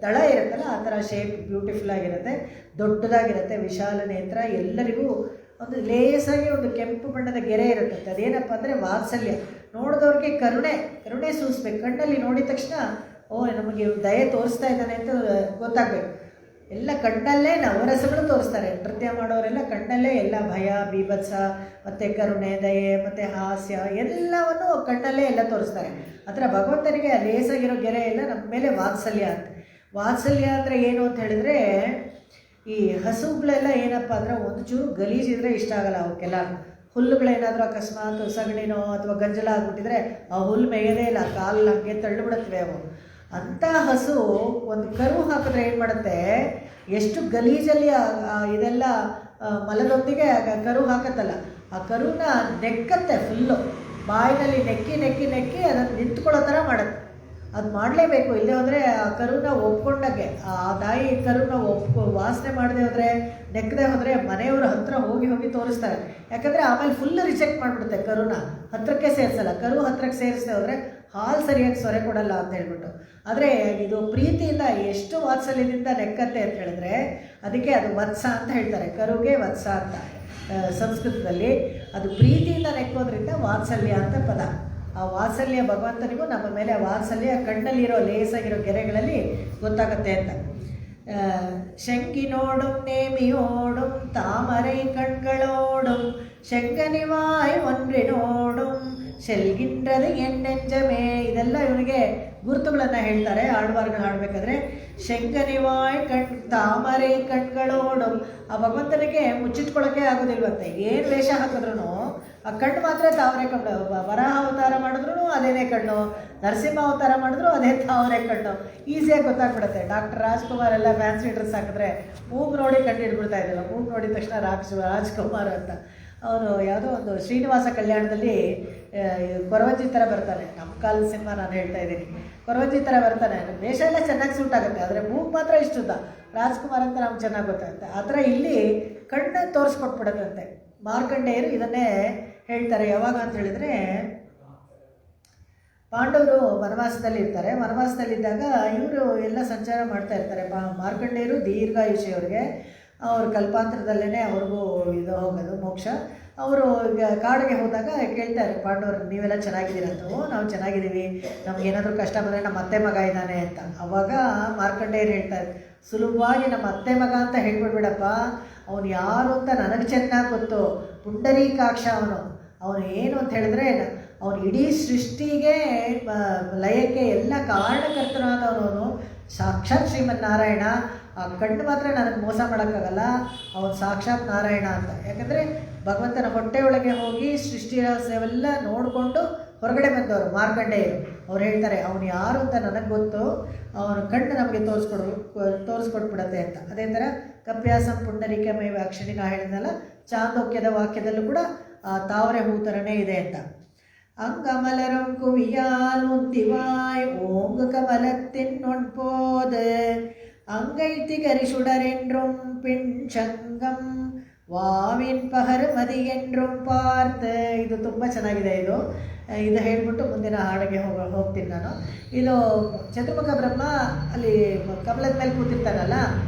ದಳ ಇರುತ್ತಲ್ಲ ಆ ಥರ ಶೇಪ್ ಬ್ಯೂಟಿಫುಲ್ ಆಗಿರುತ್ತೆ, ದೊಡ್ಡದಾಗಿರುತ್ತೆ, ವಿಶಾಲ ನೇತ್ರ, ಎಲ್ಲರಿಗೂ ಒಂದು ಲೇಸಾಗಿ ಒಂದು ಕೆಂಪು ಬಣ್ಣದ ಗೆರೆ ಇರುತ್ತೆ. ಅದೇನಪ್ಪ ಅಂದರೆ ವಾತ್ಸಲ್ಯ, ನೋಡಿದವ್ರಿಗೆ ಕರುಣೆ ಸೂಸ್ಬೇಕು. ಕಣ್ಣಲ್ಲಿ ನೋಡಿದ ತಕ್ಷಣ ನಮಗೆ ದಯೆ ತೋರಿಸ್ತಾ ಇದ್ದಾನೆ ಅಂತ ಗೊತ್ತಾಗಬೇಕು. ಎಲ್ಲ ಕಣ್ಣಲ್ಲೇ ನವರಸಗಳು ತೋರಿಸ್ತಾರೆ. ನೃತ್ಯ ಮಾಡೋರೆಲ್ಲ ಕಣ್ಣಲ್ಲೇ ಎಲ್ಲ ಭಯ, ಬೀಭತ್ಸ, ಮತ್ತು ಕರುಣೆ, ದಯೆ ಮತ್ತು ಹಾಸ್ಯ ಎಲ್ಲವನ್ನು ಕಣ್ಣಲ್ಲೇ ಎಲ್ಲ ತೋರಿಸ್ತಾರೆ. ಆ ಥರ ಭಗವಂತನಿಗೆ ಲೇಸಾಗಿರೋ ಗೆರೆ ಎಲ್ಲ ನಮ್ಮ ಮೇಲೆ ವಾತ್ಸಲ್ಯ ಅಂತ. ವಾತ್ಸಲ್ಯ ಅಂದರೆ ಏನು ಅಂತ ಹೇಳಿದರೆ, ಈ ಹಸುಗಳೆಲ್ಲ ಏನಪ್ಪ ಅಂದರೆ ಒಂದು ಚೂರು ಗಲೀಜಿದ್ರೆ ಇಷ್ಟ ಆಗಲ್ಲ ಅವಕ್ಕೆಲ್ಲ. ಹುಲ್ಲುಗಳೇನಾದರೂ ಅಕಸ್ಮಾತ್ ಸಗಣಿನೋ ಅಥವಾ ಗಂಜಲ ಆಗಿಬಿಟ್ಟಿದ್ರೆ ಆ ಹುಲ್ಲು ಮೇಯದೇ ಇಲ್ಲ, ಕಾಲು ಹಾಗೆ ತಳ್ಳಿಬಿಡುತ್ತವೆ ಅವು. ಅಂಥ ಹಸು ಒಂದು ಕರು ಹಾಕಿದ್ರೆ ಏನು ಮಾಡುತ್ತೆ, ಎಷ್ಟು ಗಲೀಜಲ್ಲಿ ಇದೆಲ್ಲ ಮಲದೊಂದಿಗೆ ಕರು ಹಾಕತ್ತಲ್ಲ, ಆ ಕರುನ ನೆಕ್ಕತ್ತೆ ಫುಲ್ಲು, ಬಾಯಿನಲ್ಲಿ ನೆಕ್ಕಿ ಅದನ್ನು ನಿಂತ್ಕೊಳ್ಳೋ ಥರ ಮಾಡುತ್ತೆ. ಅದು ಮಾಡಲೇಬೇಕು, ಇಲ್ಲದೆ ಹೋದರೆ ಆ ಕರುನ ಒಪ್ಕೊಂಡಾಗೆ, ಆ ತಾಯಿ ಕರುನ ವಾಸನೆ ಮಾಡದೆ ಹೋದರೆ, ನೆಕ್ಕದೆ ಹೋದರೆ ಮನೆಯವ್ರ ಹತ್ರ ಹೋಗಿ ತೋರಿಸ್ತಾರೆ. ಯಾಕಂದರೆ ಆಮೇಲೆ ಫುಲ್ ರಿಜೆಕ್ಟ್ ಮಾಡಿಬಿಡುತ್ತೆ, ಕರುನ ಹತ್ರಕ್ಕೆ ಸೇರಿಸಲ್ಲ. ಕರು ಹತ್ರಕ್ಕೆ ಸೇರಿಸದೆ ಹೋದರೆ ಹಾಲು ಸರಿಯಾಗಿ ಸೊರೆ ಕೊಡಲ್ಲ ಅಂತ ಹೇಳ್ಬಿಟ್ಟು. ಆದರೆ ಇದು ಪ್ರೀತಿಯಿಂದ ಎಷ್ಟು ವಾತ್ಸಲ್ಯದಿಂದ ನೆಕ್ಕತ್ತೆ ಅಂತ ಹೇಳಿದ್ರೆ ಅದಕ್ಕೆ ಅದು ವತ್ಸ ಅಂತ ಹೇಳ್ತಾರೆ. ಕರುಗೆ ವತ್ಸ ಅಂತ ಸಂಸ್ಕೃತದಲ್ಲಿ. ಅದು ಪ್ರೀತಿಯಿಂದ ನೆಕ್ಕೋದ್ರಿಂದ ವಾತ್ಸಲ್ಯ ಅಂತ ಪದ. ಆ ವಾತ್ಸಲ್ಯ ಭಗವಂತನಿಗೂ ನಮ್ಮ ಮೇಲೆ ವಾತ್ಸಲ್ಯ ಕಣ್ಣಲ್ಲಿರೋ ಲೇಸಾಗಿರೋ ಗೆರೆಗಳಲ್ಲಿ ಗೊತ್ತಾಗುತ್ತೆ ಅಂತ. ಶಂಕಿನೋಡುಂ ನೇಮಿಯೋಡುಂ ತಾಮರೈ ಕಣ್ಗಳೋಡುಂ ಶಂಕನಿವಾಯ್ ಒನ್ರಿನೋಡುಂ ಶೆಲ್ಗಿಂಡ್ರದು ಎಣ್ಣೆಂಜಮೇ. ಇದೆಲ್ಲ ಇವನಿಗೆ ಗುರುತುಗಳನ್ನು ಹೇಳ್ತಾರೆ ಆಳ್ವಾರ್ಗಳು ಹಾಡಬೇಕಾದ್ರೆ. ಶಂಕನಿವಾಯ್ ತಾಮರೈ ಕಣ್ಗಳೋಡು, ಆ ಭಗವಂತನಿಗೆ ಮುಚ್ಚಿಟ್ಕೊಳ್ಳೋಕ್ಕೆ ಆಗೋದಿಲ್ವಂತೆ. ಏನು ವೇಷ ಹಾಕಿದ್ರು ಆ ಕಣ್ಣು ಮಾತ್ರ ತಾವರೆ ಕಣ್ಣು. ವರಾಹ ಅವತಾರ ಮಾಡಿದ್ರು ಅದೇನೇ ಕಣ್ಣು, ನರಸಿಂಹ ಅವತಾರ ಮಾಡಿದ್ರು ಅದೇ ತಾವರೆ ಕಣ್ಣು. ಈಸಿಯಾಗಿ ಗೊತ್ತಾಗ್ಬಿಡುತ್ತೆ. ಡಾಕ್ಟರ್ ರಾಜ್ಕುಮಾರ್ ಎಲ್ಲ ಫ್ಯಾನ್ಸಿ ಡ್ರೆಸ್ ಹಾಕಿದ್ರೆ ಮೂಗು ನೋಡಿ ಕಂಡು ಹಿಡ್ಬಿಡ್ತಾ ಇದ್ದಿಲ್ಲ. ಮೂಗು ನೋಡಿದ ತಕ್ಷಣ ರಾಜ್ಕುಮಾರ್ ಅಂತ. ಅವನು ಯಾವುದೋ ಒಂದು ಶ್ರೀನಿವಾಸ ಕಲ್ಯಾಣದಲ್ಲಿ ಕೊರವಂಜಿ ಥರ ಬರ್ತಾನೆ. ನಮ್ಮ ಕಾಲದ ಸಿನಿಮಾ ನಾನು ಹೇಳ್ತಾ ಇದ್ದೀನಿ. ಕೊರವಂಜಿ ಥರ ಬರ್ತಾನೆ, ವೇಷ ಎಲ್ಲ ಚೆನ್ನಾಗಿ ಸೂಟ್ ಆಗುತ್ತೆ, ಆದರೆ ಮೂಗು ಮಾತ್ರ ಇಷ್ಟುದ್ದ. ರಾಜ್ಕುಮಾರ್ ಅಂತ ನಮ್ಗೆ ಚೆನ್ನಾಗಿ ಗೊತ್ತಾಗುತ್ತೆ. ಆ ಥರ ಇಲ್ಲಿ ಕಣ್ಣು ತೋರಿಸ್ಕೊಟ್ಬಿಡುತ್ತಂತೆ. ಮಾರ್ಕಂಡೇಯರು ಇದನ್ನೇ ಹೇಳ್ತಾರೆ. ಯಾವಾಗ ಅಂತ ಹೇಳಿದರೆ, ಪಾಂಡವರು ವನವಾಸದಲ್ಲಿರ್ತಾರೆ. ವನವಾಸದಲ್ಲಿದ್ದಾಗ ಇವರು ಎಲ್ಲ ಸಂಚಾರ ಮಾಡ್ತಾ ಇರ್ತಾರೆ. ಮಾರ್ಕಂಡೇಯರು ದೀರ್ಘಾಯುಷಿ ಅವ್ರಿಗೆ. ಅವ್ರ ಕಲ್ಪಾಂತರದಲ್ಲೇ ಅವ್ರಿಗೂ ಇದು ಹೋಗೋದು ಮೋಕ್ಷ. ಅವರು ಈಗ ಕಾಡಿಗೆ ಹೋದಾಗ ಕೇಳ್ತಾರೆ ಪಾಂಡವರು, ನೀವೆಲ್ಲ ಚೆನ್ನಾಗಿದ್ದೀರ ಅಂತ. ನಾವು ಚೆನ್ನಾಗಿದ್ದೀವಿ, ನಮಗೇನಾದರೂ ಕಷ್ಟ ಬಂದರೆ ನಮ್ಮ ಅತ್ತೆ ಮಗ ಇದ್ದಾನೆ ಅಂತ. ಅವಾಗ ಮಾರ್ಕಂಡೇಯರು ಹೇಳ್ತಾರೆ, ಸುಲಭವಾಗಿ ನಮ್ಮ ಅತ್ತೆ ಮಗ ಅಂತ ಹೇಳ್ಬಿಡ್ಬೇಡಪ್ಪ, ಅವನು ಯಾರು ಅಂತ ನನಗೆ ಚೆನ್ನಾಗಿ ಗೊತ್ತು. ಪುಂಡರೀಕಾಕ್ಷ ಅವನು ಏನು ಅಂತ ಹೇಳಿದ್ರೆ, ಅವನು ಇಡೀ ಸೃಷ್ಟಿಗೆ ಲಯಕ್ಕೆ ಎಲ್ಲ ಕಾರಣಕರ್ತನಾದವನು ಸಾಕ್ಷಾತ್ ಶ್ರೀಮನ್ನಾರಾಯಣ. ಆ ಕಣ್ಣು ಮಾತ್ರ ನನಗೆ ಮೋಸ ಮಾಡೋಕ್ಕಾಗಲ್ಲ, ಅವನು ಸಾಕ್ಷಾತ್ ನಾರಾಯಣ ಅಂತ. ಯಾಕಂದರೆ ಭಗವಂತನ ಹೊಟ್ಟೆಯೊಳಗೆ ಹೋಗಿ ಸೃಷ್ಟಿ ರಹಸ್ಯವೆಲ್ಲ ನೋಡಿಕೊಂಡು ಹೊರಗಡೆ ಬಂದವರು ಮಾರ್ಕಂಡೇಯರು. ಅವ್ರು ಹೇಳ್ತಾರೆ, ಅವನು ಯಾರು ಅಂತ ನನಗೆ ಗೊತ್ತು, ಅವನ ಕಣ್ಣು ನಮಗೆ ತೋರಿಸ್ಕೊಟ್ಬಿಡತ್ತೆ ಅಂತ. ಅದೇ ಥರ ಕಪ್ಯಾಸಂ ಪುಂಡರೀಕಮೇವ ಅಕ್ಷಿಣಿ ನಾ ಹೇಳಿದ್ನಲ್ಲ, ಚಾಂದೋಕ್ಯದ ವಾಕ್ಯದಲ್ಲೂ ಕೂಡ ತಾವರೆ ಹೂ ಥರನೇ ಇದೆ ಅಂತ. அங்கமலரும் குவியால் உந்திவாய் ஓங்கு கமலத்தின் ஒன்போது அங்கை திகரி சுடரென்றும் பின் சங்கம் ವಾವಿನ್ ಪಹರ್ ಮದಿ ಎಂದ್ರು ಪಾರ್ತ್. ಇದು ತುಂಬ ಚೆನ್ನಾಗಿದೆ. ಇದು ಹೇಳ್ಬಿಟ್ಟು ಮುಂದಿನ ಹಾಡಿಗೆ ಹೋಗ್ತೀನಿ ನಾನು. ಇದು ಚತುರ್ಮುಖ ಬ್ರಹ್ಮ ಅಲ್ಲಿ ಕಮಲದ ಮೇಲೆ ಕೂತಿರ್ತಾನಲ್ಲ,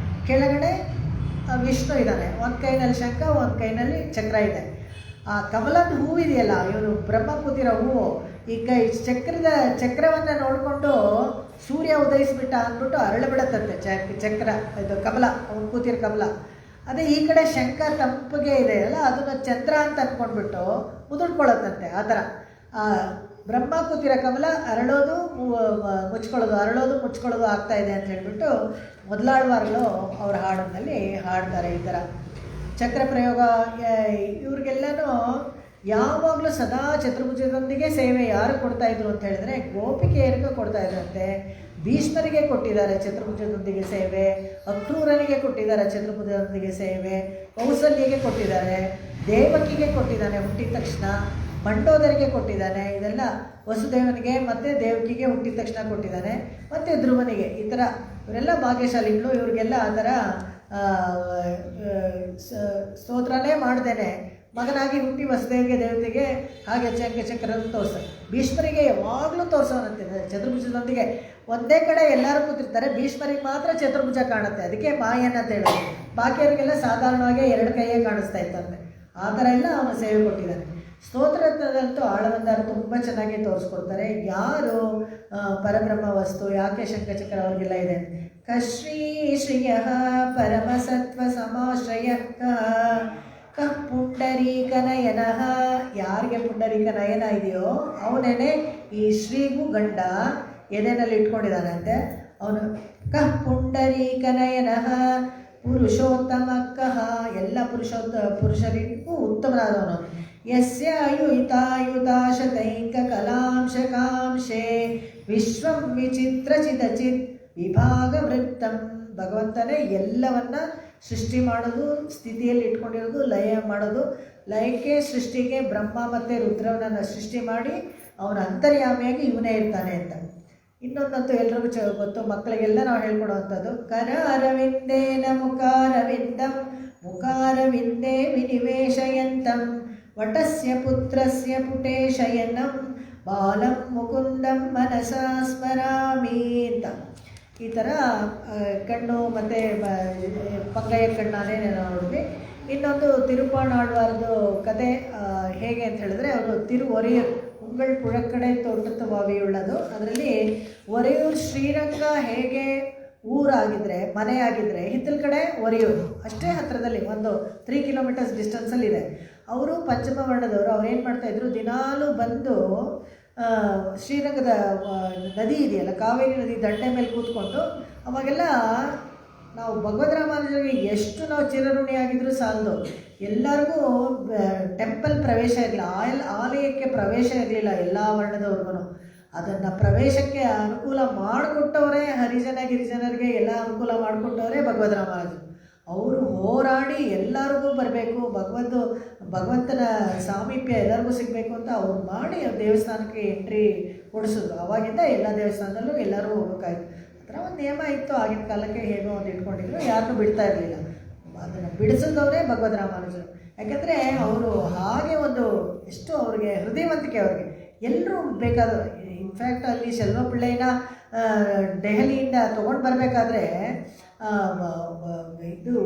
ಕೆಳಗಡೆ ವಿಷ್ಣು ಇದ್ದಾನೆ. ಒಂದು ಕೈನಲ್ಲಿ ಶಂಖ, ಒಂದು ಕೈನಲ್ಲಿ ಚಕ್ರ ಇದೆ. ಆ ಕಮಲದ ಹೂವಿದೆಯಲ್ಲ, ಇವನು ಬ್ರಹ್ಮ ಕೂತಿರೋ ಹೂವು, ಈ ಚಕ್ರವನ್ನು ನೋಡಿಕೊಂಡು ಸೂರ್ಯ ಉದಯಿಸ್ಬಿಟ್ಟ ಅಂದ್ಬಿಟ್ಟು ಅರಳು ಬಿಡತ್ತಂತೆ ಚಕ್ರ, ಇದು ಕಮಲ, ಅವ್ನು ಕೂತಿರೋ ಕಮಲ. ಅದೇ ಈ ಕಡೆ ಶಂಖ ತಂಪಿಗೆ ಇದೆ ಅಲ್ಲ, ಅದನ್ನು ಚಂದ್ರ ಅಂತ ಅಂದ್ಕೊಂಡ್ಬಿಟ್ಟು ಮುದುಡ್ಕೊಳ್ಳುತ್ತಂತೆ. ಆ ಥರ ಬ್ರಹ್ಮ ಕೂತಿರೋ ಕಮಲ ಅರಳೋದು ಮುಚ್ಕೊಳ್ಳೋದು, ಅರಳೋದು ಮುಚ್ಕೊಳ್ಳೋದು ಆಗ್ತಾ ಇದೆ ಅಂತ ಹೇಳ್ಬಿಟ್ಟು ಮೊದಲಾಳ್ವಾರ್ಗಳು ಅವ್ರ ಹಾಡಿನಲ್ಲಿ ಹಾಡ್ತಾರೆ. ಈ ಥರ ಚಕ್ರ ಪ್ರಯೋಗ ಇವ್ರಿಗೆಲ್ಲನೂ ಯಾವಾಗಲೂ ಸದಾ ಚತುರ್ಭುಜದೊಂದಿಗೆ ಸೇವೆ ಯಾರು ಕೊಡ್ತಾಯಿದ್ರು ಅಂತ ಹೇಳಿದ್ರೆ ಗೋಪಿಕೆಯರಿಗೂ ಕೊಡ್ತಾಯಿದ್ರಂತೆ. ಭೀಷ್ಮರಿಗೆ ಕೊಟ್ಟಿದ್ದಾರೆ ಚತುರ್ಭುಜದೊಂದಿಗೆ ಸೇವೆ, ಅಕ್ರೂರನಿಗೆ ಕೊಟ್ಟಿದ್ದಾರೆ ಚತುರ್ಭುಜದೊಂದಿಗೆ ಸೇವೆ, ಕೌಸಲ್ಯಗೆ ಕೊಟ್ಟಿದ್ದಾರೆ, ದೇವಕಿಗೆ ಕೊಟ್ಟಿದ್ದಾನೆ ಹುಟ್ಟಿದ ತಕ್ಷಣ, ಮಂಡೋದರಿಗೆ ಕೊಟ್ಟಿದ್ದಾನೆ, ಇದೆಲ್ಲ ವಸುದೇವನಿಗೆ ಮತ್ತು ದೇವಕಿಗೆ ಹುಟ್ಟಿದ ತಕ್ಷಣ ಕೊಟ್ಟಿದ್ದಾನೆ, ಮತ್ತು ಧ್ರುವನಿಗೆ. ಈ ಥರ ಇವರೆಲ್ಲ ಭಾಗ್ಯಶಾಲಿಗಳು. ಇವ್ರಿಗೆಲ್ಲ ಆ ಥರ ಸ್ತೋತ್ರನೇ ಮಾಡ್ದೇನೆ ಮಗನಾಗಿ ಹುಟ್ಟಿ ವಸುದೇವಿಗೆ ದೇವತೆಗೆ ಹಾಗೆ ಚಕ್ರವನ್ನು ತೋರಿಸ್ತಾರೆ. ಭೀಷ್ಮರಿಗೆ ಯಾವಾಗಲೂ ತೋರಿಸೋನಂತೆ ಚತುರ್ಭುಜದೊಂದಿಗೆ. ಒಂದೇ ಕಡೆ ಎಲ್ಲರೂ ಕೂತಿರ್ತಾರೆ, ಭೀಷ್ಮರಿಗೆ ಮಾತ್ರ ಚತುರ್ಭುಜ ಕಾಣುತ್ತೆ, ಅದಕ್ಕೆ ಮಾಯನ್ ಅಂತ ಹೇಳೋದು. ಬಾಕಿಯವರಿಗೆಲ್ಲ ಸಾಧಾರಣವಾಗಿ 2 ಕೈಯೇ ಕಾಣಿಸ್ತಾ ಇತ್ತಂತೆ. ಆ ಥರ ಎಲ್ಲ ಅವನು ಸೇವೆ ಕೊಟ್ಟಿದ್ದಾನೆ. ಸ್ತೋತ್ರದಂತೂ ಆಳವಂದಾರು ತುಂಬ ಚೆನ್ನಾಗಿ ತೋರಿಸ್ಕೊಡ್ತಾರೆ. ಯಾರು ಪರಬ್ರಹ್ಮ ವಸ್ತು, ಯಾಕೆ ಶಂಖಚಕ್ರ ಅವ್ರಿಗೆಲ್ಲ ಇದೆ. ಕಶ್ರೀ ಶ್ರಿಯ ಪರಮಸತ್ವ ಸಮಾಶ್ರಯ ಕಃ ಪುಂಡರೀಕ ನಯನ. ಯಾರಿಗೆ ಪುಂಡರೀಕ ನಯನ ಇದೆಯೋ ಅವನೇನೆ ಈ ಶ್ರೀಗೂ ಗಂಡ ಎದೆನಲ್ಲಿ ಇಟ್ಕೊಂಡಿದ್ದಾನಂತೆ. ಅವನು ಕಃ ಪುಂಡರೀಕ ನಯನ ಪುರುಷೋತ್ತಮ ಕಃ, ಎಲ್ಲ ಪುರುಷರಿಗೂ ಉತ್ತಮನಾದವನು. ಯಸ್ಯ ಅಯುತಾಯುತಾಶತೈಕ ಕಲಾಂಶಕಾಂಶೆ ವಿಶ್ವಂ ವಿಚಿತ್ರಚಿದಚಿತ್ ವಿಭಾಗ ವೃತ್ತಂ. ಭಗವಂತನೇ ಎಲ್ಲವನ್ನ ಸೃಷ್ಟಿ ಮಾಡೋದು, ಸ್ಥಿತಿಯಲ್ಲಿ ಇಟ್ಕೊಂಡಿರೋದು, ಲಯ ಮಾಡೋದು. ಲಯಕ್ಕೆ ಸೃಷ್ಟಿಗೆ ಬ್ರಹ್ಮ ಮತ್ತು ರುದ್ರವನನ್ನು ಸೃಷ್ಟಿ ಮಾಡಿ ಅವನ ಅಂತರ್ಯಾಮಿಯಾಗಿ ಇವನೇ ಇರ್ತಾನೆ ಅಂತ. ಇನ್ನೊಂದಂತೂ ಎಲ್ರಿಗೂ ಗೊತ್ತು, ಮಕ್ಕಳಿಗೆಲ್ಲ ನಾವು ಹೇಳ್ಕೊಡುವಂಥದ್ದು. ಕರ ಅರವಿಂದೇನ ಮುಖಾರವಿಂದಂ ಮುಖಾರವಿಂದೇ ವಿನಿವೇಶಯಂತಂ ವಟಸ್ಯ ಪುತ್ರಸ್ಯ ಪುಟೇ ಶಯನಂ ಬಾಲಂ ಮುಕುಂದಂ ಮನಸಾ ಸ್ಮರಾಮಿ ಅಂತ. ಈ ಥರ ಕಣ್ಣು ಮತ್ತು ಪಂಗಯ್ಯ ಕಣ್ಣಾನೇ ನೋಡಿದ್ವಿ. ಇನ್ನೊಂದು ತಿರುಪಾಣಾಳ್ವಾರ್ದು ಕತೆ ಹೇಗೆ ಅಂತ ಹೇಳಿದ್ರೆ, ಅವರು ಒರೆಯೂರು ಉಂಗಳ್ ಪುഴಕ್ಕಡೆ ತೋಟದ ಬಾವಿಯುಳ್ಳದು. ಅದರಲ್ಲಿ ಒರೆಯೂರು ಶ್ರೀರಂಗ ಹೇಗೆ ಊರಾಗಿದ್ದರೆ, ಮನೆಯಾಗಿದ್ದರೆ, ಹಿತ್ತಲ ಕಡೆ ಒರೆಯೂರು ಅಷ್ಟೇ ಹತ್ತಿರದಲ್ಲಿ ಒಂದು 3 ಕಿಲೋಮೀಟರ್ಸ್ ಡಿಸ್ಟೆನ್ಸಲ್ಲಿದೆ. ಅವರು ಪಂಚಮ ವರ್ಣದವರು. ಅವ್ರು ಏನು ಮಾಡ್ತಾಯಿದ್ರು, ದಿನಾಲೂ ಬಂದು ಶ್ರೀರಂಗದ ನದಿ ಇದೆಯಲ್ಲ, ಕಾವೇರಿ ನದಿ ದಂಡೆ ಮೇಲೆ ಕೂತ್ಕೊಂಡು, ಅವಾಗೆಲ್ಲ ನಾವು ಭಗವದ್ ರಾಮಾನುಜರಿಗೆ ಎಷ್ಟು ನಾವು ಚಿರಋಣಿಯಾಗಿದ್ದರೂ ಸಾಲದು. ಎಲ್ಲರಿಗೂ ಟೆಂಪಲ್ ಪ್ರವೇಶ ಇರಲಿಲ್ಲ, ಆಲಯಕ್ಕೆ ಪ್ರವೇಶ ಇರಲಿಲ್ಲ ಎಲ್ಲ ವರ್ಣದವ್ರಿಗೂ. ಅದನ್ನು ಪ್ರವೇಶಕ್ಕೆ ಅನುಕೂಲ ಮಾಡಿಕೊಟ್ಟವರೇ ಗಿರಿಜನರಿಗೆ ಎಲ್ಲ ಅನುಕೂಲ ಮಾಡಿಕೊಟ್ಟವರೇ ಭಗವದ್ ರಾಮಾನುಜರು. ಅವರು ಹೋರಾಡಿ ಎಲ್ಲರಿಗೂ ಬರಬೇಕು, ಭಗವಂತನ ಸಾಮೀಪ್ಯ ಎಲ್ಲರಿಗೂ ಸಿಗಬೇಕು ಅಂತ ಅವ್ರು ಮಾಡಿ ದೇವಸ್ಥಾನಕ್ಕೆ ಎಂಟ್ರಿ ಕೊಡಿಸಿದ್ರು. ಆವಾಗಿಂದ ಎಲ್ಲ ದೇವಸ್ಥಾನದಲ್ಲೂ ಎಲ್ಲರೂ ಹೋಗ್ಬೇಕಾಯ್ತು. ಆ ಥರ ಒಂದು ನಿಯಮ ಇತ್ತು ಆಗಿನ ಕಾಲಕ್ಕೆ. ಹೇಗೋ ಒಂದು ಇಟ್ಕೊಂಡಿದ್ರು, ಯಾರನ್ನೂ ಬಿಡ್ತಾ ಇರಲಿಲ್ಲ. ಅದನ್ನು ಬಿಡಿಸಿದವರೇ ಭಗವದ್ ರಾಮಾನುಜರು. ಯಾಕಂದರೆ ಅವರು ಹಾಗೆ ಒಂದು ಎಷ್ಟು ಅವ್ರಿಗೆ ಹೃದಯವಂತಿಕೆ, ಅವ್ರಿಗೆ ಎಲ್ಲರೂ ಬೇಕಾದರು. ಇನ್ಫ್ಯಾಕ್ಟ್ ಅಲ್ಲಿ ಶೆಲ್ವಪಿಳ್ಳೆನ ದೆಹಲಿಯಿಂದ ತೊಗೊಂಡು ಬರಬೇಕಾದ್ರೆ ಇದು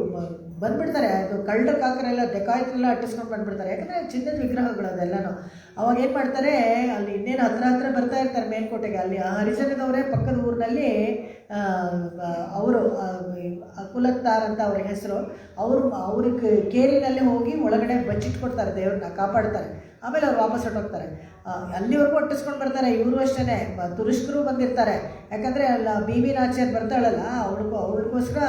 ಬಂದುಬಿಡ್ತಾರೆ, ಅದು ಕಳ್ಳರ ಕಾಕರೆಲ್ಲ ಡೆಕಾಯಿತರೆಲ್ಲ ಅಟ್ಟಿಸ್ಕೊಂಡು ಬಂದುಬಿಡ್ತಾರೆ. ಯಾಕಂದರೆ ಚಿನ್ನದ ವಿಗ್ರಹಗಳು ಅದೆಲ್ಲನೂ. ಅವಾಗ ಏನು ಮಾಡ್ತಾರೆ, ಅಲ್ಲಿ ಇನ್ನೇನು ಹತ್ರ ಬರ್ತಾ ಇರ್ತಾರೆ ಮೇಲ್ಕೋಟೆಗೆ. ಅಲ್ಲಿ ಹರಿಜನದವರೇ ಪಕ್ಕದ ಊರಿನಲ್ಲಿ ಅವರು ಅಕುಲತ್ತಾರ್ ಅಂತ ಅವ್ರ ಹೆಸರು. ಅವ್ರಿಗೆ ಕೇರಿನಲ್ಲಿ ಹೋಗಿ ಒಳಗಡೆ ಬಚ್ಚಿಟ್ಕೊಡ್ತಾರೆ, ದೇವ್ರನ್ನ ಕಾಪಾಡ್ತಾರೆ. ಆಮೇಲೆ ಅವ್ರು ವಾಪಸ್ ಹೊಟ್ಟೋಗ್ತಾರೆ. ಅಲ್ಲಿವರೆಗೂ ಒಟ್ಟಿಸ್ಕೊಂಡು ಬರ್ತಾರೆ. ಇವರು ಅಷ್ಟೇ, ತುರುಷ್ಕರು ಬಂದಿರ್ತಾರೆ. ಯಾಕಂದರೆ ಅಲ್ಲ ಬಿ ನಾಚ್ಯರ್ ಬರ್ತಾಳಲ್ಲ, ಅವಳಿಗೋಸ್ಕರ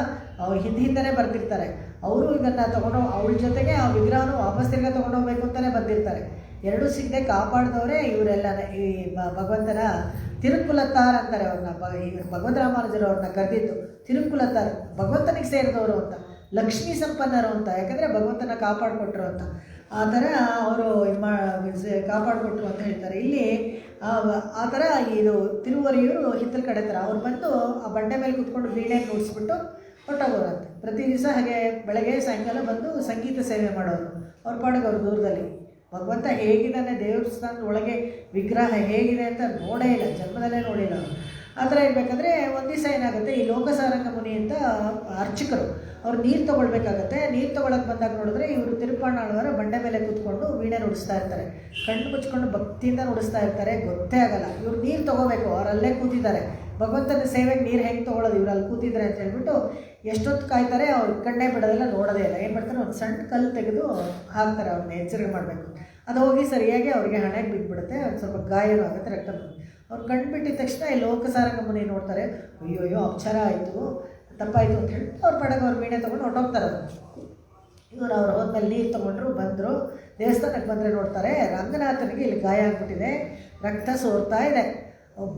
ಹಿಂದೆನೇ ಬರ್ತಿರ್ತಾರೆ. ಅವರು ಇದನ್ನು ತೊಗೊಂಡು ಅವಳ ಜೊತೆಗೆ ಆ ವಿಗ್ರಹನೂ ವಾಪಸ್ ತಿರ್ಗ ತೊಗೊಂಡೋಗ್ಬೇಕು ಅಂತಲೇ ಬಂದಿರ್ತಾರೆ. ಎರಡೂ ಸಿಗದೆ ಕಾಪಾಡಿದವರೇ ಇವರೆಲ್ಲ. ಈ ಭಗವಂತನ ತಿರುಕುಲತ್ತಾರ್ ಅಂತಾರೆ ಅವ್ರನ್ನ. ಭಗವದ್ ರಾಮಾನುಜರು ಅವ್ರನ್ನ ಕರೆದಿದ್ದು ತಿರುಕುಲತ್ತಾರ್, ಭಗವಂತನಿಗೆ ಸೇರಿದವರು ಅಂತ, ಲಕ್ಷ್ಮೀ ಸಂಪನ್ನರು ಅಂತ. ಯಾಕಂದರೆ ಭಗವಂತನ ಕಾಪಾಡಿಕೊಟ್ರು ಅಂತ. ಆ ಥರ ಅವರು ಕಾಪಾಡಿಕೊಟ್ರು ಅಂತ ಹೇಳ್ತಾರೆ. ಇಲ್ಲಿ ಆ ಥರ ಇದು ತಿರುವರಿಯೂರು ಹಿತ್ತಲ ಕಡೆ ಥರ ಅವ್ರು ಬಂದು ಆ ಬಂಡೆ ಮೇಲೆ ಕೂತ್ಕೊಂಡು ವೀಣೆ ನುಡಿಸ್ಬಿಟ್ಟು ಹೊರಟೋಗೋರಂತೆ. ಪ್ರತಿ ದಿವಸ ಹಾಗೆ ಬೆಳಗ್ಗೆ ಸಾಯಂಕಾಲ ಬಂದು ಸಂಗೀತ ಸೇವೆ ಮಾಡೋರು. ಅವ್ರ ಪಾಡಿಗೆ ಅವ್ರು ದೂರದಲ್ಲಿ. ಭಗವಂತ ಹೇಗಿದ್ದಾನೆ ದೇವಸ್ಥಾನದ ಒಳಗೆ ವಿಗ್ರಹ ಹೇಗಿದೆ ಅಂತ ನೋಡೇ ಇಲ್ಲ, ಜನ್ಮದಲ್ಲೇ ನೋಡಿಲ್ಲ ಅವರು. ಆ ಥರ ಇರಬೇಕಾದ್ರೆ ಒಂದು ದಿವಸ ಏನಾಗುತ್ತೆ, ಈ ಲೋಕಸಾರಂಗ ಮುನಿ ಅಂತ ಅರ್ಚಕರು ಅವ್ರು ನೀರು ತೊಗೊಳ್ಬೇಕಾಗತ್ತೆ. ನೀರು ತೊಗೊಳಕ್ಕೆ ಬಂದಾಗ ನೋಡಿದ್ರೆ ಇವರು ತಿರುಪಾಣಾಳ್ವಾರ ಬಂಡೆ ಮೇಲೆ ಕೂತ್ಕೊಂಡು ವೀಣೆ ನುಡಿಸ್ತಾ ಇರ್ತಾರೆ. ಕಣ್ಣು ಮುಚ್ಕೊಂಡು ಭಕ್ತಿಯಿಂದ ನುಡಿಸ್ತಾ ಇರ್ತಾರೆ, ಗೊತ್ತೇ ಆಗಲ್ಲ. ಇವ್ರು ನೀರು ತೊಗೋಬೇಕು, ಅವರಲ್ಲೇ ಕೂತಿದ್ದಾರೆ. ಭಗವಂತನ ಸೇವೆಗೆ ನೀರು ಹೆಂಗೆ ತೊಗೊಳ್ಳೋದು ಇವ್ರು ಅಲ್ಲಿ ಕೂತಿದ್ರೆ ಅಂತ ಹೇಳ್ಬಿಟ್ಟು ಎಷ್ಟೊತ್ತು ಕಾಯ್ತಾರೆ, ಅವ್ರು ಕಣ್ಣೇ ಬಿಡೋದಿಲ್ಲ, ನೋಡೋದೇ ಇಲ್ಲ. ಏನು ಮಾಡ್ತಾರೆ, ಒಂದು ಸಣ್ಣ ಕಲ್ಲು ತೆಗೆದು ಹಾಕ್ತಾರೆ, ಅವ್ರನ್ನ ಎಚ್ಚರಿಕೆ ಮಾಡಬೇಕು. ಅದು ಹೋಗಿ ಸರಿಯಾಗಿ ಅವ್ರಿಗೆ ಹಣೆಗೆ ಬಿದ್ದುಬಿಡುತ್ತೆ, ಒಂದು ಸ್ವಲ್ಪ ಗಾಯನೂ ಆಗುತ್ತೆ, ರಕ್ತ ಬರುತ್ತೆ. ಅವ್ರು ಕಣ್ಣು ಬಿಟ್ಟಿದ ತಕ್ಷಣ ಈ ಲೋಕಸಾರಂಗ ಮುನಿ ನೋಡ್ತಾರೆ, ಅಯ್ಯೋ ಅಪಚಾರ ಆಯಿತು, ತಪ್ಪಾಯಿತು ಅಂತ ಹೇಳಿ ಅವ್ರ ಪಡೆಗೆ ಅವ್ರು ವೀಣೆ ತೊಗೊಂಡು ಹೊರಟೋಗ್ತಾರೆ. ಇವರು ಅವ್ರು ಹೋದ್ಮೇಲೆ ನೀರು ತೊಗೊಂಡ್ರು, ಬಂದರು, ದೇವಸ್ಥಾನಕ್ಕೆ ಬಂದರೆ ನೋಡ್ತಾರೆ ರಂಗನಾಥನಿಗೆ ಇಲ್ಲಿ ಗಾಯ ಆಗಿಬಿಟ್ಟಿದೆ, ರಕ್ತ ಸೋರ್ತಾ ಇದೆ.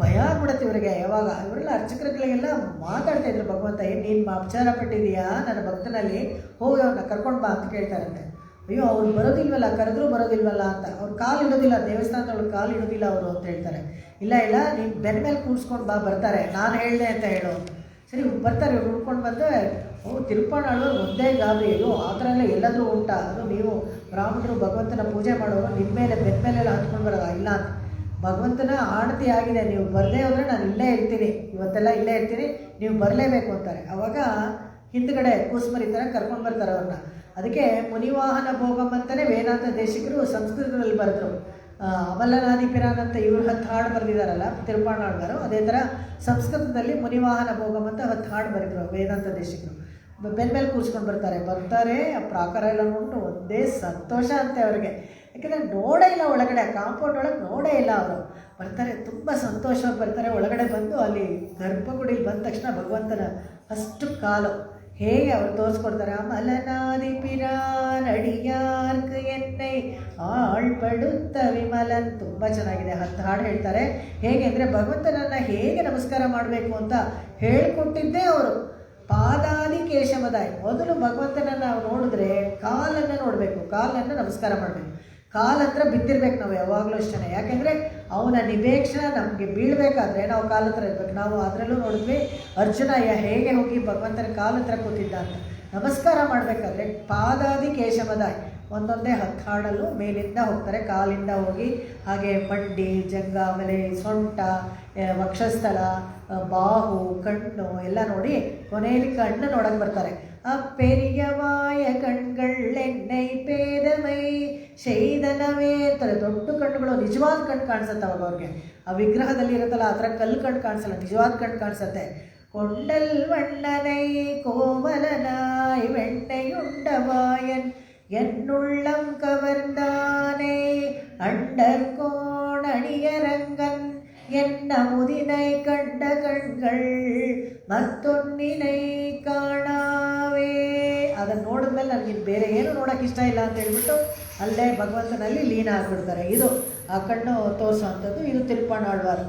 ಭಯ ಆಗ್ಬಿಡುತ್ತೆ ಇವರಿಗೆ. ಯಾವಾಗ ಇವರೆಲ್ಲ ಅರ್ಚಕರುಗಳಿಗೆಲ್ಲ ಮಾತಾಡ್ತಾಯಿದ್ರು, ಭಗವಂತ ಏನು ನೀನು ಅಪಚಾರ ಪಟ್ಟಿದೀಯಾ ನನ್ನ ಭಕ್ತನಲ್ಲಿ, ಹೋಗಿ ಅವ್ರನ್ನ ಕರ್ಕೊಂಡು ಬಾ ಅಂತ ಕೇಳ್ತಾರಂತೆ. ಅಯ್ಯೋ ಅವ್ರು ಬರೋದಿಲ್ವಲ್ಲ, ಕರೆದ್ರೂ ಬರೋದಿಲ್ವಲ್ಲ ಅಂತ, ಅವ್ರು ಕಾಲು ಇಡೋದಿಲ್ಲ, ದೇವಸ್ಥಾನದೊಳಗೆ ಕಾಲು ಇಡೋದಿಲ್ಲ ಅವರು ಅಂತ ಹೇಳ್ತಾರೆ. ಇಲ್ಲ ನೀನು ಬೆನ್ನ ಮೇಲೆ ಕೂರಿಸ್ಕೊಂಡು ಬಾ, ಬರ್ತಾರೆ, ನಾನು ಹೇಳಿದೆ ಅಂತ ಹೇಳು. ಸರಿ ಬರ್ತಾರೆ, ಇವ್ರು ಹುಡ್ಕೊಂಡು ಬಂದು ತಿರುಪಣ್ಣಾಳು ಮುದ್ದೆ ಗಾಬರಿ, ಇದು ಆ ಥರ ಎಲ್ಲ ಎಲ್ಲಾದರೂ ಉಂಟಾ, ಅದು ನೀವು ಬ್ರಾಹ್ಮಣರು ಭಗವಂತನ ಪೂಜೆ ಮಾಡೋರು ನಿಮ್ಮ ಮೇಲೆ ಬೆನ್ನ ಮೇಲೆಲ್ಲ ಹತ್ಕೊಂಡು ಬರೋದ ಇಲ್ಲ ಅಂತ. ಭಗವಂತನ ಆಣತಿ ಆಗಿದೆ, ನೀವು ಬರದೇ ಹೋದರೆ ನಾನು ಇಲ್ಲೇ ಇರ್ತೀನಿ, ಇವತ್ತೆಲ್ಲ ಇಲ್ಲೇ ಇರ್ತೀನಿ, ನೀವು ಬರಲೇಬೇಕು ಅಂತಾರೆ. ಆವಾಗ ಹಿಂದ್ಗಡೆ ಕೂಸ್ಮರಿ ಥರ ಕರ್ಕೊಂಡು ಬರ್ತಾರೆ ಅವ್ರನ್ನ. ಅದಕ್ಕೆ ಮುನಿವಾಹನ ಭೋಗಂ ಅಂತಲೇ ವೇದಾಂತ ದೇಶಿಕರು ಸಂಸ್ಕೃತದಲ್ಲಿ ಬರೆದ್ರು. ಅಮಲನಾದಿಪಿರಾನ್ ಅಂತ ಇವ್ರು 10 ಹಾಡು ಬರೆದಿದ್ದಾರಲ್ಲ ತಿರುಪಾಣಾಳ್ವಾರು, ಅದೇ ಥರ ಸಂಸ್ಕೃತದಲ್ಲಿ ಮುನಿವಾಹನ ಭೋಗಂ ಅಂತ 10 ಹಾಡು ಬರೆದರು ವೇದಾಂತ ದೇಶಿಕರು. ಬೆನ್ನ ಮೇಲೆ ಕೂರಿಸ್ಕೊಂಡು ಬರ್ತಾರೆ, ಆ ಪ್ರಾಕಾರ ಎಲ್ಲ ನೋಡ್ಬಿಟ್ಟು ಒಂದೇ ಸಂತೋಷ ಅಂತೆ ಅವ್ರಿಗೆ. ಯಾಕೆಂದರೆ ನೋಡೇ ಇಲ್ಲ ಒಳಗಡೆ, ಕಾಂಪೌಂಡ್ ಒಳಗೆ ನೋಡೇ ಇಲ್ಲ ಅವರು. ಬರ್ತಾರೆ, ತುಂಬ ಸಂತೋಷವಾಗಿ ಬರ್ತಾರೆ. ಒಳಗಡೆ ಬಂದು ಅಲ್ಲಿ ಗರ್ಭಗುಡಿಲಿ ಬಂದ ತಕ್ಷಣ ಭಗವಂತನ ಫಸ್ಟ್ ಕಾಲು ಹೇಗೆ ಅವ್ರು ತೋರಿಸ್ಕೊಡ್ತಾರೆ. ಅಮಲನಾದಿಪಿರಾನ್ ಅಡಿಯಾರ್ಕ್ ಎನ್ನೈ ಆಳ್ಪಡುತ್ತ ವಿಮಲನ್, ತುಂಬ ಚೆನ್ನಾಗಿದೆ. 10 ಹಾಡು ಹೇಳ್ತಾರೆ. ಹೇಗೆ ಅಂದರೆ ಭಗವಂತನನ್ನು ಹೇಗೆ ನಮಸ್ಕಾರ ಮಾಡಬೇಕು ಅಂತ ಹೇಳಿಕೊಟ್ಟಿದ್ದೇ ಅವರು. ಪಾದಾದಿ ಕೇಶವದಾಯ್, ಮೊದಲು ಭಗವಂತನನ್ನು ನಾವು ನೋಡಿದ್ರೆ ಕಾಲನ್ನು ನೋಡಬೇಕು, ಕಾಲನ್ನು ನಮಸ್ಕಾರ ಮಾಡಬೇಕು, ಕಾಲ ಹತ್ರ ಬಿದ್ದಿರ್ಬೇಕು ನಾವು ಯಾವಾಗಲೂ ಅಷ್ಟೇ. ಯಾಕೆಂದರೆ ಅವನ ನಿವೇಕ್ಷಣ ನಮಗೆ ಬೀಳಬೇಕಾದ್ರೆ ನಾವು ಕಾಲ ಹತ್ರ ಇರ್ಬೇಕು. ನಾವು ಅದರಲ್ಲೂ ನೋಡಿದ್ವಿ ಅರ್ಜುನ ಹೇಗೆ ಹೋಗಿ ಭಗವಂತನ ಕಾಲ ಹತ್ರ ಕೂತಿದ್ದ ಅಂತ. ನಮಸ್ಕಾರ ಮಾಡಬೇಕಾದ್ರೆ ಪಾದಾದಿ ಕೇಶವದಾಯ್, ಒಂದೊಂದೇ 10 ಹಾಡಲ್ಲೂ ಮೇಲಿಂದ ಹೋಗ್ತಾರೆ, ಕಾಲಿಂದ ಹೋಗಿ ಹಾಗೆ ಮಂಡಿ, ಜಂಗ, ಆಮೇಲೆ ಸೊಂಟ, ವಕ್ಷಸ್ಥಳ, ಬಾಹು, ಕಣ್ಣು ಎಲ್ಲ ನೋಡಿ ಕೊನೆಯಲ್ಲಿ ಕಣ್ಣು ನೋಡಕ್ಕೆ ಬರ್ತಾರೆ. அப்பெரியவாய கண்கள் என்னை பேதமை ಶೈದನವೇ ಅಂತಾರೆ. ದೊಡ್ಡ ಕಣ್ಣುಗಳು, ನಿಜವಾದ ಕಣ್ಣು ಕಾಣಿಸುತ್ತೆ ಅವಾಗ ಅವ್ರಿಗೆ. ಆ ವಿಗ್ರಹದಲ್ಲಿ ಇರುತ್ತಲ್ಲ ಆ ಥರ ಕಲ್ಲು ಕಣ್ಣು ಕಾಣಿಸಲ್ಲ, ನಿಜವಾದ ಕಣ್ಣು ಕಾಣಿಸುತ್ತೆ. ಕೊಂಡಲ್ ವಣ್ಣನೈ ಕೋಮಲನಾಯ್ வெண்ணையுண்டவாயன் என்னுள்ளம் கவர்ந்தானே அண்டர்கோண் அணியரங்கன் என்ன முதினை கண்ட கண்கள் ಮತ್ತೊನ್ನಿನೈ ಕಾಣಾವೇ. ಅದನ್ನು ನೋಡಿದ್ಮೇಲೆ ನನಗೆ ಬೇರೆ ಏನು ನೋಡೋಕೆ ಇಷ್ಟ ಇಲ್ಲ ಅಂತ ಹೇಳ್ಬಿಟ್ಟು ಅಲ್ಲೇ ಭಗವಂತನಲ್ಲಿ ಲೀನ ಆಗಿಬಿಡ್ತಾರೆ. ಇದು ಆ ಕಣ್ಣು ತೋರಿಸೋವಂಥದ್ದು. ಇದು ತಿರುಪ್ಪಾಣಾಳ್ವಾರು.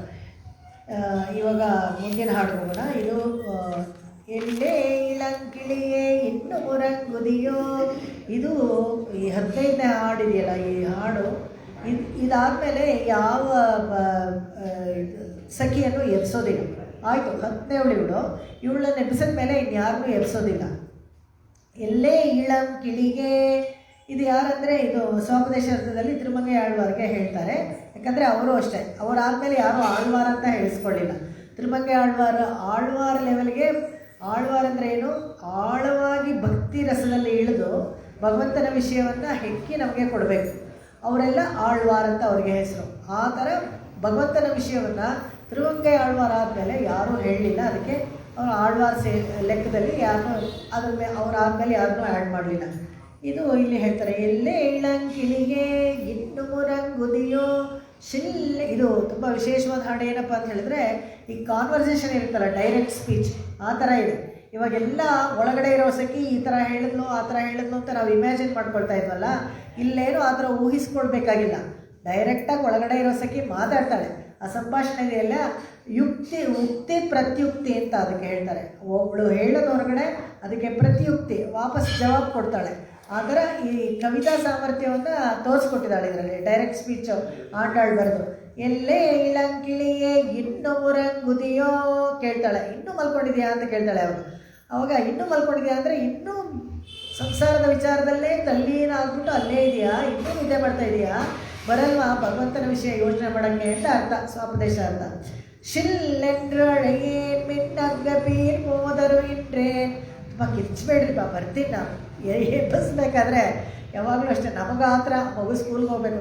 ಇವಾಗ ಮುಂದಿನ ಹಾಡು ಹೋಗೋಣ. ಇದು ಎಲ್ಲೇ ಇಳಂಕಿಳಿಯೇ ಇನ್ನು ಮುರಂಗುದಿಯೋ. ಇದು ಈ 15ನೇ ಹಾಡಿದೆಯಲ್ಲ, ಈ ಹಾಡು ಇದಾದಮೇಲೆ ಯಾವ ಸಖಿಯನ್ನು ಎಬ್ಸೋದಿಲ್ಲ. ಆಯಿತು, 10ನೇ ಇವಳನ್ನ ಎಬ್ಸಿದ ಮೇಲೆ ಇನ್ಯಾರನ್ನೂ ಎಬ್ಸೋದಿಲ್ಲ. ಎಲ್ಲೇ ಇಳಂ ಕಿಳಿಗೆ, ಇದು ಯಾರಂದರೆ ಇದು ಸ್ವಾಪದೇಶ ಅರ್ಥದಲ್ಲಿ ತಿರುಮಂಗೈ ಆಳ್ವಾರ್ಗೆ ಹೇಳ್ತಾರೆ. ಯಾಕಂದರೆ ಅವರು ಅಷ್ಟೇ, ಅವರಾದಮೇಲೆ ಯಾರೂ ಆಳ್ವಾರ ಅಂತ ಹೇಳಿಸ್ಕೊಳ್ಳಿಲ್ಲ. ತಿರುಮಂಗೈ ಆಳ್ವಾರ ಲೆವೆಲ್ಗೆ, ಆಳ್ವಾರ ಅಂದರೆ ಏನು, ಆಳವಾಗಿ ಭಕ್ತಿ ರಸದಲ್ಲಿ ಇಳಿದು ಭಗವಂತನ ವಿಷಯವನ್ನು ಹೆಕ್ಕಿ ನಮಗೆ ಕೊಡಬೇಕು. ಅವರೆಲ್ಲ ಆಳ್ವಾರ ಅಂತ ಅವ್ರಿಗೆ ಹೆಸರು. ಆ ಥರ ಭಗವಂತನ ವಿಷಯವನ್ನು ತಿರುಮಂಗೈ ಆಳ್ವಾರ ಆದಮೇಲೆ ಯಾರೂ ಹೇಳಲಿಲ್ಲ. ಅದಕ್ಕೆ ಅವರು ಆಳ್ವಾರ ಲೆಕ್ಕದಲ್ಲಿ ಯಾರನ್ನೂ ಅವರಾದಮೇಲೆ ಯಾರನ್ನೂ ಆ್ಯಡ್ ಮಾಡಲಿಲ್ಲ. ಇದು ಇಲ್ಲಿ ಹೇಳ್ತಾರೆ, ಎಲ್ಲೇ ಇಳಂಕಿಳಿಗೆ ಇನ್ನು ಮುರಂಗುದಿಯೋ ಶಿಲ್. ಇದು ತುಂಬ ವಿಶೇಷವಾದ ಹಾಡು. ಏನಪ್ಪ ಅಂತ ಹೇಳಿದ್ರೆ, ಈ ಕಾನ್ವರ್ಸೇಷನ್ ಇರುತ್ತಲ್ಲ, ಡೈರೆಕ್ಟ್ ಸ್ಪೀಚ್, ಆ ಥರ ಇದೆ. ಇವಾಗೆಲ್ಲ ಒಳಗಡೆ ಇರೋ ಸಖಿ ಈ ಥರ ಹೇಳಿದ್ಲು ಆ ಥರ ಹೇಳಿದ್ಲು ಅಂತ ನಾವು ಇಮ್ಯಾಜಿನ್ ಮಾಡ್ಕೊಳ್ತಾ ಇದ್ವಲ್ಲ, ಇಲ್ಲೇನೋ ಆ ಥರ ಊಹಿಸ್ಕೊಳ್ಬೇಕಾಗಿಲ್ಲ. ಡೈರೆಕ್ಟಾಗಿ ಒಳಗಡೆ ಇರೋ ಸಖಿ ಮಾತಾಡ್ತಾಳೆ. ಆ ಸಂಭಾಷಣೆಯಲ್ಲ ಉಕ್ತಿ ಪ್ರತ್ಯುಕ್ತಿ ಅಂತ ಅದಕ್ಕೆ ಹೇಳ್ತಾರೆ. ಒಬ್ಬಳು ಹೇಳೋದು ಹೊರಗಡೆ, ಅದಕ್ಕೆ ಪ್ರತಿಯುಕ್ತಿ ವಾಪಸ್ ಜವಾಬ್ ಕೊಡ್ತಾಳೆ. ಆ ಥರ ಈ ಕವಿತಾ ಸಾಮರ್ಥ್ಯವನ್ನು ತೋರಿಸ್ಕೊಟ್ಟಿದ್ದಾಳೆ ಇದರಲ್ಲಿ. ಡೈರೆಕ್ಟ್ ಸ್ಪೀಚು ಆಂಡಾಳ್ ಬರೆದು. ಎಲ್ಲೇ ಇಳಂಕಿಳಿಯೇ ಇನ್ನು ಮುರಂಗುದಿಯೋ ಕೇಳ್ತಾಳೆ. ಇನ್ನೂ ಮಲ್ಕೊಂಡಿದ್ಯಾ ಅಂತ ಕೇಳ್ತಾಳೆ ಅವಳು. ಅವಾಗ ಇನ್ನೂ ಮಲ್ಕೊಂಡಿದ್ಯಾ ಅಂದರೆ ಇನ್ನೂ ಸಂಸಾರದ ವಿಚಾರದಲ್ಲೇ ತಲ್ಲೀನ ಆಗ್ಬಿಟ್ಟು ಅಲ್ಲೇ ಇದೆಯಾ, ಇನ್ನೂ ನಿದ್ದೆ ಮಾಡ್ತಾ ಇದೆಯಾ, ಬರಲ್ವಾ ಭಗವಂತನ ವಿಷಯ ಯೋಚನೆ ಮಾಡೋಕ್ಕೆ ಅಂತ ಅರ್ಥ, ಸ್ವಾಪದೇಶ ಅರ್ಥ. ಶಿಲ್ಲೆಂದ್ರೊಳಗೇನ್ ಮಿನ್ನಗ್ಗ ಬೀರ್ ಹೋದರು ಇಟ್ರೆ. ತುಂಬ ಕಿರ್ಚಬೇಡ್ರಿ ಬರ್ತೀನಿ ನಾನು. ಎಬ್ಬಿಸ್ಬೇಕಾದ್ರೆ ಯಾವಾಗಲೂ ಅಷ್ಟೇ, ನಮಗೆ ಆ ಥರ ಮಗು ಸ್ಕೂಲ್ಗೆ ಹೋಗ್ಬೇಕು,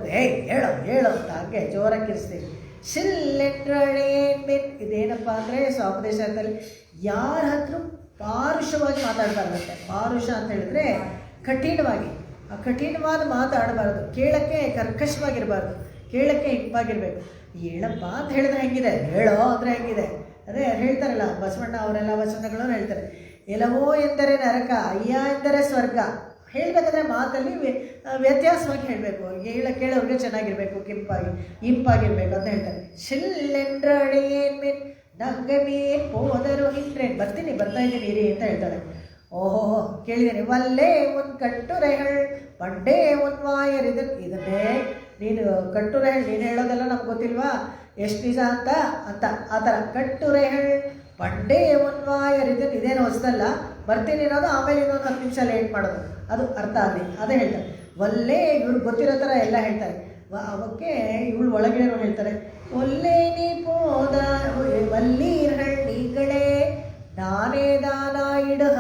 ಹೇಳು ಹೇಳು ಅಂತ ಹಂಗೆ ಜೋರಾಗಿ ಕಿರಿಸ್ತೀವಿ. ಶಿಲ್ಲೆಂಡ್ರಳೇನ್ಮೆನ್. ಇದೇನಪ್ಪ ಅಂದರೆ ಸ್ವಾಪದೇಶದಲ್ಲಿ ಯಾರ ಹತ್ರ ಪಾರುಷವಾಗಿ ಮಾತಾಡಬಾರ್ದಂತೆ. ಪಾರುಷ ಅಂತ ಹೇಳಿದ್ರೆ ಕಠಿಣವಾಗಿ, ಆ ಕಠಿಣವಾದ ಮಾತಾಡಬಾರ್ದು, ಕೇಳಕ್ಕೆ ಕರ್ಕಶವಾಗಿರಬಾರ್ದು, ಕೇಳಕ್ಕೆ ಇಂಪಾಗಿರ್ಬೇಕು. ಹೇಳಪ್ಪ ಅಂತ ಹೇಳಿದ್ರೆ ಹೆಂಗಿದೆ, ಹೇಳೋ ಅಂದರೆ ಹೆಂಗಿದೆ, ಅದೇ ಹೇಳ್ತಾರಲ್ಲ ಬಸವಣ್ಣ ಅವರೆಲ್ಲ ವಚನಗಳು ಹೇಳ್ತಾರೆ. ಎಲವೋ ಎಂದರೆ ನರಕ, ಅಯ್ಯ ಎಂದರೆ ಸ್ವರ್ಗ. ಹೇಳಬೇಕಾದ್ರೆ ಮಾತಲ್ಲಿ ವ್ಯತ್ಯಾಸವಾಗಿ ಹೇಳಬೇಕು, ಕೇಳೋರಿಗೆ ಚೆನ್ನಾಗಿರಬೇಕು, ಇಂಪಾಗಿರ್ಬೇಕು ಅಂತ ಹೇಳ್ತಾರೆ. ಶಿಲ್ಲೆಂಡ್ರಳೇನ್ಮೆನ್ ನಂಗಮೀನ್ ಹೋದರು ಹಿಂಡ್ರೇನ್. ಬರ್ತಾ ಇದ್ದೀನಿ ಇರಿ ಅಂತ ಹೇಳ್ತಾಳೆ. ಓಹೋ ಕೇಳಿದ್ದೀನಿ. ವಲ್ಲೇ ಒಂದು ಕಟ್ಟುರೆಹಳ್ ಪಂಡೇ ಒಂದು ವಾಯರ್. ಇದನ್ನೇ ನೀನು ಕಟ್ಟುರೆಹಳ್, ನೀನು ಹೇಳೋದೆಲ್ಲ ನಮ್ಗೆ ಗೊತ್ತಿಲ್ವಾ ಎಷ್ಟು ನಿಜ ಅಂತ ಆ ಥರ. ಕಟ್ಟುರೆಹಳ್ ಪಂಡೇ ಒಂದು ವಾಯರ್. ಇದೇನು ಹೊಸದಲ್ಲ, ಬರ್ತೀನಿ ಅನ್ನೋದು ಆಮೇಲೆ ಇನ್ನೊಂದು 10 ನಿಮಿಷ ಲೇಟ್ ಮಾಡೋದು, ಅದು ಅರ್ಥ ಅಲ್ಲಿ ಅದೇ ಹೇಳ್ತಾರೆ. ವಲ್ಲೇ ಇವ್ರು ಗೊತ್ತಿರೋ ಥರ ಎಲ್ಲ ಹೇಳ್ತಾರೆ. ಅವಕ್ಕೆ ಇವಳು ಒಳಗಿರೋ ಹೇಳ್ತಾರೆ. ಒಲ್ಲೆ ನೀ ಪೋದ ವಲ್ಲೀರ್ಗಳ್ ನೀಗಳೇ ನಾನೇ ದಾನ ಇಡಹ.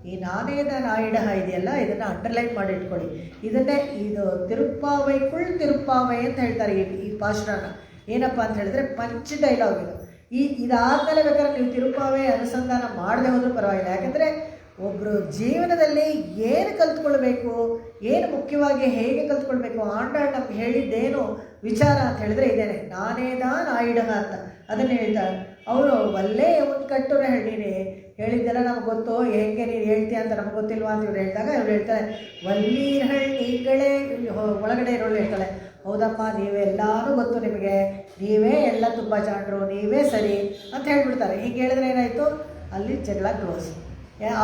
ಈ ನಾನೇ ದಾನ ಇಡಹ ಇದೆಯಲ್ಲ, ಇದನ್ನು ಅಂಡರ್ಲೈನ್ ಮಾಡಿ ಇಟ್ಕೊಳ್ಳಿ. ಇದನ್ನೇ ಇದು ತಿರುಪ್ಪಾವೈ ತಿರುಪ್ಪಾವೈ ಅಂತ ಹೇಳ್ತಾರೆ ಈ ಪಾಶುರನ. ಏನಪ್ಪ ಅಂತ ಹೇಳಿದ್ರೆ ಪಂಚ್ ಡೈಲಾಗ್ ಇದು. ಇದಾದಮೇಲೆ ಬೇಕಾದ್ರೆ ನೀವು ತಿರುಪ್ಪಾವೈ ಅನುಸಂಧಾನ ಮಾಡದೆ ಹೋದ್ರೂ ಪರವಾಗಿಲ್ಲ. ಯಾಕೆಂದರೆ ಒಬ್ಬರು ಜೀವನದಲ್ಲಿ ಏನು ಕಲ್ತ್ಕೊಳ್ಬೇಕು, ಏನು ಮುಖ್ಯವಾಗಿ ಹೇಗೆ ಕಲ್ತ್ಕೊಳ್ಬೇಕು, ಆಂಡಾಳ್ ನಮ್ಗೆ ಹೇಳಿದ್ದೇನು ವಿಚಾರ ಅಂತ ಹೇಳಿದ್ರೆ ಇದೇನೆ, ನಾನೇದಾ ನಾಯಿಡಹ ಅಂತ ಅದನ್ನೇ ಹೇಳ್ತಾಳೆ. ಅವರು ಒಳ್ಳೆ ಒಂದು ಕಟ್ಟುರೆ ನೀನು ಹೇಳಿದ್ದೆಲ್ಲ ನಮ್ಗೆ ಗೊತ್ತು, ಹೆಂಗೆ ನೀನು ಹೇಳ್ತೀಯ ಅಂತ ನಮ್ಗೆ ಗೊತ್ತಿಲ್ವಾ ಅಂತ ಇವ್ರು ಹೇಳಿದಾಗ ಇವ್ರು ಹೇಳ್ತಾರೆ ವಲ್ಲೀರ್ ಹಳ್ಳಿಗಳೇ. ಒಳಗಡೆ ಇರೋಳು ಹೇಳ್ತಾಳೆ, ಹೌದಮ್ಮ ನೀವೆಲ್ಲರೂ ಗೊತ್ತು ನಿಮಗೆ, ನೀವೇ ಎಲ್ಲ ತುಂಬ ಜಾಣರು, ನೀವೇ ಸರಿ ಅಂತ ಹೇಳ್ಬಿಡ್ತಾರೆ. ಹೀಗೆ ಹೇಳಿದ್ರೆ ಏನಾಯಿತು, ಅಲ್ಲಿ ಜಗಳ ಕ್ಲೋಸ್,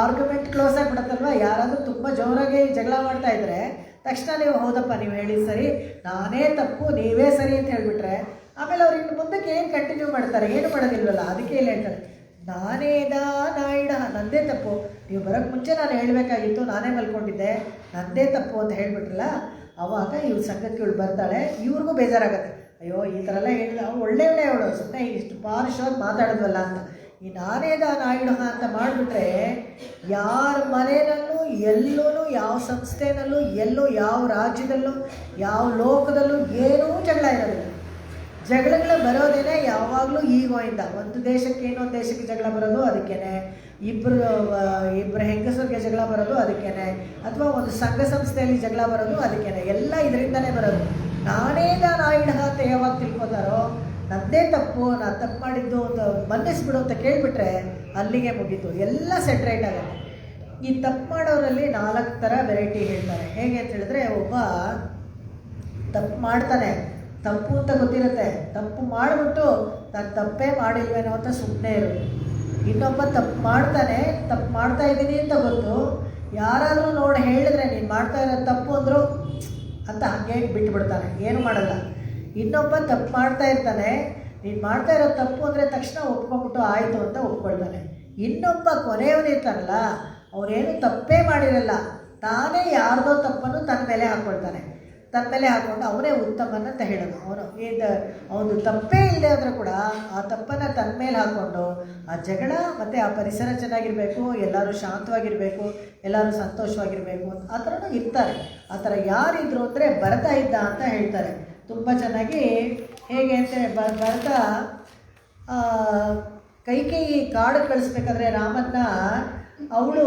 ಆರ್ಗ್ಯುಮೆಂಟ್ ಕ್ಲೋಸ್ ಆಗಿಬಿಡುತ್ತಲ್ವ. ಯಾರಾದರೂ ತುಂಬ ಜೋರಾಗಿ ಜಗಳ ಮಾಡ್ತಾ ಇದ್ದರೆ ತಕ್ಷಣ ನೀವು ಹೌದಪ್ಪ ನೀವು ಹೇಳಿದ್ದು ಸರಿ, ನಾನೇ ತಪ್ಪು ನೀವೇ ಸರಿ ಅಂತ ಹೇಳಿಬಿಟ್ರೆ ಆಮೇಲೆ ಅವ್ರು ಇನ್ನು ಮುಂದಕ್ಕೆ ಏನು ಕಂಟಿನ್ಯೂ ಮಾಡ್ತಾರೆ, ಏನು ಮಾಡೋದಿಲ್ವಲ್ಲ. ಅದಕ್ಕೆ ಇಲ್ಲಿ ಹೇಳ್ತಾರೆ ನಾನೇದಾ ನಾಯಿಡ, ನನ್ನದೇ ತಪ್ಪು, ನೀವು ಬರೋಕ್ಕೆ ಮುಂಚೆ ನಾನು ಹೇಳಬೇಕಾಗಿತ್ತು, ನಾನೇ ಮಲ್ಕೊಂಡಿದ್ದೆ, ನನ್ನದೇ ತಪ್ಪು ಅಂತ ಹೇಳಿಬಿಟ್ರಲ್ಲ. ಆವಾಗ ಇವ್ರ ಸಂಘಕ್ಕೆ ಇವಳು ಬರ್ತಾಳೆ. ಇವ್ರಿಗೂ ಬೇಜಾರಾಗತ್ತೆ, ಅಯ್ಯೋ ಈ ಥರ ಎಲ್ಲ ಹೇಳಿದ ಒಳ್ಳೆ ಅವಳು ಸುಮ್ಮನೆ ಇಷ್ಟು ಪಾರುಷವಾಗಿ ಮಾತಾಡಿದ್ವಲ್ಲ ಅಂತ. ಈ ನಾನೇದ ನಾಯಿಡ ಅಂತ ಮಾಡಿಬಿಟ್ರೆ ಯಾರ ಮನೆಯಲ್ಲೂ ಎಲ್ಲೂ ಯಾವ ಸಂಸ್ಥೆನಲ್ಲೂ ಎಲ್ಲೂ ಯಾವ ರಾಜ್ಯದಲ್ಲೂ ಯಾವ ಲೋಕದಲ್ಲೂ ಏನೂ ಜಗಳ ಇರೋದಿಲ್ಲ. ಜಗಳಗಳು ಬರೋದೇನೆ ಯಾವಾಗಲೂ ಈಗೋಯಿಂದ. ಒಂದು ದೇಶಕ್ಕೆ ಇನ್ನೊಂದು ದೇಶಕ್ಕೆ ಜಗಳ ಬರೋದು ಅದಕ್ಕೇನೆ, ಇಬ್ಬರು ಹೆಂಗಸರಿಗೆ ಜಗಳ ಬರೋದು ಅದಕ್ಕೇನೆ, ಅಥವಾ ಒಂದು ಸಂಘ ಸಂಸ್ಥೆಯಲ್ಲಿ ಜಗಳ ಬರೋದು ಅದಕ್ಕೇನೆ, ಎಲ್ಲ ಇದರಿಂದನೇ ಬರೋದು. ನಾನೇದ ನಾಯಿಡ ಅಂತ ಯಾವಾಗ ತಿಳ್ಕೊತಾರೋ ನನ್ನದೇ ತಪ್ಪು, ನಾನು ತಪ್ಪು ಮಾಡಿದ್ದು ಒಂದು ಮನ್ನಿಸ್ಬಿಡು ಅಂತ ಕೇಳಿಬಿಟ್ರೆ ಅಲ್ಲಿಗೆ ಮುಗೀತು, ಎಲ್ಲ ಸೆಟ್ರೈಟ್ ಆಗುತ್ತೆ. ಈ ತಪ್ಪು ಮಾಡೋರಲ್ಲಿ 4 ಥರ ವೆರೈಟಿ ಹೇಳ್ತಾರೆ. ಹೇಗೆ ಅಂತ ಹೇಳಿದ್ರೆ, ಒಬ್ಬ ತಪ್ಪು ಮಾಡ್ತಾನೆ, ತಪ್ಪು ಅಂತ ಗೊತ್ತಿರುತ್ತೆ, ತಪ್ಪು ಮಾಡಿಬಿಟ್ಟು ನಾನು ತಪ್ಪೇ ಮಾಡಿಲ್ವೇನೋ ಅಂತ ಸುಮ್ಮನೆ ಇರೋದು. ಇನ್ನೊಬ್ಬ ತಪ್ಪು ಮಾಡ್ತಾನೆ, ತಪ್ಪು ಮಾಡ್ತಾ ಇದ್ದೀನಿ ಅಂತ ಗೊತ್ತು, ಯಾರಾದರೂ ನೋಡಿ ಹೇಳಿದ್ರೆ ನೀನು ಮಾಡ್ತಾ ಇರೋದು ತಪ್ಪು ಅಂದರು ಅಂತ ಹಾಗೆ ಬಿಟ್ಟುಬಿಡ್ತಾನೆ, ಏನು ಮಾಡಲ್ಲ. ಇನ್ನೊಬ್ಬ ತಪ್ಪು ಮಾಡ್ತಾ ಇರ್ತಾನೆ, ನೀನು ಮಾಡ್ತಾ ಇರೋ ತಪ್ಪು ಅಂದರೆ ತಕ್ಷಣ ಒಪ್ಕೊಂಡ್ಬಿಟ್ಟು ಆಯಿತು ಅಂತ ಒಪ್ಕೊಳ್ತಾನೆ. ಇನ್ನೊಬ್ಬ ಕೊನೆಯವನಿರ್ತಾನಲ್ಲ, ಅವನೇನು ತಪ್ಪೇ ಮಾಡಿರಲ್ಲ, ತಾನೇ ಯಾರ್ದೋ ತಪ್ಪನ್ನು ತನ್ನ ಮೇಲೆ ಹಾಕ್ಕೊಳ್ತಾನೆ. ತನ್ನ ಮೇಲೆ ಹಾಕ್ಕೊಂಡು ಅವನೇ ಉತ್ತಮನ ಅಂತ ಹೇಳೋದು. ಅವನು ತಪ್ಪೇ ಇಲ್ಲದೆ ಆದರೂ ಕೂಡ ಆ ತಪ್ಪನ್ನು ತನ್ನ ಮೇಲೆ ಹಾಕ್ಕೊಂಡು ಆ ಜಗಳ ಮತ್ತು ಆ ಪರಿಸರ ಚೆನ್ನಾಗಿರಬೇಕು, ಎಲ್ಲರೂ ಶಾಂತವಾಗಿರಬೇಕು, ಎಲ್ಲರೂ ಸಂತೋಷವಾಗಿರಬೇಕು ಅಂತ ಆ ಥರನೂ ಇರ್ತಾರೆ. ಆ ಥರ ಯಾರಿದ್ರು ಅಂದರೆ ಬರ್ತಾ ಇದ್ದ ಅಂತ ಹೇಳ್ತಾರೆ ತುಂಬ ಚೆನ್ನಾಗಿ. ಹೇಗೆ ಅಂತ ಭರತ ಕೈಕೇಯಿ ಕಾಡು ಕಳಿಸ್ಬೇಕಾದ್ರೆ ರಾಮನ್ನ, ಅವಳು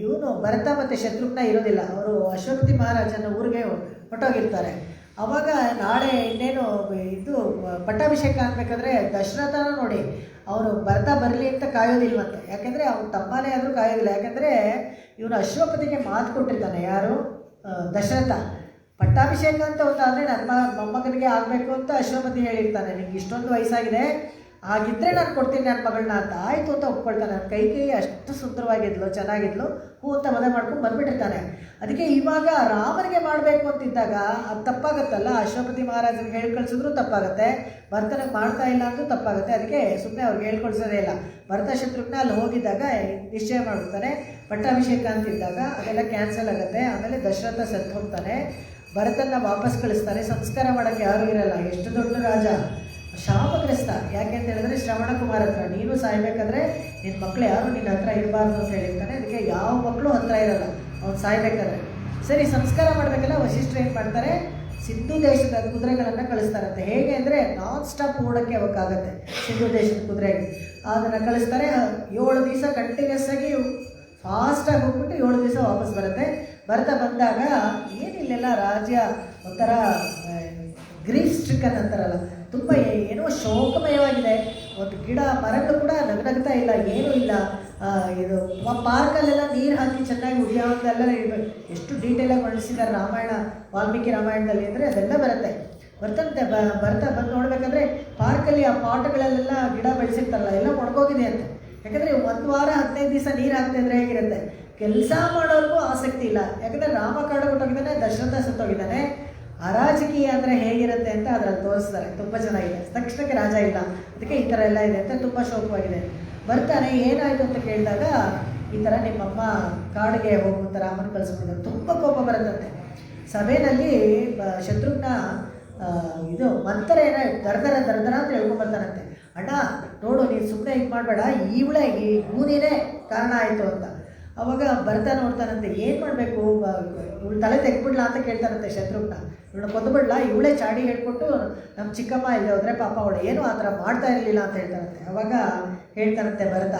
ಇವನು ಭರತ ಮತ್ತು ಶತ್ರುಘ್ನ ಇರೋದಿಲ್ಲ, ಅವರು ಅಶ್ವಪತಿ ಮಹಾರಾಜನ ಊರಿಗೆ ಹೊಟ್ಟೋಗಿರ್ತಾರೆ. ಆವಾಗ ನಾಳೆ ಇನ್ನೇನು ಇದು ಪಟ್ಟಾಭಿಷೇಕ ಆಗಬೇಕಾದ್ರೆ ದಶರಥನ ನೋಡಿ ಅವನು ಭರತ ಬರಲಿ ಅಂತ ಕಾಯೋದಿಲ್ವಂತೆ. ಯಾಕೆಂದರೆ ಅವ್ನು ತಮ್ಮನೇ ಆದರೂ ಕಾಯೋದಿಲ್ಲ. ಯಾಕೆಂದರೆ ಇವನು ಅಶ್ವಪತಿಗೆ ಮಾತು ಕೊಟ್ಟಿರ್ತಾನೆ, ಯಾರು ದಶರಥ. ಪಟ್ಟಾಭಿಷೇಕ ಅಂತ ಒಂದಾದರೆ ನನ್ನ ಮೊಮ್ಮಗನಿಗೆ ಆಗಬೇಕು ಅಂತ ಅಶ್ವಪತಿ ಹೇಳಿರ್ತಾನೆ, ನಿಮ್ಗೆ ಇಷ್ಟೊಂದು ವಯಸ್ಸಾಗಿದೆ, ಹಾಗಿದ್ದರೆ ನಾನು ಕೊಡ್ತೀನಿ ನನ್ನ ಮಗಳನ್ನ ಅಂತ. ಆಯಿತು ಅಂತ ಒಪ್ಕೊಳ್ತಾನೆ. ನನ್ನ ಕೈಕೇಯಿ ಅಷ್ಟು ಸುಂದರವಾಗಿದ್ಲು, ಚೆನ್ನಾಗಿದ್ಲು, ಹೂ ಅಂತ ಮದುವೆ ಮಾಡ್ಕೊಂಡು ಬಂದುಬಿಟ್ಟಿರ್ತಾನೆ. ಅದಕ್ಕೆ ಇವಾಗ ರಾಮನಿಗೆ ಮಾಡಬೇಕು ಅಂತಿದ್ದಾಗ ಅದು ತಪ್ಪಾಗತ್ತಲ್ಲ, ಅಶ್ವಪತಿ ಮಹಾರಾಜನಿಗೆ ಹೇಳಿ ಕಳಿಸಿದ್ರು ತಪ್ಪಾಗುತ್ತೆ, ಭರತನಿಗೆ ಮಾಡ್ತಾ ಇಲ್ಲ ಅಂದರೂ ತಪ್ಪಾಗುತ್ತೆ. ಅದಕ್ಕೆ ಸುಮ್ಮನೆ ಅವ್ರಿಗೆ ಹೇಳ್ಕೊಳ್ಸೋದೇ ಇಲ್ಲ. ಭರತ ಶತ್ರುಘ್ನ ಅಲ್ಲಿ ಹೋಗಿದ್ದಾಗ ನಿಶ್ಚಯ ಮಾಡ್ತಾನೆ, ಪಟ್ಟಾಭಿಷೇಕ ಅಂತಿದ್ದಾಗ ಅದೆಲ್ಲ ಕ್ಯಾನ್ಸಲ್ ಆಗುತ್ತೆ. ಆಮೇಲೆ ದಶರಥ ಸತ್ತು ಹೋಗ್ತಾನೆ, ಭರತನ ವಾಪಸ್ ಕಳಿಸ್ತಾರೆ. ಸಂಸ್ಕಾರ ಮಾಡೋಕ್ಕೆ ಯಾರೂ ಇರಲ್ಲ, ಎಷ್ಟು ದೊಡ್ಡ ರಾಜ, ಶಾಪಗ್ರಸ್ತ. ಯಾಕೆ ಅಂತ ಹೇಳಿದ್ರೆ ಶ್ರವಣ ಕುಮಾರ ಹತ್ರ ನೀನು ಸಾಯ್ಬೇಕಾದ್ರೆ ನಿನ್ನ ಮಕ್ಕಳು ಯಾರು ನಿನ್ನ ಹತ್ರ ಇರಬಾರ್ದು ಅಂತ ಹೇಳಿರ್ತಾನೆ. ಅದಕ್ಕೆ ಯಾವ ಮಕ್ಕಳು ಹತ್ರ ಇರಲ್ಲ ಅವ್ನು ಸಾಯ್ಬೇಕಾದ್ರೆ. ಸರಿ ಸಂಸ್ಕಾರ ಮಾಡಬೇಕಲ್ಲ, ವಶಿಷ್ಠರು ಏನು ಮಾಡ್ತಾರೆ, ಸಿಂಧು ದೇಶದ ಕುದುರೆಗಳನ್ನು ಕಳಿಸ್ತಾರಂತೆ. ಹೇಗೆ ಅಂದರೆ ನಾನ್ ಸ್ಟಾಪ್ ಓಡೋಕ್ಕೆ ಅವಕ್ಕಾಗತ್ತೆ ಸಿಂಧು ದೇಶದ ಕುದುರೆಗೆ. ಅದನ್ನು ಕಳಿಸ್ತಾರೆ. 7 ದಿವಸ ಕಂಟಿನ್ಯೂಸ್ ಆಗಿ ಫಾಸ್ಟಾಗಿ ಹೋಗ್ಬಿಟ್ಟು 7 ದಿವಸ ವಾಪಸ್ ಬರುತ್ತೆ. ಬಂದಾಗ ಏನಿಲ್ಲೆಲ್ಲ ರಾಜ್ಯ ಒಂಥರ ಗ್ರೀಫ್ ಸ್ಟ್ರಿಕನ್ ಅಂತಾರಲ್ಲ, ತುಂಬ ಏನೋ ಶೋಕಮಯವಾಗಿದೆ. ಒಂದು ಗಿಡ ಮರಗಳು ಕೂಡ ನಗನಗ್ತಾ ಇಲ್ಲ, ಏನೂ ಇಲ್ಲ. ಇದು ಪಾರ್ಕಲ್ಲೆಲ್ಲ ನೀರು ಹಾಕಿ ಚೆನ್ನಾಗಿ ಉಳಿಯೋದೆಲ್ಲ ಎಷ್ಟು ಡೀಟೇಲಾಗಿ ವರ್ಣಿಸಿದ್ದಾರೆ ರಾಮಾಯಣ, ವಾಲ್ಮೀಕಿ ರಾಮಾಯಣದಲ್ಲಿ ಅಂದರೆ ಅದೆಲ್ಲ ಬರ್ತಾ ಬಂದು ನೋಡ್ಬೇಕಂದ್ರೆ ಪಾರ್ಕಲ್ಲಿ ಆ ಪಾಟ್ಗಳಲ್ಲೆಲ್ಲ ಗಿಡ ಬೆಳೆಸಿರ್ತಾರಲ್ಲ ಎಲ್ಲ ಒಣಗೋಗಿದೆ ಅಂತ. ಯಾಕಂದರೆ 1 ವಾರ 15 ದಿವಸ ನೀರು ಹಾಕ್ತಿದ್ರೆ ಹೇಗಿರುತ್ತೆ. ಕೆಲಸ ಮಾಡೋರ್ಗೂ ಆಸಕ್ತಿ ಇಲ್ಲ. ಯಾಕಂದರೆ ರಾಮ ಕಾಡುಗೊಟ್ಟೋಗಿದ್ದಾನೆ, ದಶರಥ ಸತ್ತೋಗಿದ್ದಾನೆ. ಅರಾಜಕೀಯ ಅಂದರೆ ಹೇಗಿರುತ್ತೆ ಅಂತ ಅದರಲ್ಲಿ ತೋರಿಸ್ತಾರೆ. ತುಂಬ ಚೆನ್ನಾಗಿದೆ. ತಕ್ಷಣಕ್ಕೆ ರಾಜ ಇಲ್ಲ, ಅದಕ್ಕೆ ಈ ಥರ ಎಲ್ಲ ಇದೆ ಅಂತ ತುಂಬ ಶೋಕವಾಗಿದೆ. ಬರ್ತಾನೆ, ಏನಾಯಿತು ಅಂತ ಕೇಳಿದಾಗ ಈ ಥರ ನಿಮ್ಮಮ್ಮ ಕಾಡಿಗೆ ಹೋಗುವಂಥ ರಾಮನ ಕಳಿಸ್ಬಿಟ್ಟಿದ್ದಾರೆ. ತುಂಬ ಕೋಪ ಬರುತ್ತಂತೆ. ಸಭೆಯಲ್ಲಿ ಶತ್ರುಘ್ನ ಇದು ಮಂಥರೇನ ದರ್ದರ ಅಂತ ಹೇಳ್ಕೊಂಬರ್ತಾನಂತೆ. ಅಣ್ಣ ನೋಡು, ನೀನು ಸುಮ್ಮನೆ ಇದು ಮಾಡಬೇಡ, ಇವಳೇ ಈ ಗೂನಿನೇ ಕಾರಣ ಆಯಿತು ಅಂತ. ಅವಾಗ ಬರ್ತಾ ನೋಡ್ತಾನಂತೆ, ಏನು ಮಾಡಬೇಕು, ಇವಳು ತಲೆ ತೆಗ್ಬಿಡ್ಲಾ ಅಂತ ಕೇಳ್ತಾನಂತೆ ಶತ್ರುಘ್ನ. ಇವಳನ್ನ ಕೊಂದುಬಿಡ್ಲಾ, ಇವಳೇ ಚಾಡಿ ಹೇಳ್ಕೊಟ್ಟು ನಮ್ಮ ಚಿಕ್ಕಮ್ಮ ಇಲ್ಲಿ ಹೋದರೆ ಪಾಪ ಅವಳು ಏನು ಆ ಥರ ಮಾಡ್ತಾ ಇರಲಿಲ್ಲ ಅಂತ ಹೇಳ್ತಾನಂತೆ. ಅವಾಗ ಹೇಳ್ತಾನಂತೆ ಭರತ,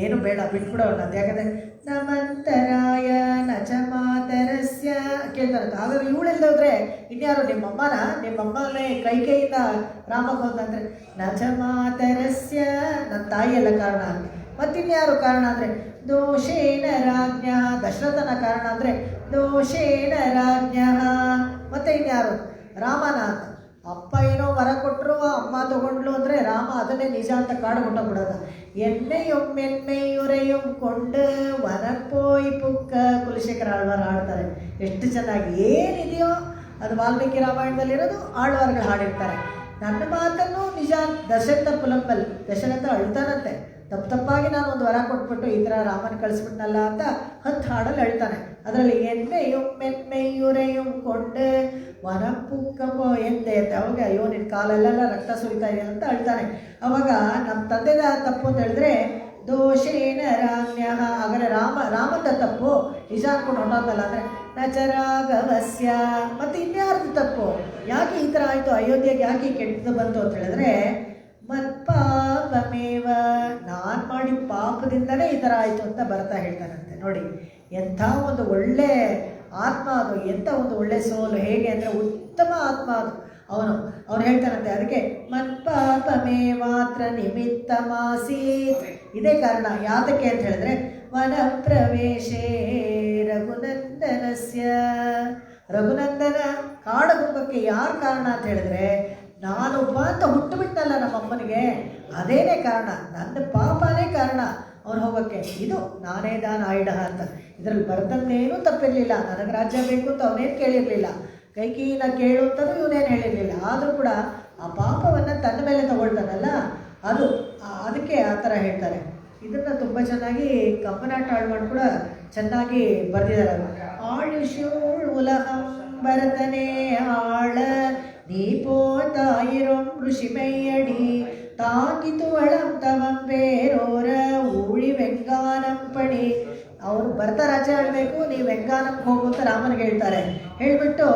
ಏನು ಬೇಡ, ಬಿಟ್ಬಿಡೋಣ ಅಂತ. ಯಾಕಂದರೆ ನಮಂತರಾಯ ನಚ ಮಾತರಸ್ಯ ಕೇಳ್ತಾನಂತೆ. ಹಾಗಾದ್ರೆ ಇವಳೆಲ್ಲ ಹೋದರೆ ಇನ್ಯಾರು, ನಿಮ್ಮಮ್ಮನೇ ಕೈಯಿಂದ ರಾಮಕ್ಕೆ ಹೋದಂದರೆ ನಚ ಮಾತರಸ್ಯ, ನನ್ನ ತಾಯಿಯೆಲ್ಲ ಕಾರಣ ಅಂತ. ಮತ್ತಿನ್ಯಾರು ಕಾರಣ ಅಂದರೆ ದೋಷೇಣ ರಾಜ್ಞ, ದಶರಥನ ಕಾರಣ ಅಂದರೆ ದೋಷೇಣ ರಾಜ್ಞ. ಮತ್ತೆ ಇನ್ಯಾರು, ರಾಮನ ಅಂತ. ಅಪ್ಪ ಏನೋ ವರ ಕೊಟ್ಟರು, ಅಮ್ಮ ತಗೊಂಡ್ಲು ಅಂದರೆ ರಾಮ ಅದನ್ನೇ ನಿಜ ಅಂತ ಕಾಡು ಕೊಟ್ಟೋಗ್ಬಿಡೋದು. ಎಣ್ಣೆಯುರೆಯುಂ ಕೊಂಡು ವನಪೋಯ್ ಪುಕ್ಕ ಕುಲಶೇಖರ ಆಳ್ವಾರ್ ಹಾಡ್ತಾರೆ. ಎಷ್ಟು ಚೆನ್ನಾಗಿ ಏನಿದೆಯೋ ಅದು ವಾಲ್ಮೀಕಿ ರಾಮಾಯಣದಲ್ಲಿರೋದು ಆಳ್ವಾರ್ಗಳು ಹಾಡಿರ್ತಾರೆ. ನನ್ನ ಮಾತನ್ನು ನಿಜ ದಶರಥ ಪುಲಂಬಲ್, ದಶರಥ ಅಳ್ತಾನಂತೆ. ತಪ್ಪಾಗಿ ನಾನು ಒಂದು ವರ ಕೊಟ್ಬಿಟ್ಟು ಈ ಥರ ರಾಮನ ಕಳಿಸ್ಬಿಟ್ನಲ್ಲ ಅಂತ 10 ಹಾಡಲ್ಲಿ ಅಳ್ತಾನೆ. ಅದರಲ್ಲಿ ಎಣ್ಣೆಯುರೆಯುಂ ಕೊಂಡು ವನಪುಕ್ಕಮೋ ಎಂದೆ ಅಂತ. ಅವಾಗ ಅಯ್ಯೋ ನಿನ್ನ ಕಾಲೆಲ್ಲ ರಕ್ತ ಸುರಿತಾ ಇದೆ ಅಂತ ಅಳ್ತಾನೆ. ಅವಾಗ ನಮ್ಮ ತಂದೆದ ತಪ್ಪು ಅಂತ ಹೇಳಿದ್ರೆ ದೋಷೇಣ ರಾಜ್ಞ, ಹಾಗಾದರೆ ರಾಮದ ತಪ್ಪು ನಿಜ ಅನ್ಕೊಂಡು ಹೊಟ್ಟೋದಲ್ಲ ಅಂದರೆ ನಚರಾಗವಸ್ಯ. ಮತ್ತು ಇನ್ಯಾರ್ದು ತಪ್ಪು, ಯಾಕೆ ಈ ಥರ ಆಯಿತು, ಅಯೋಧ್ಯೆಗೆ ಯಾಕೆ ಕೆಟ್ಟದ್ದು ಬಂತು ಅಂತ ಹೇಳಿದ್ರೆ ಮತ್ಪಾಪಮೇವ, ನಾನು ಮಾಡಿದ ಪಾಪದಿಂದಲೇ ಈ ಥರ ಆಯಿತು ಅಂತ ಬರ್ತಾ ಹೇಳ್ತಾನಂತೆ. ನೋಡಿ ಎಂಥ ಒಂದು ಒಳ್ಳೆ ಆತ್ಮ ಅದು, ಎಂಥ ಒಂದು ಒಳ್ಳೆ ಸೋಲು. ಹೇಗೆ ಅಂದರೆ ಉತ್ತಮ ಆತ್ಮ ಅದು. ಅವನು ಹೇಳ್ತಾನಂತೆ, ಅದಕ್ಕೆ ಮತ್ಪಾಪಮೇ ಮಾತ್ರ ನಿಮಿತ್ತ ಮಾಸೀತ್. ಇದೇ ಕಾರಣ ಯಾತಕ್ಕೆ ಅಂತ ಹೇಳಿದ್ರೆ ವನ ಪ್ರವೇಶೇ ರಘುನಂದನಸ್ಯ, ರಘುನಂದನ ಕಾಡಗುಂಬಕ್ಕೆ ಯಾರು ಕಾರಣ ಅಂತ ಹೇಳಿದ್ರೆ ನಾನೊಬ್ಬ ಅಂತ ಹುಟ್ಟುಬಿಟ್ಟಲ್ಲ ನಮ್ಮಮ್ಮನಿಗೆ, ಅದೇನೇ ಕಾರಣ, ನನ್ನ ಪಾಪನೇ ಕಾರಣ ಅವ್ನು ಹೋಗೋಕ್ಕೆ. ಇದು ನಾನೇ ದಾನ ಆಯ್ಡ ಅಂತ. ಇದರಲ್ಲಿ ಬರ್ತಂದೇನೂ ತಪ್ಪಿರಲಿಲ್ಲ. ನನಗೆ ರಾಜ್ಯ ಬೇಕು ಅಂತ ಅವನೇನು ಕೇಳಿರಲಿಲ್ಲ, ಕೈಕೀನ ಕೇಳು ಅಂತಲೂ ಇವನೇನು ಹೇಳಿರಲಿಲ್ಲ. ಆದರೂ ಕೂಡ ಆ ಪಾಪವನ್ನು ತನ್ನ ಮೇಲೆ ತಗೊಳ್ತಾನಲ್ಲ, ಅದಕ್ಕೆ ಆ ಥರ ಹೇಳ್ತಾರೆ. ಇದನ್ನು ತುಂಬ ಚೆನ್ನಾಗಿ ಕಮ್ಮನಾಟ ಆಳ್ವಾಡ್ ಕೂಡ ಚೆನ್ನಾಗಿ ಬರೆದಿದ್ದಾರೆ. ಆಯುಷ್ಯೂಳ್ ಉಲಹಂ ಭರತನೇ ಆಳ நீ போதாயிரம் ಋಷಿಮೈಯಡಿ ತಾಕಿತು ಅಳಂ ತವಂ ಬೇರೋರ ಊಳಿ ವೆಂಗಾನಂ ಪಡಿ. ಅವರು ಭರತ ರಾಜ್ಯ ಆಡಬೇಕು, ನೀವು ವೆಂಗಾನಂಗೆ ಹೋಗು ಅಂತ ರಾಮನಿಗೆ ಹೇಳ್ತಾರೆ. ಹೇಳಿಬಿಟ್ಟು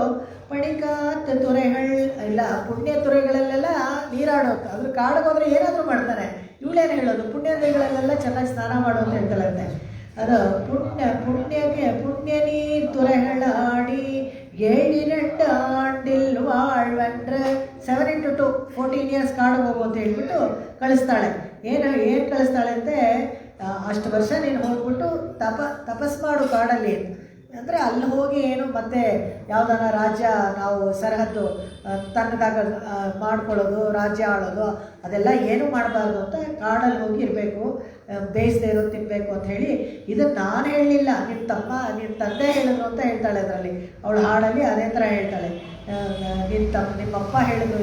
ಪಣಿಕಾತ್ ತುರೆಗಳು ಇಲ್ಲ, ಪುಣ್ಯ ತುರೆಗಳಲ್ಲೆಲ್ಲ ನೀರಾಡೋದು. ಅದ್ರ ಕಾಡಿಗೆ ಹೋದ್ರೆ ಏನಾದರೂ ಮಾಡ್ತಾನೆ. ಇವಳೇನು ಹೇಳೋದು, ಪುಣ್ಯ ನದಿಗಳಲ್ಲೆಲ್ಲ ಚೆನ್ನಾಗಿ ಸ್ನಾನ ಮಾಡು ಅಂತ ಹೇಳ್ತಾಳಂತೆ. ಅದು ಪುಣ್ಯ ನೀರು ತುರೆಗಳಾಡಿ 7 ಆಂಡಿಲ್ வாழ்வென்று 7 into 2 14 years ಕಾಡಿಗೆ ಹೋಗು ಅಂತ ಹೇಳ್ಬಿಟ್ಟು ಕಳಿಸ್ತಾಳೆ. ಏನು ಕಳಿಸ್ತಾಳೆ ಅಂತೆ, ಅಷ್ಟು ವರ್ಷ ನೀನು ಹೋಗ್ಬಿಟ್ಟು ತಪಸ್ ಮಾಡು ಕಾಡಲ್ಲಿ ಅಂದರೆ ಅಲ್ಲಿ ಹೋಗಿ ಏನು ಮತ್ತೆ ಯಾವುದಾರ ರಾಜ್ಯ ನಾವು ಸರಹದ್ದು ತನ್ನದಾಗ ಮಾಡ್ಕೊಳ್ಳೋದು, ರಾಜ್ಯ ಆಳೋದು ಅದೆಲ್ಲ ಏನೂ ಮಾಡಬಾರ್ದು ಅಂತ ಕಾಡಲ್ಲಿ ಹೋಗಿ ಇರಬೇಕು, ಬೇಯಿಸದೇ ಇರೋದು ತಿನ್ನಬೇಕು ಅಂತ ಹೇಳಿ. ಇದನ್ನು ನಾನು ಹೇಳಲಿಲ್ಲ, ನಿಮ್ಮ ತಂದೆ ಹೇಳಿದ್ರು ಅಂತ ಹೇಳ್ತಾಳೆ. ಅದರಲ್ಲಿ ಅವಳು ಹಾಡಲ್ಲಿ ಅದೇ ಥರ ಹೇಳ್ತಾಳೆ, ನಿಮ್ಮಪ್ಪ ಹೇಳಿದ್ರು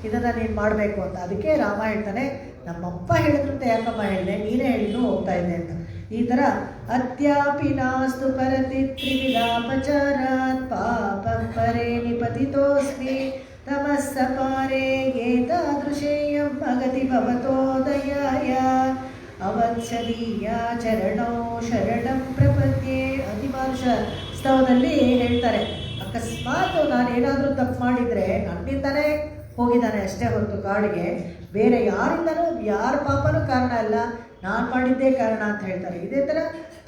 ಇದನ್ನು ನೀನು ಮಾಡಬೇಕು ಅಂತ. ಅದಕ್ಕೆ ರಾಮ ಹೇಳ್ತಾನೆ, ನಮ್ಮಪ್ಪ ಹೇಳಿದ್ರು ಅಂತ ಯಾಕಮ್ಮ ಹೇಳಿದೆ, ನೀನೇ ಹೇಳಿದ್ರು ಹೋಗ್ತಾ ಇದ್ದೆ ಅಂತ. ಈ ಥರ ಅತ್ಯಾಪಿ ನಾಸ್ತು ಪರತಿ ತ್ರಿವಿಧಾಪಚಾರಾತ್ ಪಾಪಂ ಪರೇ ನಿಪತಿತೋಸ್ಮಿ ತಮಸ್ಸ ಪಾರೇ ಏತಾದೃಶೇಯಂ ಅಗತಿ ಭವತೋದಯಾಯ ಅವತ್ಸದೀಯ ಚರಣೋ ಶರಣಂ ಪ್ರಪದ್ಯೆ. ಅತಿಮಾನುಷ ಸ್ತವದಲ್ಲಿ ಹೇಳ್ತಾರೆ, ಅಕ್ಕ ಅಕಸ್ಮಾತ್ ನಾನು ಏನಾದರೂ ತಪ್ಪು ಮಾಡಿದರೆ ನನ್ನಿಂದನೇ ಹೋಗಿದ್ದಾನೆ ಅಷ್ಟೇ ಹೊರತು ಕಾಡಿಗೆ, ಬೇರೆ ಯಾರಿಂದನೂ ಯಾರ ಪಾಪನೂ ಕಾರಣ ಅಲ್ಲ, ನಾನು ಮಾಡಿದ್ದೇ ಕಾರಣ ಅಂತ ಹೇಳ್ತಾರೆ. ಇದೇ ಥರ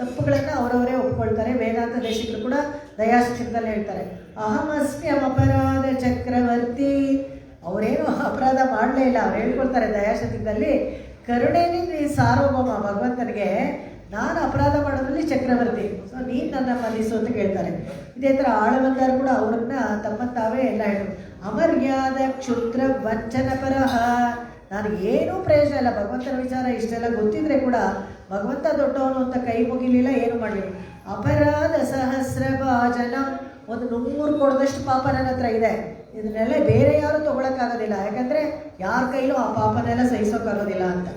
ತಪ್ಪುಗಳನ್ನು ಅವರವರೇ ಒಪ್ಕೊಳ್ತಾರೆ. ವೇದಾಂತ ದೇಶಿಕರು ಕೂಡ ದಯಾಶತಕದಲ್ಲಿ ಹೇಳ್ತಾರೆ, ಅಹಮಸ್ಮ್ಯಂ ಅಪರಾಧ ಚಕ್ರವರ್ತಿ. ಅವರೇನು ಅಪರಾಧ ಮಾಡಲೇ ಇಲ್ಲ. ಅವ್ರು ಹೇಳ್ಕೊಳ್ತಾರೆ ದಯಾಶತಕದಲ್ಲಿ, ಕರುಣೆಯಿಂದ ಈ ಸಾರ್ವಭೌಮ ಭಗವಂತನಿಗೆ ನಾನು ಅಪರಾಧ ಮಾಡೋದ್ರಲ್ಲಿ ಚಕ್ರವರ್ತಿ, ಸೊ ನೀನು ನನ್ನ ಮನಸ್ಸು ಅಂತ ಕೇಳ್ತಾರೆ. ಇದೇ ಥರ ಆಳವಂದಾರು ಕೂಡ ಅವ್ರನ್ನ ತಮ್ಮಂತಾವೇ ಎಲ್ಲ ಹೇಳಿದ್ರು. ಅಮರ್ಯಾದ ಕ್ಷುದ್ರ ವಂಚನ ಪರಹ, ನನಗೆ ಏನೂ ಪ್ರಯೋಜನ ಇಲ್ಲ. ಭಗವಂತನ ವಿಚಾರ ಇಷ್ಟೆಲ್ಲ ಗೊತ್ತಿದ್ರೆ ಕೂಡ ಭಗವಂತ ದೊಡ್ಡವನು ಅಂತ ಕೈ ಮುಗಿಲಿಲ್ಲ, ಏನು ಮಾಡಲಿಲ್ಲ. ಅಪರಾಧ ಸಹಸ್ರ ಭಾಜನ, ಒಂದು 100 ಕೊಡದಷ್ಟು ಪಾಪ ನನ್ನ ಹತ್ರ ಇದೆ. ಇದನ್ನೆಲ್ಲ ಬೇರೆ ಯಾರು ತೊಗೊಳಕ್ಕಾಗೋದಿಲ್ಲ, ಯಾಕಂದರೆ ಯಾರ ಕೈಲೂ ಆ ಪಾಪನೆಲ್ಲ ಸಹಿಸೋಕ್ಕಾಗೋದಿಲ್ಲ ಅಂತ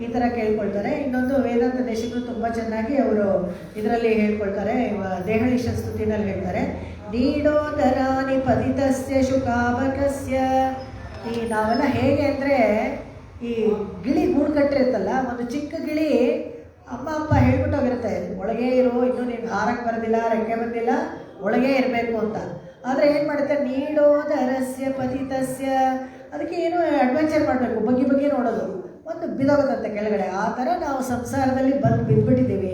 ಈ ಥರ ಕೇಳ್ಕೊಳ್ತಾರೆ. ಇನ್ನೊಂದು ವೇದಾಂತ ದೇಶಿಕರು ತುಂಬ ಚೆನ್ನಾಗಿ ಅವರು ಇದರಲ್ಲಿ ಹೇಳ್ಕೊಳ್ತಾರೆ, ದೇಹಳಿಶ ಸ್ತುತಿನಲ್ಲಿ ಹೇಳ್ತಾರೆ, ನೀಡೋದರಾನಿ ಪತಿತಸ್ಯ ಶುಕಾವಕಸ್ಯ. ಈ ನಾವೆಲ್ಲ ಹೇಗೆ ಅಂದರೆ, ಈ ಗಿಳಿ ಗೂಡು ಕಟ್ಟಿರುತ್ತಲ್ಲ, ಒಂದು ಚಿಕ್ಕ ಗಿಳಿ ಅಮ್ಮ ಅಪ್ಪ ಹೇಳ್ಬಿಟ್ಟೋಗಿರುತ್ತೆ, ಒಳಗೆ ಇರೋ, ಇನ್ನೂ ನೀನು ಹಾರಕ್ಕೆ ಬರೋದಿಲ್ಲ, ರೆಕ್ಕೆ ಬಂದಿಲ್ಲ, ಒಳಗೆ ಇರಬೇಕು ಅಂತ. ಆದರೆ ಏನು ಮಾಡುತ್ತೆ, ನೀಡೋದರಸ್ಯ ಪತಿತಸ್ಯ, ಅದಕ್ಕೆ ಏನು ಅಡ್ವೆಂಚರ್ ಮಾಡಬೇಕು, ಬಗ್ಗಿ ಬಗ್ಗಿ ನೋಡೋದು, ಒಂದು ಬಿದೋಗುತ್ತಂತೆ ಕೆಳಗಡೆ. ಆ ಥರ ನಾವು ಸಂಸಾರದಲ್ಲಿ ಬಿದ್ದುಬಿಟ್ಟಿದ್ದೀವಿ.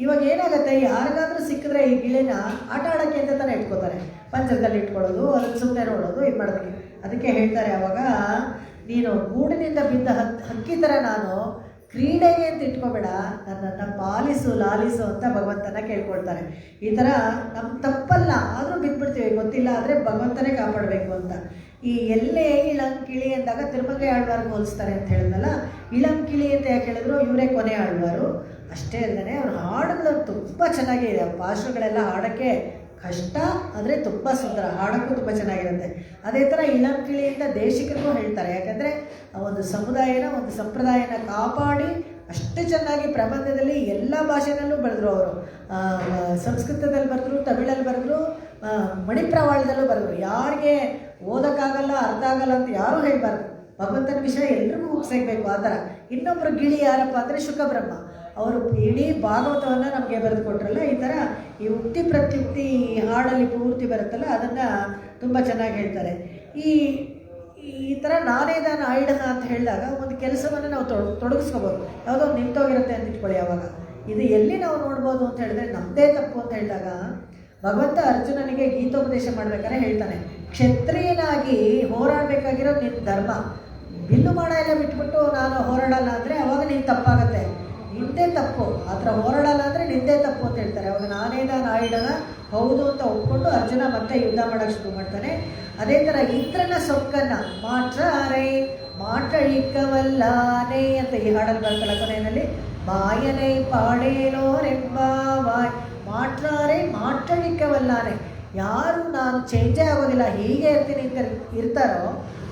ಇವಾಗ ಏನಾಗುತ್ತೆ, ಯಾರಿಗಾದ್ರೂ ಸಿಕ್ಕಿದ್ರೆ ಈ ಗಿಳಿನ ಆಟ ಆಡೋಕ್ಕೆ ಅಂತ ತಾನೇ ಇಟ್ಕೋತಾರೆ, ಪಂಚರದಲ್ಲಿ ಇಟ್ಕೊಳ್ಳೋದು, ಅದನ್ನು ಸುಮ್ಮನೆ ನೋಡೋದು, ಇದು ಮಾಡೋದಕ್ಕೆ. ಅದಕ್ಕೆ ಹೇಳ್ತಾರೆ ಅವಾಗ, ನೀನು ಗೂಡಿನಿಂದ ಬಿದ್ದ ಹಕ್ಕಿ ಥರ ನಾನು ಕ್ರೀಡೆಗೆ ಅಂತ ಇಟ್ಕೋಬೇಡ, ನನ್ನನ್ನು ಪಾಲಿಸು ಲಾಲಿಸು ಅಂತ ಭಗವಂತನ ಕೇಳ್ಕೊಳ್ತಾರೆ. ಈ ಥರ ನಮ್ಮ ತಪ್ಪಲ್ಲ, ಆದರೂ ಬಿದ್ದುಬಿಡ್ತೀವಿ, ಗೊತ್ತಿಲ್ಲ, ಆದರೆ ಭಗವಂತನೇ ಕಾಪಾಡಬೇಕು ಅಂತ. ಈ ಎಲ್ಲೇ ಇಳಂ ಕಿಳಿ ಅಂದಾಗ ತಿರುಮಂಗೈ ಆಳ್ವಾರ್ಗೆ ಹೋಲಿಸ್ತಾರೆ ಅಂತ ಹೇಳಿದ್ನಲ್ಲ, ಇಳಂ ಕಿಳಿ ಅಂತ ಯಾಕೆ ಹೇಳಿದ್ರು, ಇವರೇ ಕೊನೆ ಆಳ್ವಾರು. ಅಷ್ಟೇ ಅಲ್ಲದೆ ಅವ್ರ ಹಾಡುಗಳು ತುಂಬ ಚೆನ್ನಾಗಿದೆ. ಪಾಶಗಳೆಲ್ಲ ಹಾಡೋಕ್ಕೆ ಕಷ್ಟ, ಆದರೆ ತುಂಬ ಸುಂದರ, ಹಾಡೋಕ್ಕೂ ತುಂಬ ಚೆನ್ನಾಗಿರುತ್ತೆ. ಅದೇ ಥರ ಇಳಂ ಕಿಳಿಯಿಂದ ದೇಶಿಕರಿಗೂ ಹೇಳ್ತಾರೆ, ಯಾಕಂದರೆ ಒಂದು ಸಮುದಾಯನ, ಒಂದು ಸಂಪ್ರದಾಯನ ಕಾಪಾಡಿ ಅಷ್ಟು ಚೆನ್ನಾಗಿ ಪ್ರಬಂಧದಲ್ಲಿ ಎಲ್ಲ ಭಾಷೆನಲ್ಲೂ ಬರೆದ್ರು ಅವರು. ಸಂಸ್ಕೃತದಲ್ಲಿ ಬರೆದ್ರು, ತಮಿಳಲ್ಲಿ ಬರೆದ್ರು, ಮಣಿಪ್ರವಾಳದಲ್ಲೂ ಬರೆದ್ರು. ಯಾರಿಗೆ ಓದೋಕ್ಕಾಗಲ್ಲ, ಅರ್ಥ ಆಗಲ್ಲ ಅಂತ ಯಾರೂ ಹೇಳಬಾರ್ದು. ಭಗವಂತನ ವಿಷಯ ಎಲ್ರಿಗೂ ಮುಗಿಸಬೇಕು. ಆ ಥರ ಇನ್ನೊಬ್ಬರು ಗಿಳಿ ಯಾರಪ್ಪ ಅಂದರೆ ಶುಕಬ್ರಹ್ಮ, ಅವರು ಇಡೀ ಭಾಗವತವನ್ನು ನಮಗೆ ಬರೆದು ಕೊಟ್ರಲ್ಲ. ಈ ಥರ ಈ ಉಕ್ತಿ ಪ್ರತ್ಯುಕ್ತಿ ಈ ಹಾಡಲ್ಲಿ ಪೂರ್ತಿ ಬರುತ್ತಲ್ಲ, ಅದನ್ನು ತುಂಬ ಚೆನ್ನಾಗಿ ಹೇಳ್ತಾರೆ. ಈ ಥರ ನಾನೇ ನಾನು ಆಯ್ಡ ಅಂತ ಹೇಳಿದಾಗ ಒಂದು ಕೆಲಸವನ್ನು ನಾವು ತೊಡಗಿಸ್ಕೋಬೋದು. ಯಾವುದೋ ಒಂದು ನಿಂತೋಗಿರುತ್ತೆ ಅಂತ ಇಟ್ಕೊಳ್ಳಿ. ಅವಾಗ ಇದು ಎಲ್ಲಿ ನಾವು ನೋಡ್ಬೋದು ಅಂತ ಹೇಳಿದ್ರೆ, ನಮ್ಮದೇ ತಪ್ಪು ಅಂತ ಹೇಳಿದಾಗ ಭಗವಂತ ಅರ್ಜುನನಿಗೆ ಗೀತೋಪದೇಶ ಮಾಡ್ಬೇಕಾದ್ರೆ ಹೇಳ್ತಾನೆ, ಕ್ಷತ್ರಿಯನಾಗಿ ಹೋರಾಡಬೇಕಾಗಿರೋ ನಿನ್ನ ಧರ್ಮ, ಬಿಲ್ಲು ಮಾಡ ಎಲ್ಲ ಬಿಟ್ಬಿಟ್ಟು ನಾನು ಹೋರಾಡಲ್ಲ ಅಂದರೆ ಅವಾಗ ನೀನು ತಪ್ಪಾಗತ್ತೆ, ನಿಂದೇ ತಪ್ಪು. ಆ ಥರ ಹೋರಾಡಲ್ಲ ಅಂದರೆ ನಿಂದೇ ತಪ್ಪು ಅಂತ ಹೇಳ್ತಾರೆ. ಅವಾಗ ನಾನೇ ನಾನು ಆಯ್ಡನ ಹೌದು ಅಂತ ಒಪ್ಕೊಂಡು ಅರ್ಜುನ ಮತ್ತೆ ಯುದ್ಧ ಮಾಡೋಕ್ಕೆ ಶುರು ಮಾಡ್ತಾನೆ. ಅದೇ ಥರ ಇಂದ್ರನ ಸೊಕ್ಕನ್ನು ಮಾಟ್ರಾರೆ ಮಾಟಳಿಕವಲ್ಲಾನೆ ಅಂತ ಈ ಹಾಡಲ್ಲಿ ಬರ್ತಲ್ಲ ಕೊನೆಯಲ್ಲಿ, ಮಾಯನೆ ಪಾಡೇನೋರೆಂಬ ಮಾಟ್ರಾರೆ ಮಾಟಳಿಕವಲ್ಲಾನೆ. ಯಾರು ನಾನು ಚೇಂಜೇ ಆಗೋದಿಲ್ಲ, ಹೀಗೆ ಇರ್ತೀನಿ ಅಂತ ಇರ್ತಾರೋ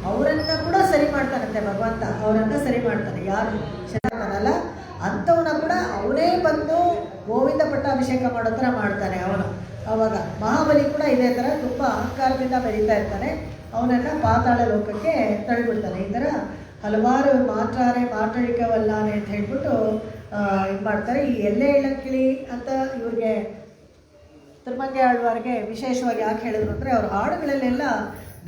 ಅವರನ್ನು ಕೂಡ ಸರಿ ಮಾಡ್ತಾನಂತೆ ಭಗವಂತ, ಅವರನ್ನು ಸರಿ ಮಾಡ್ತಾನೆ. ಯಾರು ಚೆನ್ನಾಗಲ್ಲ ಅಂಥವನ್ನ ಕೂಡ ಅವನೇ ಬಂದು ಗೋವಿಂದ ಪಟ್ಟಾಭಿಷೇಕ ಮಾಡೋ ಥರ ಮಾಡ್ತಾನೆ ಅವನು. ಆವಾಗ ಮಹಾಬಲಿ ಕೂಡ ಇದೇ ಥರ ತುಂಬ ಅಹಂಕಾರದಿಂದ ಬೆಳೀತಾ ಇರ್ತಾನೆ, ಅವನನ್ನು ಪಾತಾಳ ಲೋಕಕ್ಕೆ ತಳ್ಳಿಬಿಡ್ತಾನೆ. ಈ ಥರ ಹಲವಾರು ಮಾಟ್ರಾರೆ ಮಾಟಳಿಕವಲ್ಲಾನೆ ಅಂತ ಹೇಳ್ಬಿಟ್ಟು ಇದು ಮಾಡ್ತಾರೆ. ಈ ಎಲ್ಲೇ ಇಳಂಕಿಳಿ ಅಂತ ಇವ್ರಿಗೆ ತಿರುಮಂಗೈ ಆಳ್ವಾರ್ಗೆ ವಿಶೇಷವಾಗಿ ಯಾಕೆ ಹೇಳಿದ್ರು ಅಂದರೆ, ಅವ್ರ ಹಾಡುಗಳಲ್ಲೆಲ್ಲ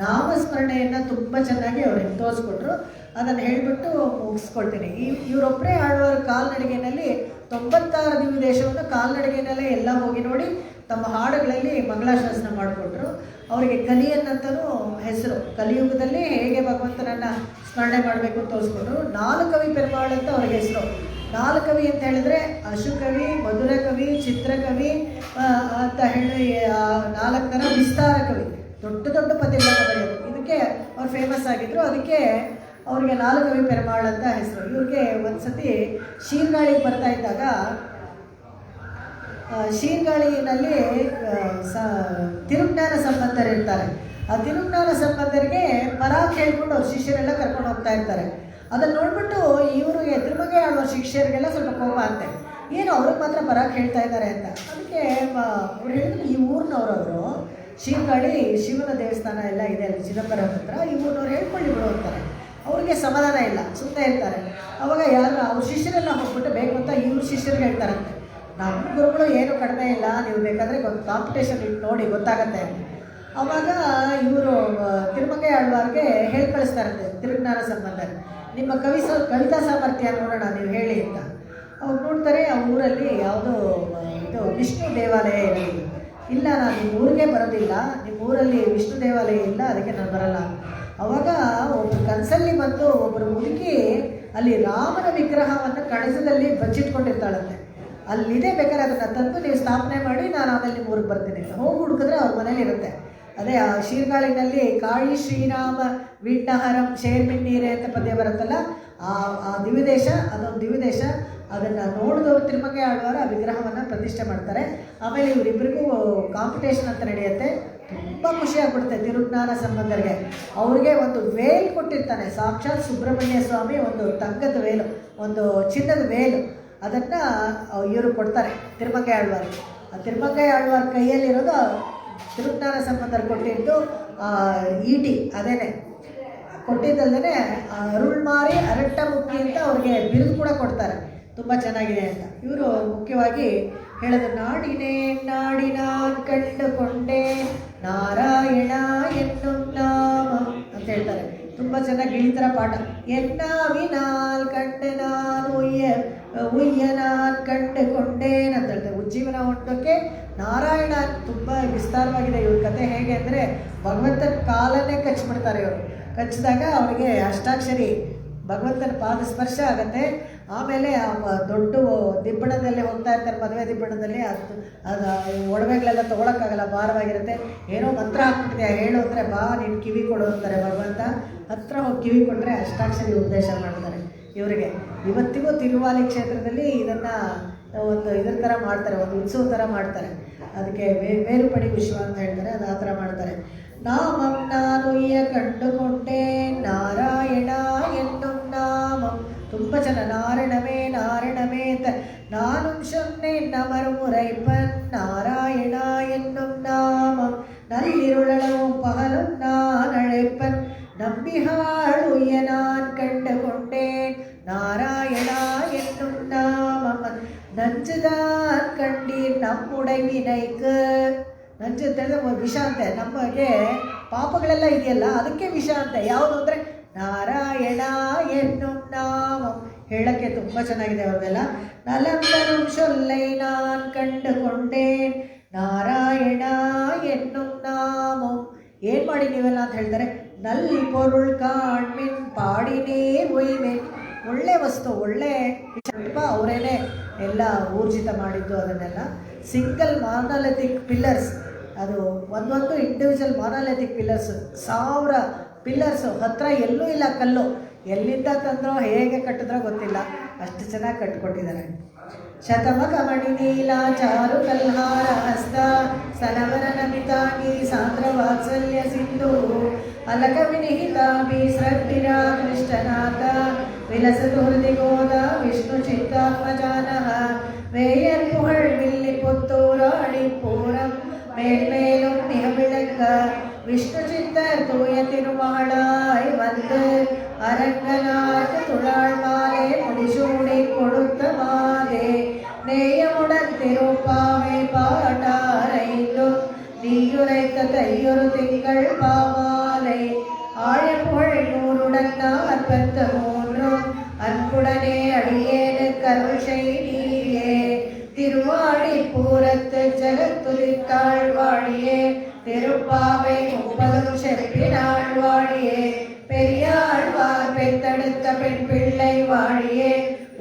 ನಾಮಸ್ಮರಣೆಯನ್ನು ತುಂಬ ಚೆನ್ನಾಗಿ ಅವ್ರಿಗೆ ತೋರಿಸ್ಕೊಟ್ರು. ಅದನ್ನು ಹೇಳಿಬಿಟ್ಟು ಮುಗಿಸ್ಕೊಳ್ತೀನಿ. ಇವರೊಬ್ಬರೇ ಆಳ್ವಾರ ಕಾಲ್ನಡಿಗೆಯಲ್ಲಿ 96 ದಿವ್ಯ ದೇಶವನ್ನು ಕಾಲ್ನಡಿಗೆಯಲ್ಲೇ ಎಲ್ಲ ಹೋಗಿ ನೋಡಿ ತಮ್ಮ ಹಾಡುಗಳಲ್ಲಿ ಮಂಗಳಾಶಾಸನ ಮಾಡಿಕೊಟ್ರು. ಅವರಿಗೆ ಕಲಿಯನ್ನಂತಲೂ ಹೆಸರು. ಕಲಿಯುಗದಲ್ಲಿ ಹೇಗೆ ಭಗವಂತನನ್ನು ಸ್ಮರಣೆ ಮಾಡಬೇಕು ಅಂತ ತೋರಿಸ್ಕೊಟ್ರು. 4 ಕವಿ ಪೆರುಮಾಳ್ ಅಂತ ಅವ್ರಿಗೆ ಹೆಸರು. 4 ಕವಿ ಅಂತ ಹೇಳಿದ್ರೆ ಅಶುಕವಿ, ಮಧುರ ಕವಿ, ಚಿತ್ರಕವಿ ಅಂತ ಹೇಳಿ 4 ಥರ ವಿಸ್ತಾರ ಕವಿ, ದೊಡ್ಡ ದೊಡ್ಡ ಪದ್ಯಗಳನ್ನು ಬರೆಯೋದು. ಇದಕ್ಕೆ ಅವ್ರು ಫೇಮಸ್ ಆಗಿದ್ರು. ಅದಕ್ಕೆ ಅವ್ರಿಗೆ 4 ಕವಿ ಪೆರುಮಾಳ್ ಅಂತ ಹೆಸರು. ಇವ್ರಿಗೆ ಒಂದು ಸತಿ ಶೀರ್ಗಾಳಿಗೆ ಬರ್ತಾ ಇದ್ದಾಗ, ಶೀರ್ಗಾಳಿನಲ್ಲಿ ತಿರುಜ್ಞಾನ ಸಂಬಂಧರಿರ್ತಾರೆ. ಆ ತಿರುಜ್ಞಾನ ಸಂಬಂಧರಿಗೆ ಪರಾಕ್ ಹೇಳ್ಕೊಂಡು ಅವ್ರ ಶಿಷ್ಯರೆಲ್ಲ ಕರ್ಕೊಂಡು ಹೋಗ್ತಾ ಇರ್ತಾರೆ. ಅದನ್ನು ನೋಡ್ಬಿಟ್ಟು ಇವರಿಗೆ ತಿರುಮಂಗೈ ಆಳ್ವಾರ್ ಶಿಷ್ಯರಿಗೆಲ್ಲ ಸ್ವಲ್ಪ ಕೋಪ ಅಂತೆ, ಏನು ಅವ್ರಿಗೆ ಮಾತ್ರ ಪರಾಕ್ ಹೇಳ್ತಾ ಇದ್ದಾರೆ ಅಂತ. ಅದಕ್ಕೆ ಅವ್ರು ಹೇಳಿದ್ರು, ಈ ಊರಿನವ್ರವರು ಶೀರ್ಗಾಳಿ ಶಿವನ ದೇವಸ್ಥಾನ ಎಲ್ಲ ಇದೆ ಅಲ್ಲಿ ಚಿದಂಬರಂ ಹತ್ರ, ಈ ಊರಿನವ್ರು ಹೇಳ್ಕೊಳ್ಳಿ ಬಿಡು ಅಂತಾರೆ. ಅವ್ರಿಗೆ ಸಮಾಧಾನ ಇಲ್ಲ, ಸುಮ್ಮನೆ ಇರ್ತಾರೆ. ಅವಾಗ ಯಾರು ಅವ್ರ ಶಿಷ್ಯರೆಲ್ಲ ಹೋಗ್ಬಿಟ್ಟು ಬೇಕು ಅಂತ ಇವ್ರ ಶಿಷ್ಯರಿಗೆ ಹೇಳ್ತಾರಂತೆ, ನಮ್ಮ ಗುರುಗಳು ಏನು ಕಡಿಮೆ ಇಲ್ಲ, ನೀವು ಬೇಕಾದರೆ ಕಾಂಪಿಟೇಷನ್ ಇಟ್ಟು ನೋಡಿ ಗೊತ್ತಾಗತ್ತೆ. ಅವಾಗ ಇವರು ತಿರುಮಂಗೈ ಆಳ್ವಾರ್ಗೆ ಹೇಳಿ ಕಳಿಸ್ತಾರಂತೆ ತಿರುಜ್ಞಾನ ಸಂಬಂಧ, ನಿಮ್ಮ ಕವಿತಾ ಸಾಮರ್ಥ್ಯ ನೋಡೋಣ ನೀವು ಹೇಳಿ ಅಂತ. ಅವ್ರು ನೋಡ್ತಾರೆ, ಆ ಊರಲ್ಲಿ ಯಾವುದೋ ಇದು ವಿಷ್ಣು ದೇವಾಲಯ ಇರಲಿ. ಇಲ್ಲ, ನಾನು ನಿಮ್ಮ ಊರಿಗೆ ಬರೋದಿಲ್ಲ, ನಿಮ್ಮ ಊರಲ್ಲಿ ವಿಷ್ಣು ದೇವಾಲಯ ಇಲ್ಲ, ಅದಕ್ಕೆ ನಾನು ಬರಲ್ಲ. ಅವಾಗ ಒಬ್ಬರು ಕನಸಲ್ಲಿ ಬಂದು ಒಬ್ಬರು ಮುದುಕಿ ಅಲ್ಲಿ ರಾಮನ ವಿಗ್ರಹವನ್ನು ಕಳಸದಲ್ಲಿ ಬಚ್ಚಿಟ್ಕೊಂಡಿರ್ತಾಳಂತೆ. ಅಲ್ಲಿದೆ, ಬೇಕಾದ್ರೆ ಅದನ್ನು ತಂದು ನೀವು ಸ್ಥಾಪನೆ ಮಾಡಿ ನಾನು ಆಮೇಲೆ ನಿಮ್ಮ ಊರಿಗೆ ಬರ್ತೀನಿ ಅಂತ. ಹೋಗಿ ಹುಡುಕಿದ್ರೆ ಅವ್ರ ಮನೇಲಿ ಇರುತ್ತೆ. ಅದೇ ಆ ಶೀರ್ಗಾಳಿನಲ್ಲಿ ಕಾಳಿ ಶ್ರೀರಾಮ ವಿಘ್ನಹರಂ ಶೇರ್ಮಿನ್ನೀರೆ ಅಂತ ಪದ್ಯ ಬರುತ್ತಲ್ಲ, ಆ ದಿವ್ಯದೇಶ, ಅದೊಂದು ದಿವ್ಯದೇಶ. ಅದನ್ನು ನೋಡಿದವರು ತಿರುಮಂಗೈ ಆಳ್ವಾರ್ ಆ ವಿಗ್ರಹವನ್ನು ಪ್ರತಿಷ್ಠೆ ಮಾಡ್ತಾರೆ. ಆಮೇಲೆ ಇವರಿಬ್ಬರಿಗೂ ಕಾಂಪಿಟೇಷನ್ ಅಂತ ನಡೆಯುತ್ತೆ. ತುಂಬ ಖುಷಿ ಆಗ್ಬಿಡುತ್ತೆ ತಿರುಜ್ಞಾನ ಸಂಬಂಧರಿಗೆ. ಅವ್ರಿಗೆ ಒಂದು ವೇಲ್ ಕೊಟ್ಟಿರ್ತಾನೆ ಸಾಕ್ಷಾತ್ ಸುಬ್ರಹ್ಮಣ್ಯ ಸ್ವಾಮಿ, ಒಂದು ತಗ್ಗದ ವೇಲು, ಒಂದು ಚಿನ್ನದ ವೇಲು. ಅದನ್ನು ಇವರು ಕೊಡ್ತಾರೆ ತಿರುಮಂಗೈ ಆಳ್ವಾರ್ಗೆ. ಆ ತಿರುಮಂಗೈ ಆಳ್ವಾರ್ ಕೈಯಲ್ಲಿರೋದು ತಿರುಜ್ಞಾನ ಸಂಬಂಧರು ಕೊಟ್ಟಿದ್ದು ಈಟಿ, ಅದೇನೆ ಕೊಟ್ಟಿದ್ದಲ್ಲದೆ ಅರುಳ್ಮಾರಿ ಅರಟ್ಟ ಮುಖಿ ಅಂತ ಅವ್ರಿಗೆ ಬಿರುದು ಕೂಡ ಕೊಡ್ತಾರೆ. ತುಂಬ ಚೆನ್ನಾಗಿದೆ ಅಂತ. ಇವರು ಮುಖ್ಯವಾಗಿ ಹೇಳೋದು, ನಾಡಿನೇ ನಾಡಿನ ಕಂಡುಕೊಂಡೆ ನಾರಾಯಣ ಎನ್ನು ನಾಮ ಅಂತ ಹೇಳ್ತಾರೆ. ತುಂಬ ಚೆನ್ನಾಗಿ ಈ ಥರ ಪಾಠ. ಎನ್ನಾವಿನಾಲ್ ಕಂಡೆ ನಾನು ಉಯ್ಯ ನಾನು ಕಂಡುಕೊಂಡೇನು ಅಂತ ಹೇಳ್ತಾರೆ. ಉಜ್ಜೀವನ ಹೊಂದೋಕ್ಕೆ ನಾರಾಯಣ ತುಂಬ ವಿಸ್ತಾರವಾಗಿದೆ ಇವ್ರ ಕತೆ. ಹೇಗೆ ಅಂದರೆ ಭಗವಂತನ ಕಾಲನ್ನೇ ಕಚ್ಚಿಬಿಡ್ತಾರೆ ಇವರು. ಕಚ್ಚಿದಾಗ ಅವರಿಗೆ ಅಷ್ಟಾಕ್ಷರಿ ಭಗವಂತನ ಪಾದ ಸ್ಪರ್ಶ ಆಗುತ್ತೆ. ಆಮೇಲೆ ದೊಡ್ಡ ದಿಬ್ಬಣದಲ್ಲಿ ಹೋಗ್ತಾ ಇರ್ತಾರೆ, ಮದುವೆ ದಿಬ್ಬಣದಲ್ಲಿ. ಅದು ಒಡವೆಗಳೆಲ್ಲ ತೊಗೊಳಕ್ಕಾಗಲ್ಲ, ಭಾರವಾಗಿರುತ್ತೆ. ಏನೋ ಮಂತ್ರ ಹಾಕ್ಬಿಟ್ಟಿದೆ, ಹೇಳು ಅಂದರೆ ಬಾ ನೀನು ಕಿವಿ ಕೊಡು ಅಂತಾರೆ ಭಗವಂತ. ಹತ್ರ ಹೋಗಿ ಕಿವಿ ಕೊಟ್ಟರೆ ಅಷ್ಟಾಕ್ಷರಿ ಉಪದೇಶ ಮಾಡ್ತಾರೆ ಇವರಿಗೆ. ಇವತ್ತಿಗೂ ತಿರುವಾಲಿ ಕ್ಷೇತ್ರದಲ್ಲಿ ಇದನ್ನು ಒಂದು ಇದರ ಥರ ಮಾಡ್ತಾರೆ, ಒಂದು ಉತ್ಸವ ಥರ ಮಾಡ್ತಾರೆ. ಅದಕ್ಕೆ ಬೇರುಪಡಿ ವಿಶ್ವ ಅಂತ ಹೇಳ್ತಾರೆ, ಅದು ಆ ಥರ ಮಾಡ್ತಾರೆ. ನಾಮಂ ನಾನುಯ್ಯ ಕಂಡುಕೊಂಡೆ ನಾರಾಯಣ ಎನ್ನು ನಾಮಂ. ತುಂಬ ಚೆನ್ನಾಗಿ ನಾರಾಯಣವೇ ನಾರಾಯಣವೇ ಅಂತ. ನಾನು ಶೊನ್ನೆ ನಮರುಮುರೈಪನ್ ನಾರಾಯಣ ಎನ್ನು ನಾಮಂ. ನಲ್ಲಿರುಳವು ಪಹಲು ನಾನழைப்பன் நம்பிஹாளுய நான் கண்டுகொண்டேன் நாராயண என்னும் நாமம். நஞ்சுதான் கண்டீர் நம்முடை ವಿನೈக்கு. ನಂಜು ಅಂತೇಳಿದ್ರೆ ವಿಷ ಅಂತೆ. ನಮಗೆ ಪಾಪಗಳೆಲ್ಲ ಇದೆಯಲ್ಲ ಅದಕ್ಕೆ ವಿಷ ಅಂತೆ. ಯಾವುದು ಅಂದರೆ ನಾರಾಯಣ ಎನ್ನು ನಾಮಂ. ಹೇಳೋಕ್ಕೆ ತುಂಬ ಚೆನ್ನಾಗಿದೆ ಅವೆಲ್ಲ. ನಲಂಬರು ಸೊಲ್ಲೈ ನಾನು ಕಂಡುಕೊಂಡೇನ್ ನಾರಾಯಣ ಎನ್ನು ನಾಮಂ. ಏನು ಮಾಡಿ ನೀವೆಲ್ಲ ಅಂತ ಹೇಳ್ತಾರೆ. ನಲ್ ಪೊರುಳ್ ಕಾಣ್ಮಿನ್ ಪಾಡಿನೇ ಒಯ್ಮೆನ್. ಒಳ್ಳೆ ವಸ್ತು, ಒಳ್ಳೆ ತುಂಬ ಅವರೇನೆ ಎಲ್ಲ ಊರ್ಜಿತ ಮಾಡಿದ್ದು. ಅದನ್ನೆಲ್ಲ ಸಿಂಗಲ್ ಮಾನೋಲಿಥಿಕ್ ಪಿಲ್ಲರ್ಸ್, ಅದು ಒಂದೊಂದು ಇಂಡಿವಿಜುವಲ್ ಮಾನೋಲಿಥಿಕ್ ಪಿಲ್ಲರ್ಸ್, 1000 ಪಿಲ್ಲರ್ಸು. ಹತ್ತಿರ ಎಲ್ಲೂ ಇಲ್ಲ ಕಲ್ಲು. ಎಲ್ಲಿಂದ ತಂದ್ರೋ ಹೇಗೆ ಕಟ್ಟಿದ್ರೋ ಗೊತ್ತಿಲ್ಲ, ಅಷ್ಟು ಚೆನ್ನಾಗಿ ಕಟ್ಟಿಕೊಟ್ಟಿದ್ದಾರೆ. ಶತಮಕ ಮಣಿ ನೀಲ ಚಾರು ಕಲ್ಹಾರ ಹಸ್ತ ಸನವನ ನಮಿತಾಗಿ ಸಾಂದ್ರ ವಾತ್ಸಲ್ಯ ಸಿಂಧು ಅಲಕ ವಿನಿಹಿತಾಭಿ ಸೃಷ್ಟಿರ ಕೃಷ್ಣನಾಥ ವಿಲಸತು ಹೃದಿ ಗೋದ ವಿಷ್ಣು ಚಿತ್ತಾತ್ಮಜಾನಃ வேயர் புகழ் வில்லி புத்தூராடி பூரம் மேல்மேலும் மிக விளங்க விஷ்ணு சித்தர் தூய திருமகளாய் வந்து அரங்கனார்க்கு துழாள் மாலே முடிசூடி கொடுத்த மாலே நேயமுடன் திருப்பாவை பாட்டாரைந்தும் நீயுரைத்த தையொரு திங்கள் பாமாலை ஆழப்புகழ் 143 அன்புடனே அடியேனு கருள் செய்தியே. திருவாடி பூரத்து ஜகத்துதித்தாள் வாழியே திருப்பாவை 30 செப்பினாள் வாழியே. பெரியாழ்வார் பெத்தெடுத்த பெண் பிள்ளை வாழியே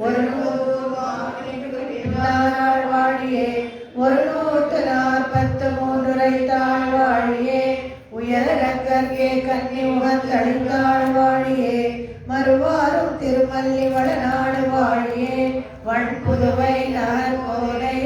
ஒரு நாள் வாழியே. 143 ரைத்தாள் வாழியே. உயரங்கற்கே கன்னி உகந்தளித்தாள் வாழியே. மறுவாரும் திருமல்லி வடநாடு வாழியே. வண்புதுவை நகர் கோலை